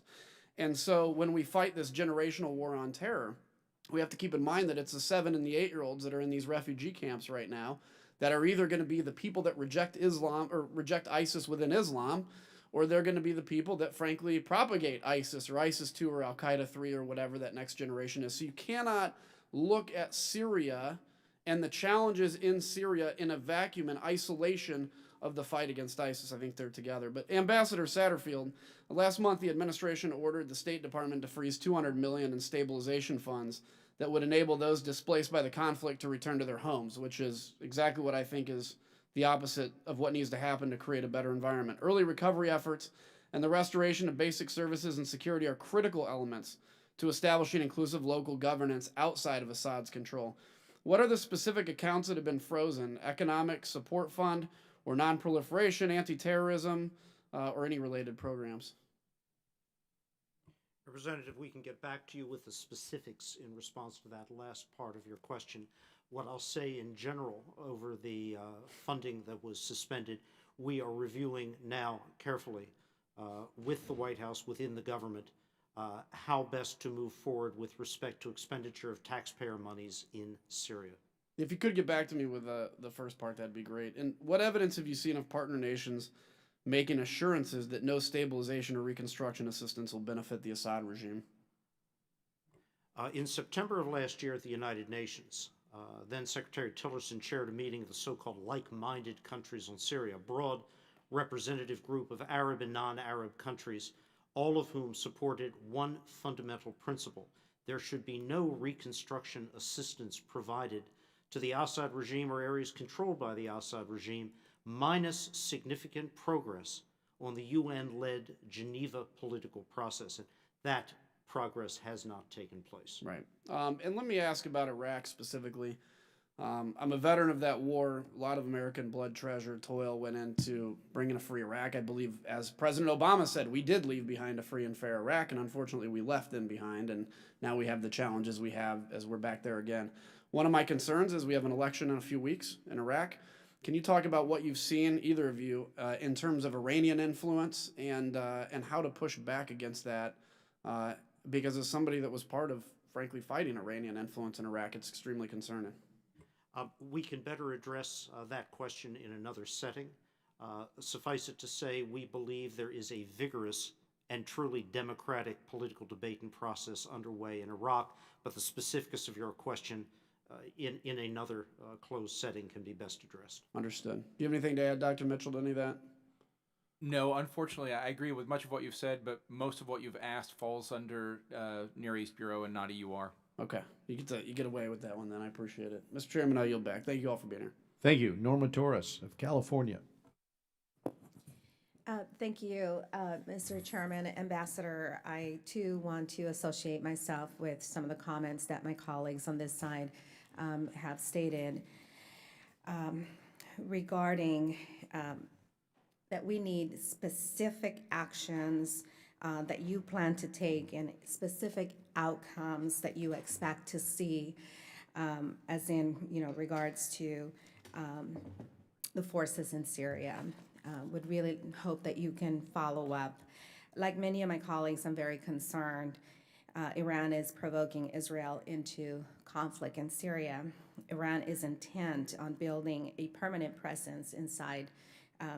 And so when we fight this generational war on terror, we have to keep in mind that it's the 7- and 8-year-olds that are in these refugee camps right now that are either going to be the people that reject Islam or reject ISIS within Islam, or they're going to be the people that frankly propagate ISIS or ISIS-2 or Al-Qaeda-3 or whatever that next generation is. So you cannot look at Syria and the challenges in Syria in a vacuum and isolation of the fight against ISIS. I think they're together. But Ambassador Satterfield, last month the administration ordered the State Department to freeze $200 million in stabilization funds that would enable those displaced by the conflict to return to their homes, which is exactly what I think is the opposite of what needs to happen to create a better environment. Early recovery efforts and the restoration of basic services and security are critical elements to establishing inclusive local governance outside of Assad's control. What are the specific accounts that have been frozen? Economic Support Fund, or non-proliferation, anti-terrorism, or any related programs? Representative, we can get back to you with the specifics in response to that last part of your question. What I'll say in general over the funding that was suspended, we are reviewing now carefully with the White House, within the government, how best to move forward with respect to expenditure of taxpayer monies in Syria. If you could get back to me with the first part, that'd be great. And what evidence have you seen of partner nations making assurances that no stabilization or reconstruction assistance will benefit the Assad regime? In September of last year at the United Nations, then Secretary Tillerson chaired a meeting of the so-called like-minded countries on Syria, a broad representative group of Arab and non-Arab countries, all of whom supported one fundamental principle: there should be no reconstruction assistance provided to the Assad regime or areas controlled by the Assad regime, minus significant progress on the UN-led Geneva political process. And that progress has not taken place. Right. And let me ask about Iraq specifically. I'm a veteran of that war. A lot of American blood, treasure, toil went into bringing a free Iraq. I believe, as President Obama said, we did leave behind a free and fair Iraq, and unfortunately we left them behind, and now we have the challenges we have as we're back there again. One of my concerns is we have an election in a few weeks in Iraq. Can you talk about what you've seen, either of you, in terms of Iranian influence and how to push back against that? Because as somebody that was part of, frankly, fighting Iranian influence in Iraq, it's extremely concerning. We can better address that question in another setting. Suffice it to say, we believe there is a vigorous and truly democratic political debate and process underway in Iraq, but the specifics of your question in another closed setting can be best addressed. Understood. Do you have anything to add, Dr. Mitchell, to any of that? No, unfortunately, I agree with much of what you've said, but most of what you've asked falls under Near East Bureau and not EUR. Okay, you get away with that one then. I appreciate it. Mr. Chairman, I yield back. Thank you all for being here. Thank you. Norma Torres of California. Thank you, Mr. Chairman. Ambassador, I too want to associate myself with some of the comments that my colleagues on this side have stated regarding that we need specific actions that you plan to take and specific outcomes that you expect to see, as in, regards to the forces in Syria. Would really hope that you can follow up. Like many of my colleagues, I'm very concerned. Iran is provoking Israel into conflict in Syria. Iran is intent on building a permanent presence inside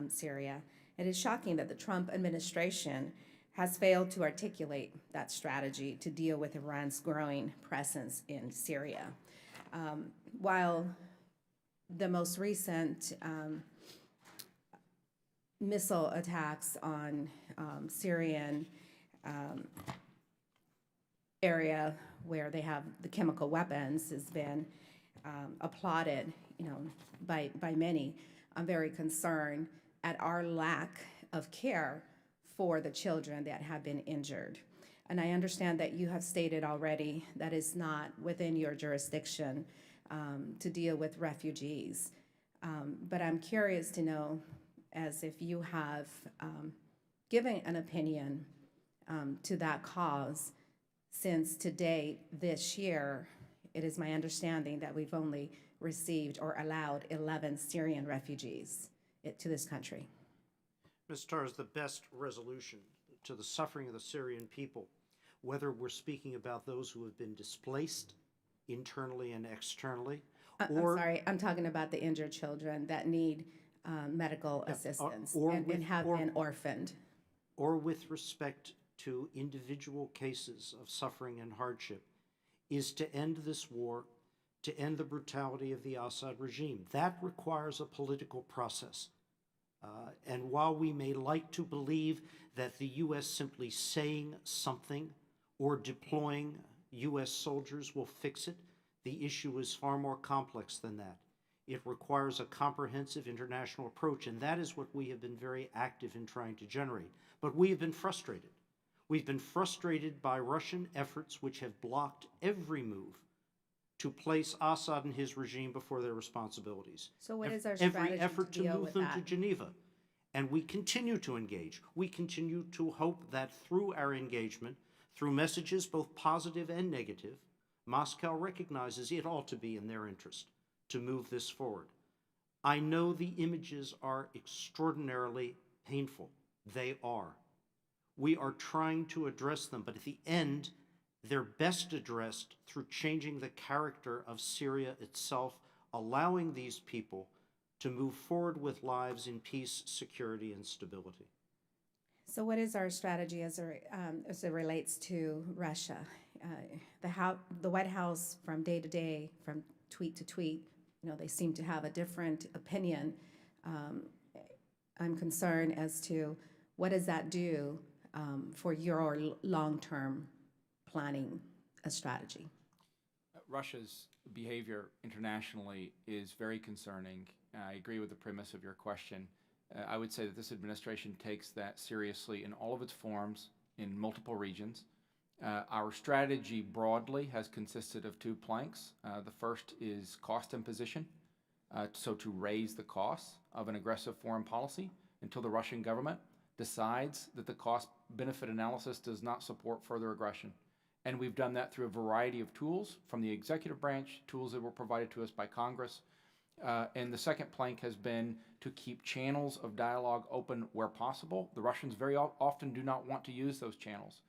Syria. It is shocking that the Trump administration has failed to articulate that strategy to deal with Iran's growing presence in Syria. While the most recent missile attacks on Syrian area where they have the chemical weapons has been applauded, by many. I'm very concerned at our lack of care for the children that have been injured. And I understand that you have stated already that it's not within your jurisdiction to deal with refugees. But I'm curious to know, as if you have given an opinion to that cause, since to date this year, it is my understanding that we've only received or allowed 11 Syrian refugees to this country. Ms. Torres, the best resolution to the suffering of the Syrian people, whether we're speaking about those who have been displaced internally and externally, or... I'm sorry, I'm talking about the injured children that need medical assistance and have been orphaned. Or with respect to individual cases of suffering and hardship, is to end this war, to end the brutality of the Assad regime. That requires a political process. And while we may like to believe that the U.S. simply saying something or deploying U.S. soldiers will fix it, the issue is far more complex than that. It requires a comprehensive international approach, and that is what we have been very active in trying to generate. But we have been frustrated. We've been frustrated by Russian efforts which have blocked every move to place Assad and his regime before their responsibilities. So what is our strategy every effort to deal move with them that? to Geneva. And we continue to engage. We continue to hope that through our engagement, through messages both positive and negative, Moscow recognizes it ought to be in their interest to move this forward. I know the images are extraordinarily painful. They are. We are trying to address them, but at the end, they're best addressed through changing the character of Syria itself, allowing these people to move forward with lives in peace, security, and stability. So what is our strategy as it relates to Russia? The White House, from day to day, from tweet to tweet, they seem to have a different opinion. I'm concerned as to what does that do for your long-term planning a strategy? Russia's behavior internationally is very concerning. I agree with the premise of your question. I would say that this administration takes that seriously in all of its forms, in multiple regions. Our strategy broadly has consisted of two planks. The first is cost imposition, so to raise the costs of an aggressive foreign policy until the Russian government decides that the cost-benefit analysis does not support further aggression. And we've done that through a variety of tools, from the executive branch, tools that were provided to us by Congress. And the second plank has been to keep channels of dialogue open where possible. The Russians very often do not want to use those channels.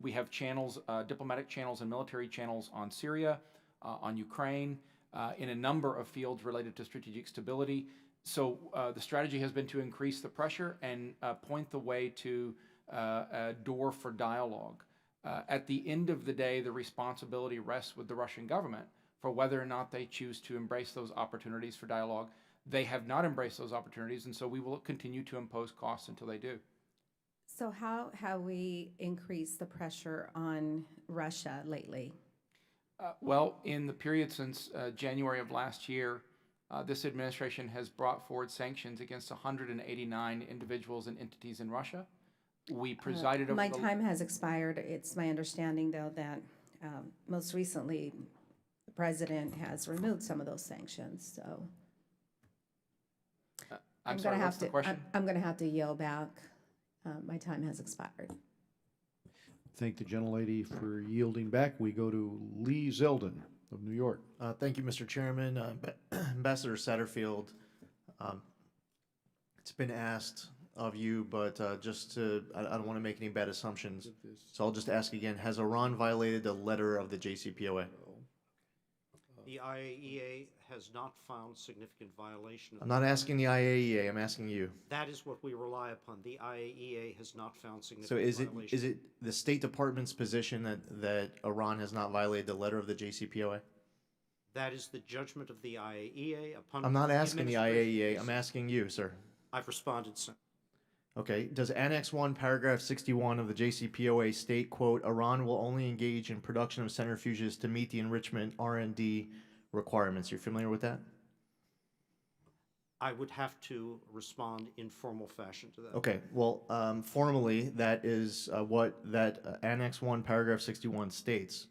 We have channels, diplomatic channels and military channels on Syria, on Ukraine, in a number of fields related to strategic stability. So the strategy has been to increase the pressure and point the way to a door for dialogue. At the end of the day, the responsibility rests with the Russian government for whether or not they choose to embrace those opportunities for dialogue. They have not embraced those opportunities, and so we will continue to impose costs until they do. So how have we increased the pressure on Russia lately? Well, in the period since January of last year, this administration has brought forward sanctions against 189 individuals and entities in Russia. We presided over My the... time has expired. It's my understanding, though, that most recently the president has removed some of those sanctions. So I'm sorry, what's the question? I'm going to have to yield back. My time has expired. Thank the gentlelady for yielding back. We go to Lee Zeldin of New York. Thank you, Mr. Chairman. Ambassador Satterfield, it's been asked of you, but I don't want to make any bad assumptions. So I'll just ask again, has Iran violated the letter of the Jcpoa? The IAEA has not found significant violation of I'm not asking the IAEA, I'm asking you. That is what we rely upon. The IAEA has not found So significant violation. is it the State Department's position that Iran has not violated the letter of the Jcpoa? That is the judgment of the IAEA upon... I'm not asking the administration. IAEA, I'm asking you, sir. I've responded, sir. Okay, does Annex 1, Paragraph 61 of the Jcpoa state, quote, Iran will only engage in production of centrifuges to meet the enrichment R&D requirements? You're familiar with that? I would have to respond in formal fashion to that. Okay, well, formally, that is what that Annex 1, Paragraph 61 states.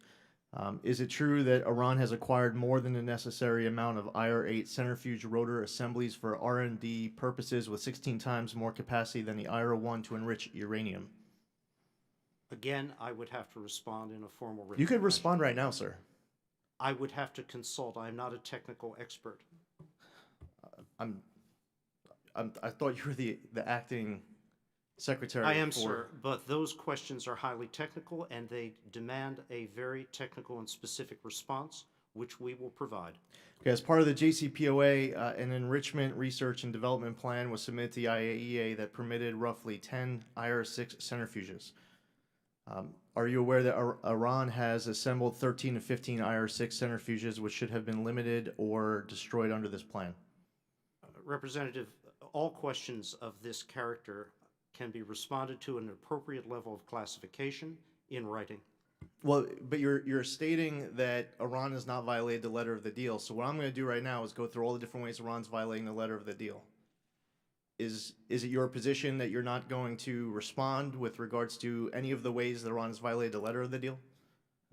Is it true that Iran has acquired more than the necessary amount of IR-8 centrifuge rotor assemblies for R&D purposes with 16 times more capacity than the IR-1 to enrich uranium? Again, I would have to respond in a formal written You could fashion. respond right now, sir. I would have to consult. I am not a technical expert. I thought you were the acting secretary. I am, sir, but those questions are highly technical and they demand a very technical and specific response, which we will provide. Okay, as part of the Jcpoa, an enrichment research and development plan was submitted to the IAEA that permitted roughly 10 IR-6 centrifuges. Are you aware that Iran has assembled 13 to 15 IR-6 centrifuges which should have been limited or destroyed under this plan? Representative, all questions of this character can be responded to at an appropriate level of classification in writing. Well, but you're stating that Iran has not violated the letter of the deal. So what I'm going to do right now is go through all the different ways Iran's violating the letter of the deal. Is it your position that you're not going to respond with regards to any of the ways that Iran has violated the letter of the deal?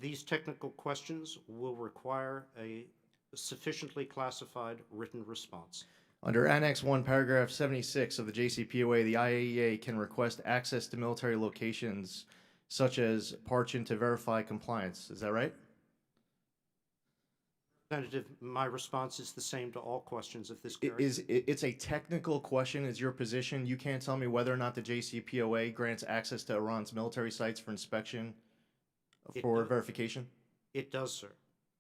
These technical questions will require a sufficiently classified written response. Under Annex 1, Paragraph 76 of the Jcpoa, the IAEA can request access to military locations such as Parchin to verify compliance. Is that right? Representative, my response is the same to all questions of this character. It's a technical question. Is your position, you can't tell me whether or not the Jcpoa grants access to Iran's military sites for inspection for verification? It does, sir.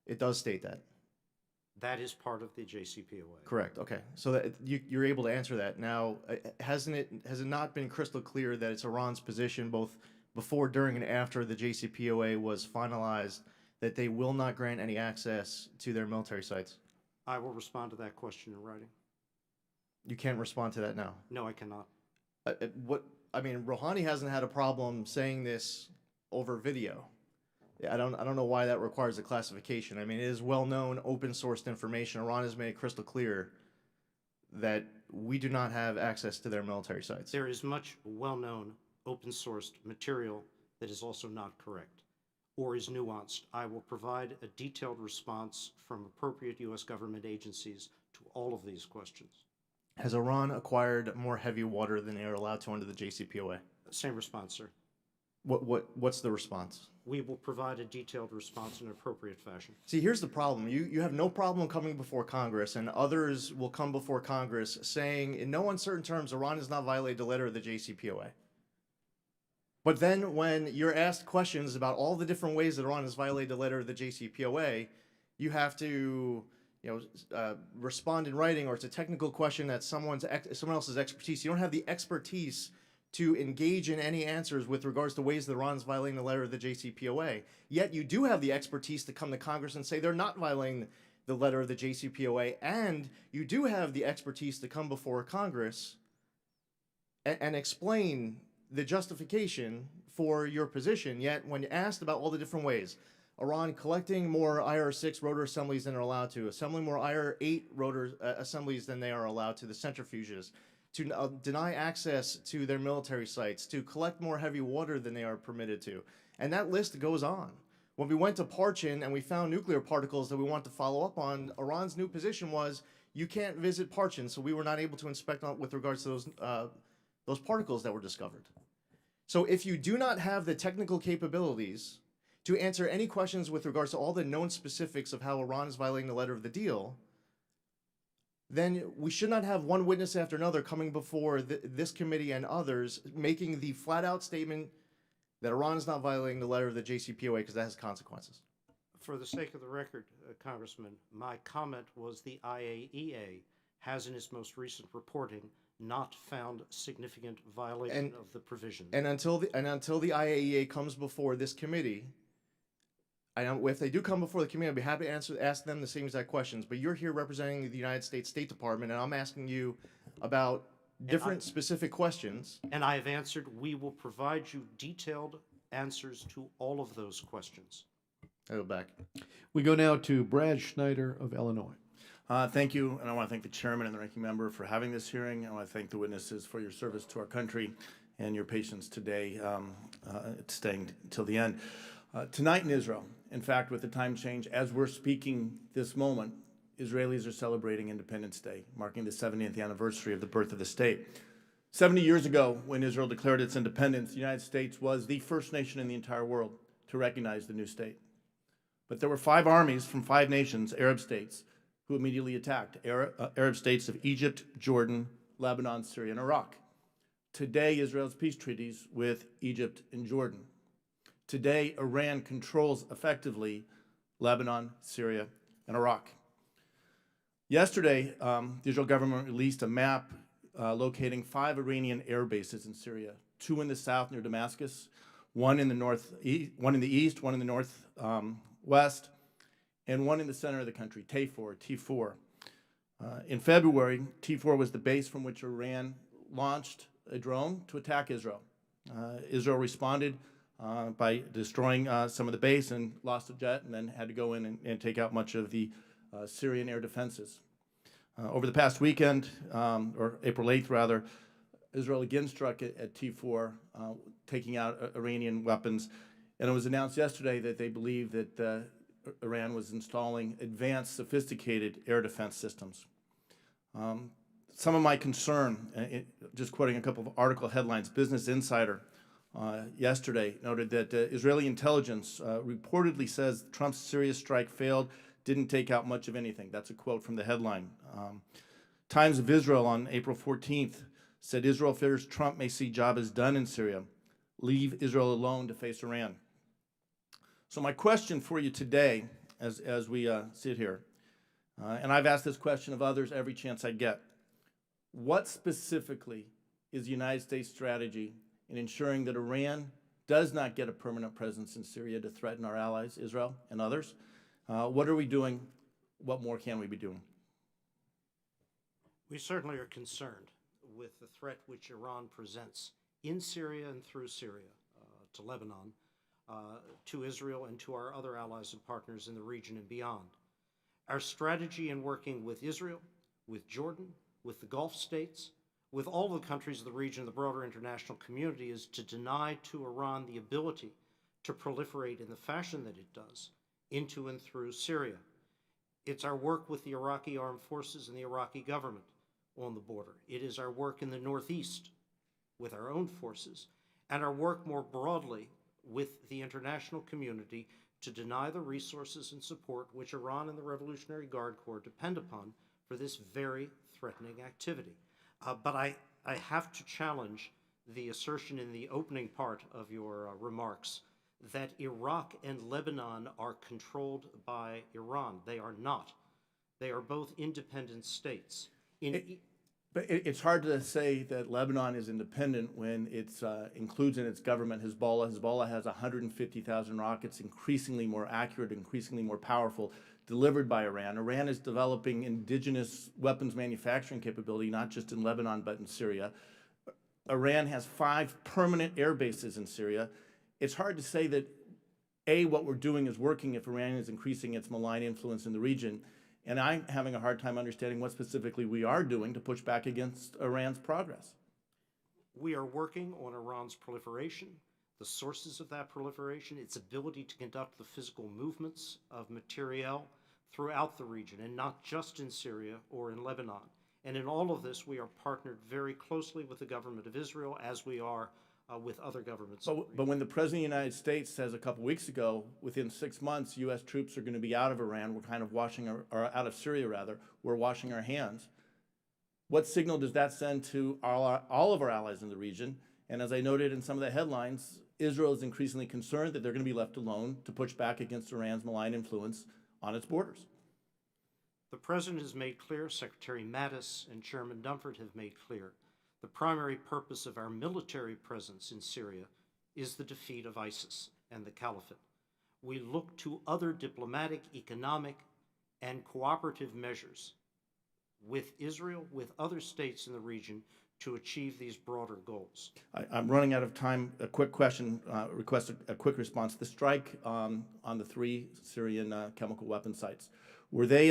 It does state that. That is part of the Jcpoa. Correct. Okay. So that you're able to answer that. Now, has it not been crystal clear that it's Iran's position both before, during, and after the Jcpoa was finalized that they will not grant any access to their military sites? I will respond to that question in writing. You can't respond to that now. No, I cannot. Rouhani hasn't had a problem saying this over video. I don't know why that requires a classification. I mean, it is well-known, open-sourced information. Iran has made it crystal clear that we do not have access to their military sites. There is much well-known, open-sourced material that is also not correct or is nuanced. I will provide a detailed response from appropriate U.S. government agencies to all of these questions. Has Iran acquired more heavy water than they are allowed to under the Jcpoa? Same response, sir. What's the response? We will provide a detailed response in an appropriate fashion. See, here's the problem. You have no problem coming before Congress, and others will come before Congress saying, in no uncertain terms, Iran has not violated the letter of the Jcpoa. But then when you're asked questions about all the different ways that Iran has violated the letter of the Jcpoa, you have to respond in writing, or it's a technical question that's someone else's expertise. You don't have the expertise to engage in any answers with regards to ways that Iran's violating the letter of the JCPOA. Yet you do have the expertise to come to Congress and say they're not violating the letter of the JCPOA, and you do have the expertise to come before Congress and explain the justification for your position. Yet when asked about all the different ways, Iran collecting more IR-6 rotor assemblies than they're allowed to, assembling more IR-8 rotor assemblies than they are allowed to, the centrifuges, to deny access to their military sites, to collect more heavy water than they are permitted to. And that list goes on. When we went to Parchin and we found nuclear particles that we want to follow up on, Iran's new position was, you can't visit Parchin, so we were not able to inspect with regards to those particles that were discovered. So if you do not have the technical capabilities to answer any questions with regards to all the known specifics of how Iran is violating the letter of the deal, then we should not have one witness after another coming before this committee and others making the flat-out statement that Iran is not violating the letter of the JCPOA because that has consequences. For the sake of the record, Congressman, my comment was the IAEA has in its most recent reporting not found significant violation of the provision. And until the IAEA comes before this committee, if they do come before the committee, I'd be happy to ask them the same exact questions. But you're here representing the United States State Department, and I'm asking you about different specific questions. And I have answered. We will provide you detailed answers to all of those questions. I go back. We go now to Brad Schneider of Illinois. Thank you, and I want to thank the chairman and the ranking member for having this hearing. I want to thank the witnesses for your service to our country and your patience today, staying till the end. Tonight in Israel, in fact, with the time change, as we're speaking this moment, Israelis are celebrating Independence Day, marking the 70th anniversary of the birth of the state. 70 years ago, when Israel declared its independence, the United States was the first nation in the entire world to recognize the new state. But there were 5 armies from 5 nations, Arab states, who immediately attacked, Arab states of Egypt, Jordan, Lebanon, Syria, and Iraq. Today, Israel's peace treaties with Egypt and Jordan. Today, Iran controls effectively Lebanon, Syria, and Iraq. Yesterday, the Israel government released a map locating 5 Iranian air bases in Syria, 2 in the south near Damascus, 1 in the east, 1 in the northwest, and 1 in the center of the country, T4. In February, T4 was the base from which Iran launched a drone to attack Israel. Israel responded by destroying some of the base and lost a jet, and then had to go in and take out much of the Syrian air defenses. Over the past weekend, or April 8th rather, Israel again struck at T4, taking out Iranian weapons. And it was announced yesterday that they believe that Iran was installing advanced, sophisticated air defense systems. Some of my concern, just quoting a couple of article headlines, Business Insider yesterday noted that Israeli intelligence reportedly says Trump's Syria strike failed, didn't take out much of anything. That's a quote from the headline. Times of Israel on April 14th said Israel fears Trump may see job as done in Syria. Leave Israel alone to face Iran. So my question for you today, as we sit here, and I've asked this question of others every chance I get, what specifically is the United States strategy in ensuring that Iran does not get a permanent presence in Syria to threaten our allies, Israel and others? What are we doing? What more can we be doing? We certainly are concerned with the threat which Iran presents in Syria and through Syria, to Lebanon, to Israel, and to our other allies and partners in the region and beyond. Our strategy in working with Israel, with Jordan, with the Gulf states, with all the countries of the region, the broader international community, is to deny to Iran the ability to proliferate in the fashion that it does into and through Syria. It's our work with the Iraqi armed forces and the Iraqi government on the border. It is our work in the Northeast with our own forces, and our work more broadly with the international community to deny the resources and support which Iran and the Revolutionary Guard Corps depend upon for this very threatening activity. But I have to challenge the assertion in the opening part of your remarks that Iraq and Lebanon are controlled by Iran. They are not. They are both independent states. But it's hard to say that Lebanon is independent when it includes in its government Hezbollah. Hezbollah has 150,000 rockets, increasingly more accurate, increasingly more powerful, delivered by Iran. Iran is developing indigenous weapons manufacturing capability, not just in Lebanon, but in Syria. Iran has 5 permanent air bases in Syria. It's hard to say that, A, what we're doing is working if Iran is increasing its malign influence in the region. And I'm having a hard time understanding what specifically we are doing to push back against Iran's progress. We are working on Iran's proliferation, the sources of that proliferation, its ability to conduct the physical movements of materiel throughout the region, and not just in Syria or in Lebanon. And in all of this, we are partnered very closely with the government of Israel, as we are with other governments. But when the President of the United States says a couple weeks ago, within 6 months, U.S. troops are going to be out of Iran, we're kind of or out of Syria rather, we're washing our hands. What signal does that send to all of our allies in the region? And as I noted in some of the headlines, Israel is increasingly concerned that they're going to be left alone to push back against Iran's malign influence on its borders. The President has made clear, Secretary Mattis and Chairman Dunford have made clear, the primary purpose of our military presence in Syria is the defeat of ISIS and the Caliphate. We look to other diplomatic, economic, and cooperative measures with Israel, with other states in the region, to achieve these broader goals. I'm running out of time. A quick question, request a quick response. The strike on the 3 Syrian chemical weapon sites, were they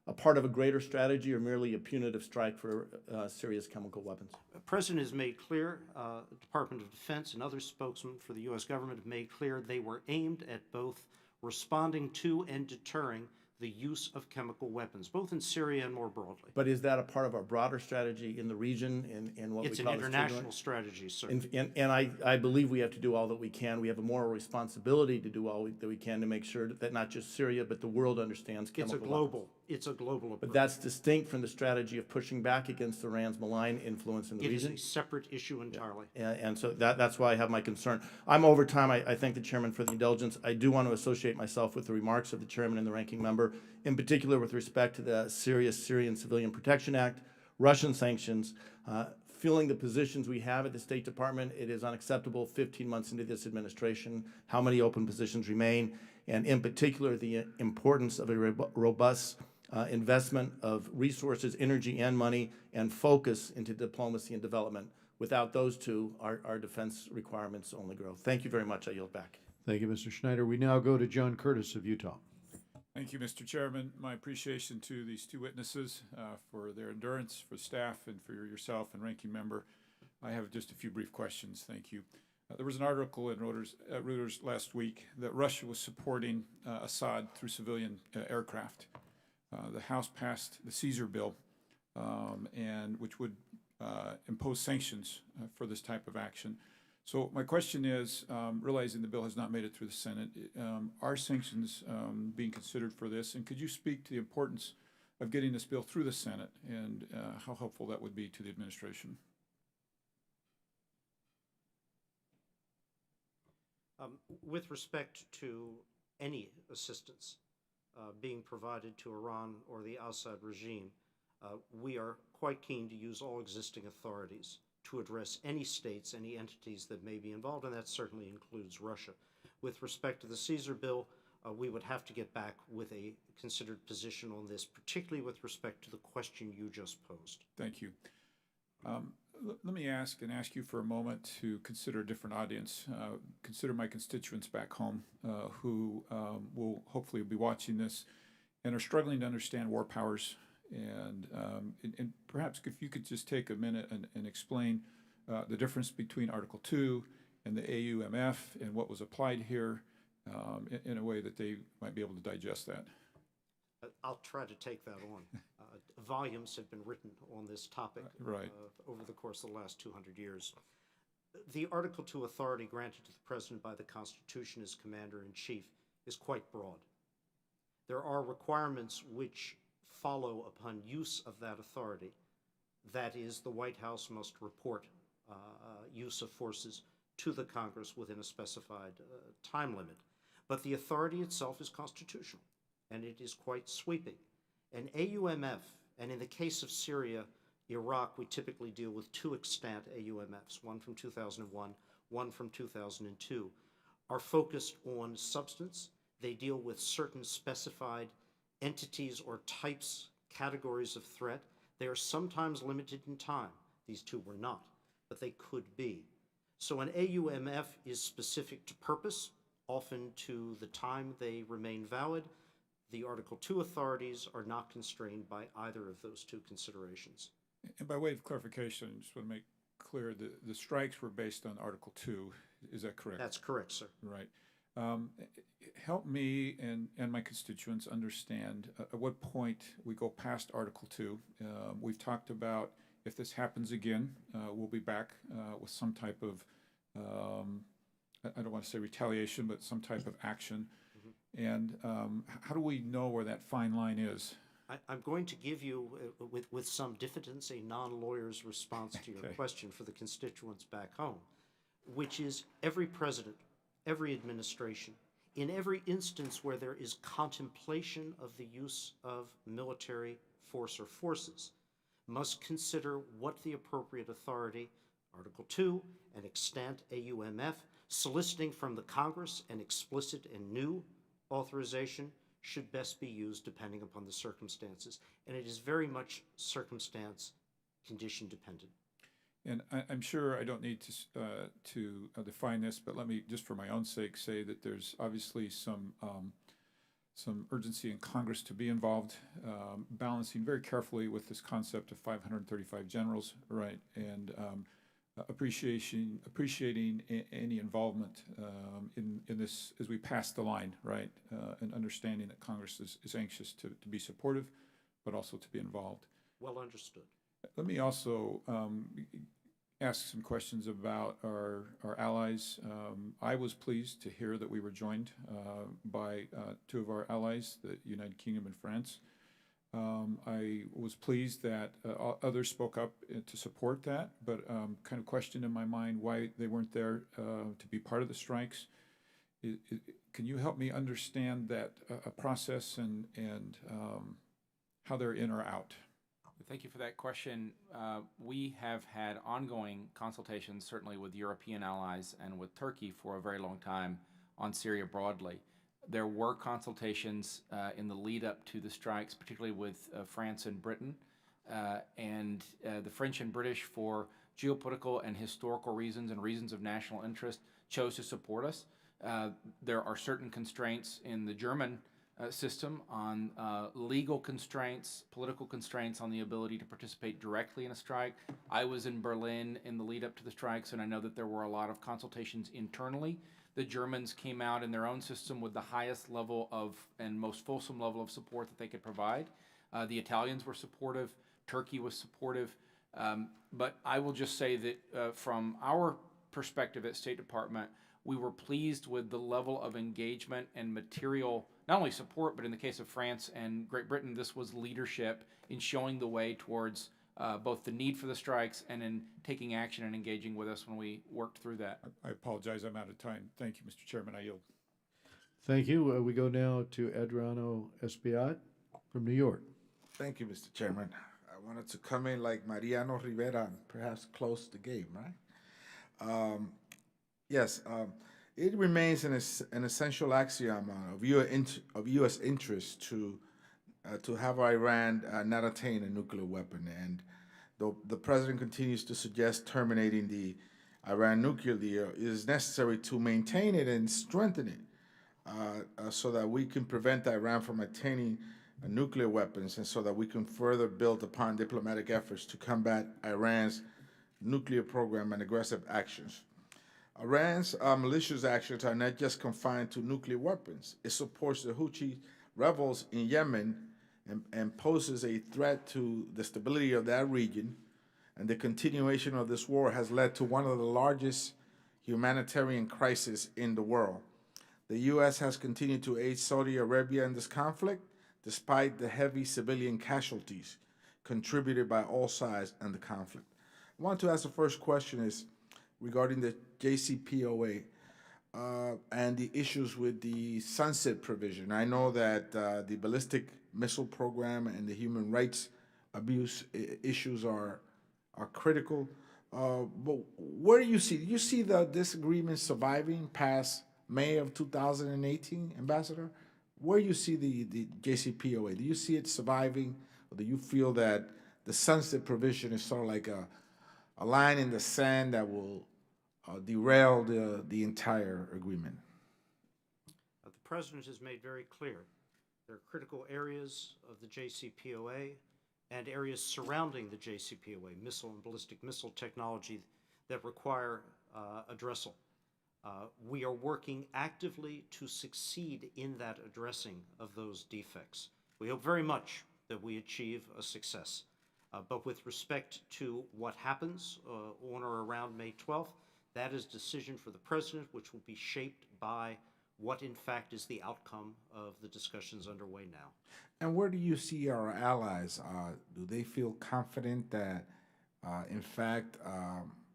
a part of a greater strategy or merely a punitive strike for Syria's chemical weapons? The President has made clear, the Department of Defense and other spokesmen for the U.S. government have made clear they were aimed at both responding to and deterring the use of chemical weapons, both in Syria and more broadly. But is that a part of our broader strategy in the region and what It's we an call international strategy, sir. And I believe we have to do all that we can. We have a moral responsibility to do all that we can to make sure that not just Syria, but the world understands chemical weapons. It's a global approach. But that's distinct from the strategy of pushing back against Iran's malign influence in the region. It is a separate issue entirely. And so that's why I have my concern. I'm over time. I thank the chairman for the indulgence. I do want to associate myself with the remarks of the chairman and the ranking member, in particular with respect to the Syrian Civilian Protection Act, Russian sanctions, feeling the positions we have at the State Department. It is unacceptable 15 months into this administration, how many open positions remain, and in particular the importance of a robust investment of resources, energy, and money, and focus into diplomacy and development. Without those two, our defense requirements only grow. Thank you very much. I yield back. Thank you, Mr. Schneider. We now go to John Curtis of Utah. Thank you, Mr. Chairman. My appreciation to these 2 witnesses for their endurance, for staff, and for yourself and ranking member. I have just a few brief questions. Thank you. There was an article in Reuters last week that Russia was supporting Assad through civilian aircraft. The House passed the Caesar bill, and which would impose sanctions for this type of action. So my question is, realizing the bill has not made it through the Senate, are sanctions being considered for this? And could you speak to the importance of getting this bill through the Senate and how helpful that would be to the administration? With respect to any assistance being provided to Iran or the Assad regime, we are quite keen to use all existing authorities to address any states, any entities that may be involved, and that certainly includes Russia. With respect to the Caesar bill, we would have to get back with a considered position on this, particularly with respect to the question you just posed. Thank you. Let me ask you for a moment to consider a different audience. Consider my constituents back home who will hopefully be watching this and are struggling to understand war powers. And perhaps if you could just take a minute and explain the difference between Article 2 and the AUMF and what was applied here in a way that they might be able to digest that. I'll try to take that on. Volumes have been written on this topic over the course of the last 200 years. The Article 2 authority granted to the President by the Constitution as Commander-in-Chief is quite broad. There are requirements which follow upon use of that authority. That is, the White House must report use of forces to the Congress within a specified time limit. But the authority itself is constitutional, and it is quite sweeping. An AUMF, and in the case of Syria, Iraq, we typically deal with 2 extant AUMFs, one from 2001, one from 2002, are focused on substance. They deal with certain specified entities or types, categories of threat. They are sometimes limited in time. These 2 were not, but they could be. So an AUMF is specific to purpose, often to the time they remain valid. The Article 2 authorities are not constrained by either of those 2 considerations. And by way of clarification, I just want to make clear the strikes were based on Article 2. Is that correct? That's correct, sir. Right. Help me and my constituents understand at what point we go past Article 2. We've talked about if this happens again, we'll be back with some type of, I don't want to say retaliation, but some type of action. And how do we know where that fine line is? I'm going to give you, with some diffidence, a non-lawyer's response to your question for the constituents back home, which is every president, every administration, in every instance where there is contemplation of the use of military force or forces, must consider what the appropriate authority, Article 2, an extant AUMF, soliciting from the Congress an explicit and new authorization, should best be used depending upon the circumstances. And it is very much circumstance, condition dependent. And I'm sure I don't need to define this, but let me, just for my own sake, say that there's obviously some urgency in Congress to be involved, balancing very carefully with this concept of 535 generals, right? And appreciating any involvement in this as we pass the line, right? And understanding that Congress is anxious to be supportive, but also to be involved. Well understood. Let me also ask some questions about our allies. I was pleased to hear that we were joined by 2 of our allies, the United Kingdom and France. I was pleased that others spoke up to support that, but kind of questioned in my mind why they weren't there to be part of the strikes. Can you help me understand that process and how they're in or out? Thank you for that question. We have had ongoing consultations, certainly with European allies and with Turkey for a very long time on Syria broadly. There were consultations in the lead up to the strikes, particularly with France and Britain. And the French and British, for geopolitical and historical reasons and reasons of national interest, chose to support us. There are certain constraints in the German system on legal constraints, political constraints on the ability to participate directly in a strike. I was in Berlin in the lead up to the strikes, and I know that there were a lot of consultations internally. The Germans came out in their own system with the highest level of and most fulsome level of support that they could provide. The Italians were supportive. Turkey was supportive. But I will just say that from our perspective at State Department, we were pleased with the level of engagement and material, not only support, but in the case of France and Great Britain, this was leadership in showing the way towards both the need for the strikes and in taking action and engaging with us when we worked through that. I apologize, I'm out of time. Thank you, Mr. Chairman, I yield. Thank you. We go now to Adriano Espiat from New York. Thank you, Mr. Chairman. I wanted to come in like Mariano Rivera and perhaps close the game, right? Yes, it remains an essential axiom of U.S. interest to have Iran not attain a nuclear weapon. And though the president continues to suggest terminating the Iran nuclear deal, it is necessary to maintain it and strengthen it so that we can prevent Iran from attaining nuclear weapons and so that we can further build upon diplomatic efforts to combat Iran's nuclear program and aggressive actions. Iran's malicious actions are not just confined to nuclear weapons. It supports the Houthi rebels in Yemen and poses a threat to the stability of that region. And the continuation of this war has led to one of the largest humanitarian crises in the world. The U.S. has continued to aid Saudi Arabia in this conflict, despite the heavy civilian casualties contributed by all sides in the conflict. I want to ask the first question is regarding the Jcpoa and the issues with the sunset provision. I know that the ballistic missile program and the human rights abuse issues are critical. But where do you see this agreement surviving past May of 2018, Ambassador? Where do you see the JCPOA? Do you see it surviving, or do you feel that the sunset provision is sort of like a line in the sand that will derail the entire agreement? The President has made very clear there are critical areas of the JCPOA and areas surrounding the JCPOA, missile and ballistic missile technology, that require addressal. We are working actively to succeed in that addressing of those defects. We hope very much that we achieve a success. But with respect to what happens on or around May 12th, that is a decision for the President, which will be shaped by what in fact is the outcome of the discussions underway now. And where do you see our allies? Do they feel confident that, in fact,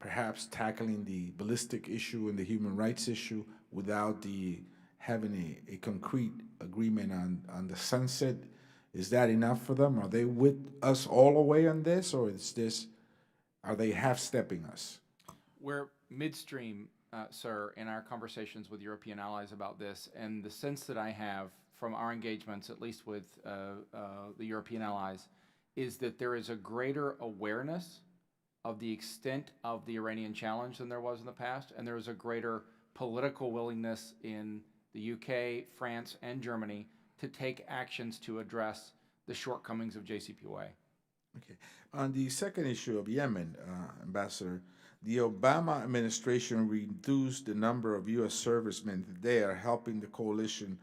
perhaps tackling the ballistic issue and the human rights issue without having a concrete agreement on the sunset, is that enough for them? Are they with us all the way on this, or are they half-stepping us? We're midstream, sir, in our conversations with European allies about this, and the sense that I have from our engagements, at least with the European allies, is that there is a greater awareness of the extent of the Iranian challenge than there was in the past, and there is a greater political willingness in the UK, France, and Germany to take actions to address the shortcomings of JCPOA. Okay. On the second issue of Yemen, Ambassador, the Obama administration reduced the number of U.S. servicemen there helping the coalition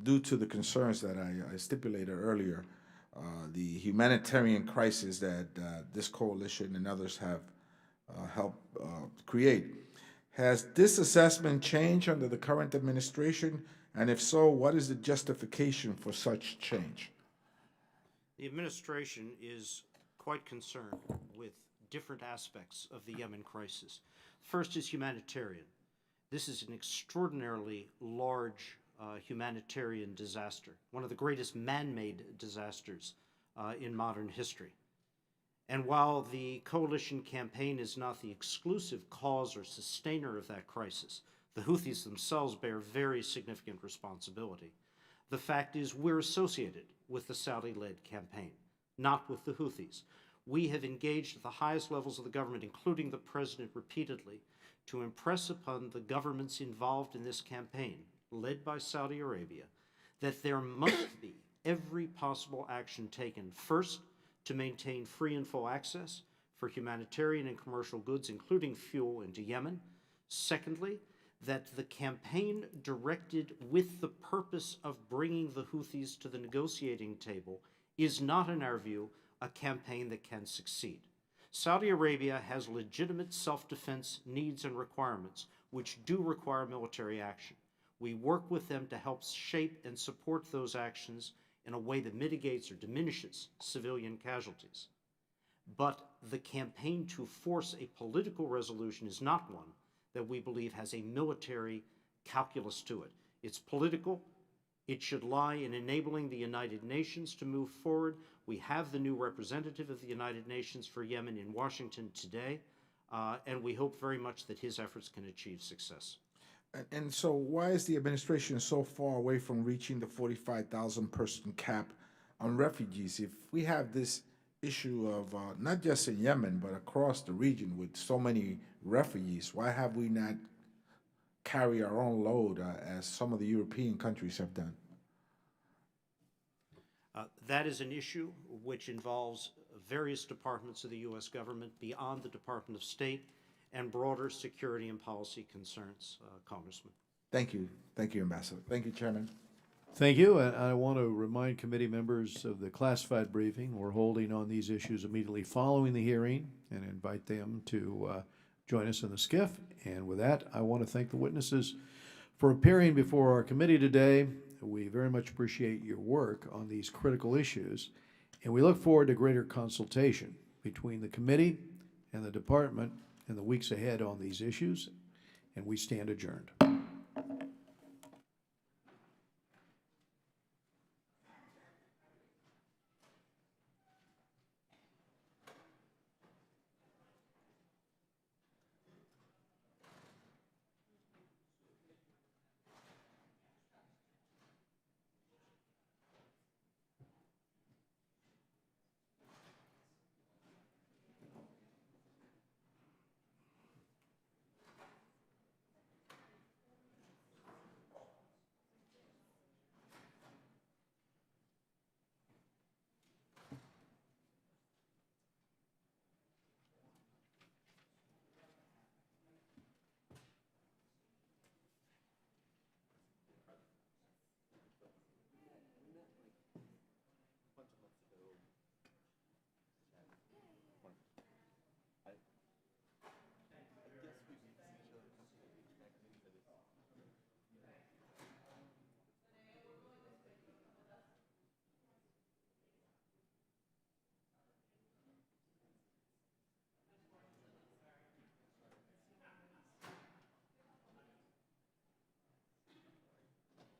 due to the concerns that I stipulated earlier, the humanitarian crisis that this coalition and others have helped create. Has this assessment changed under the current administration? And if so, what is the justification for such change? The administration is quite concerned with different aspects of the Yemen crisis. First is humanitarian. This is an extraordinarily large humanitarian disaster, one of the greatest man-made disasters in modern history. And while the coalition campaign is not the exclusive cause or sustainer of that crisis, the Houthis themselves bear very significant responsibility. The fact is we're associated with the Saudi-led campaign, not with the Houthis. We have engaged at the highest levels of the government, including the President repeatedly, to impress upon the governments involved in this campaign, led by Saudi Arabia, that there must be every possible action taken, first, to maintain free and full access for humanitarian and commercial goods, including fuel, into Yemen. Secondly, that the campaign directed with the purpose of bringing the Houthis to the negotiating table is not, in our view, a campaign that can succeed. Saudi Arabia has legitimate self-defense needs and requirements, which do require military action. We work with them to help shape and support those actions in a way that mitigates or diminishes civilian casualties. But the campaign to force a political resolution is not one that we believe has a military calculus to it. It's political. It should lie in enabling the United Nations to move forward. We have the new representative of the United Nations for Yemen in Washington today, and we hope very much that his efforts can achieve success. And so why is the administration so far away from reaching the 45,000 person cap on refugees? If we have this issue of not just in Yemen, but across the region with so many refugees, why have we not carry our own load as some of the European countries have done? That is an issue which involves various departments of the U.S. government beyond the Department of State and broader security and policy concerns, Congressman. Thank you. Thank you, Ambassador. Thank you, Chairman. Thank you. And I want to remind committee members of the classified briefing we're holding on these issues immediately following the hearing and invite them to join us in the skiff. And with that, I want to thank the witnesses for appearing before our committee today. We very much appreciate your work on these critical issues, and we look forward to greater consultation between the committee and the department in the weeks ahead on these issues, and we stand adjourned.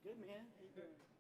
Good, man. How you doing?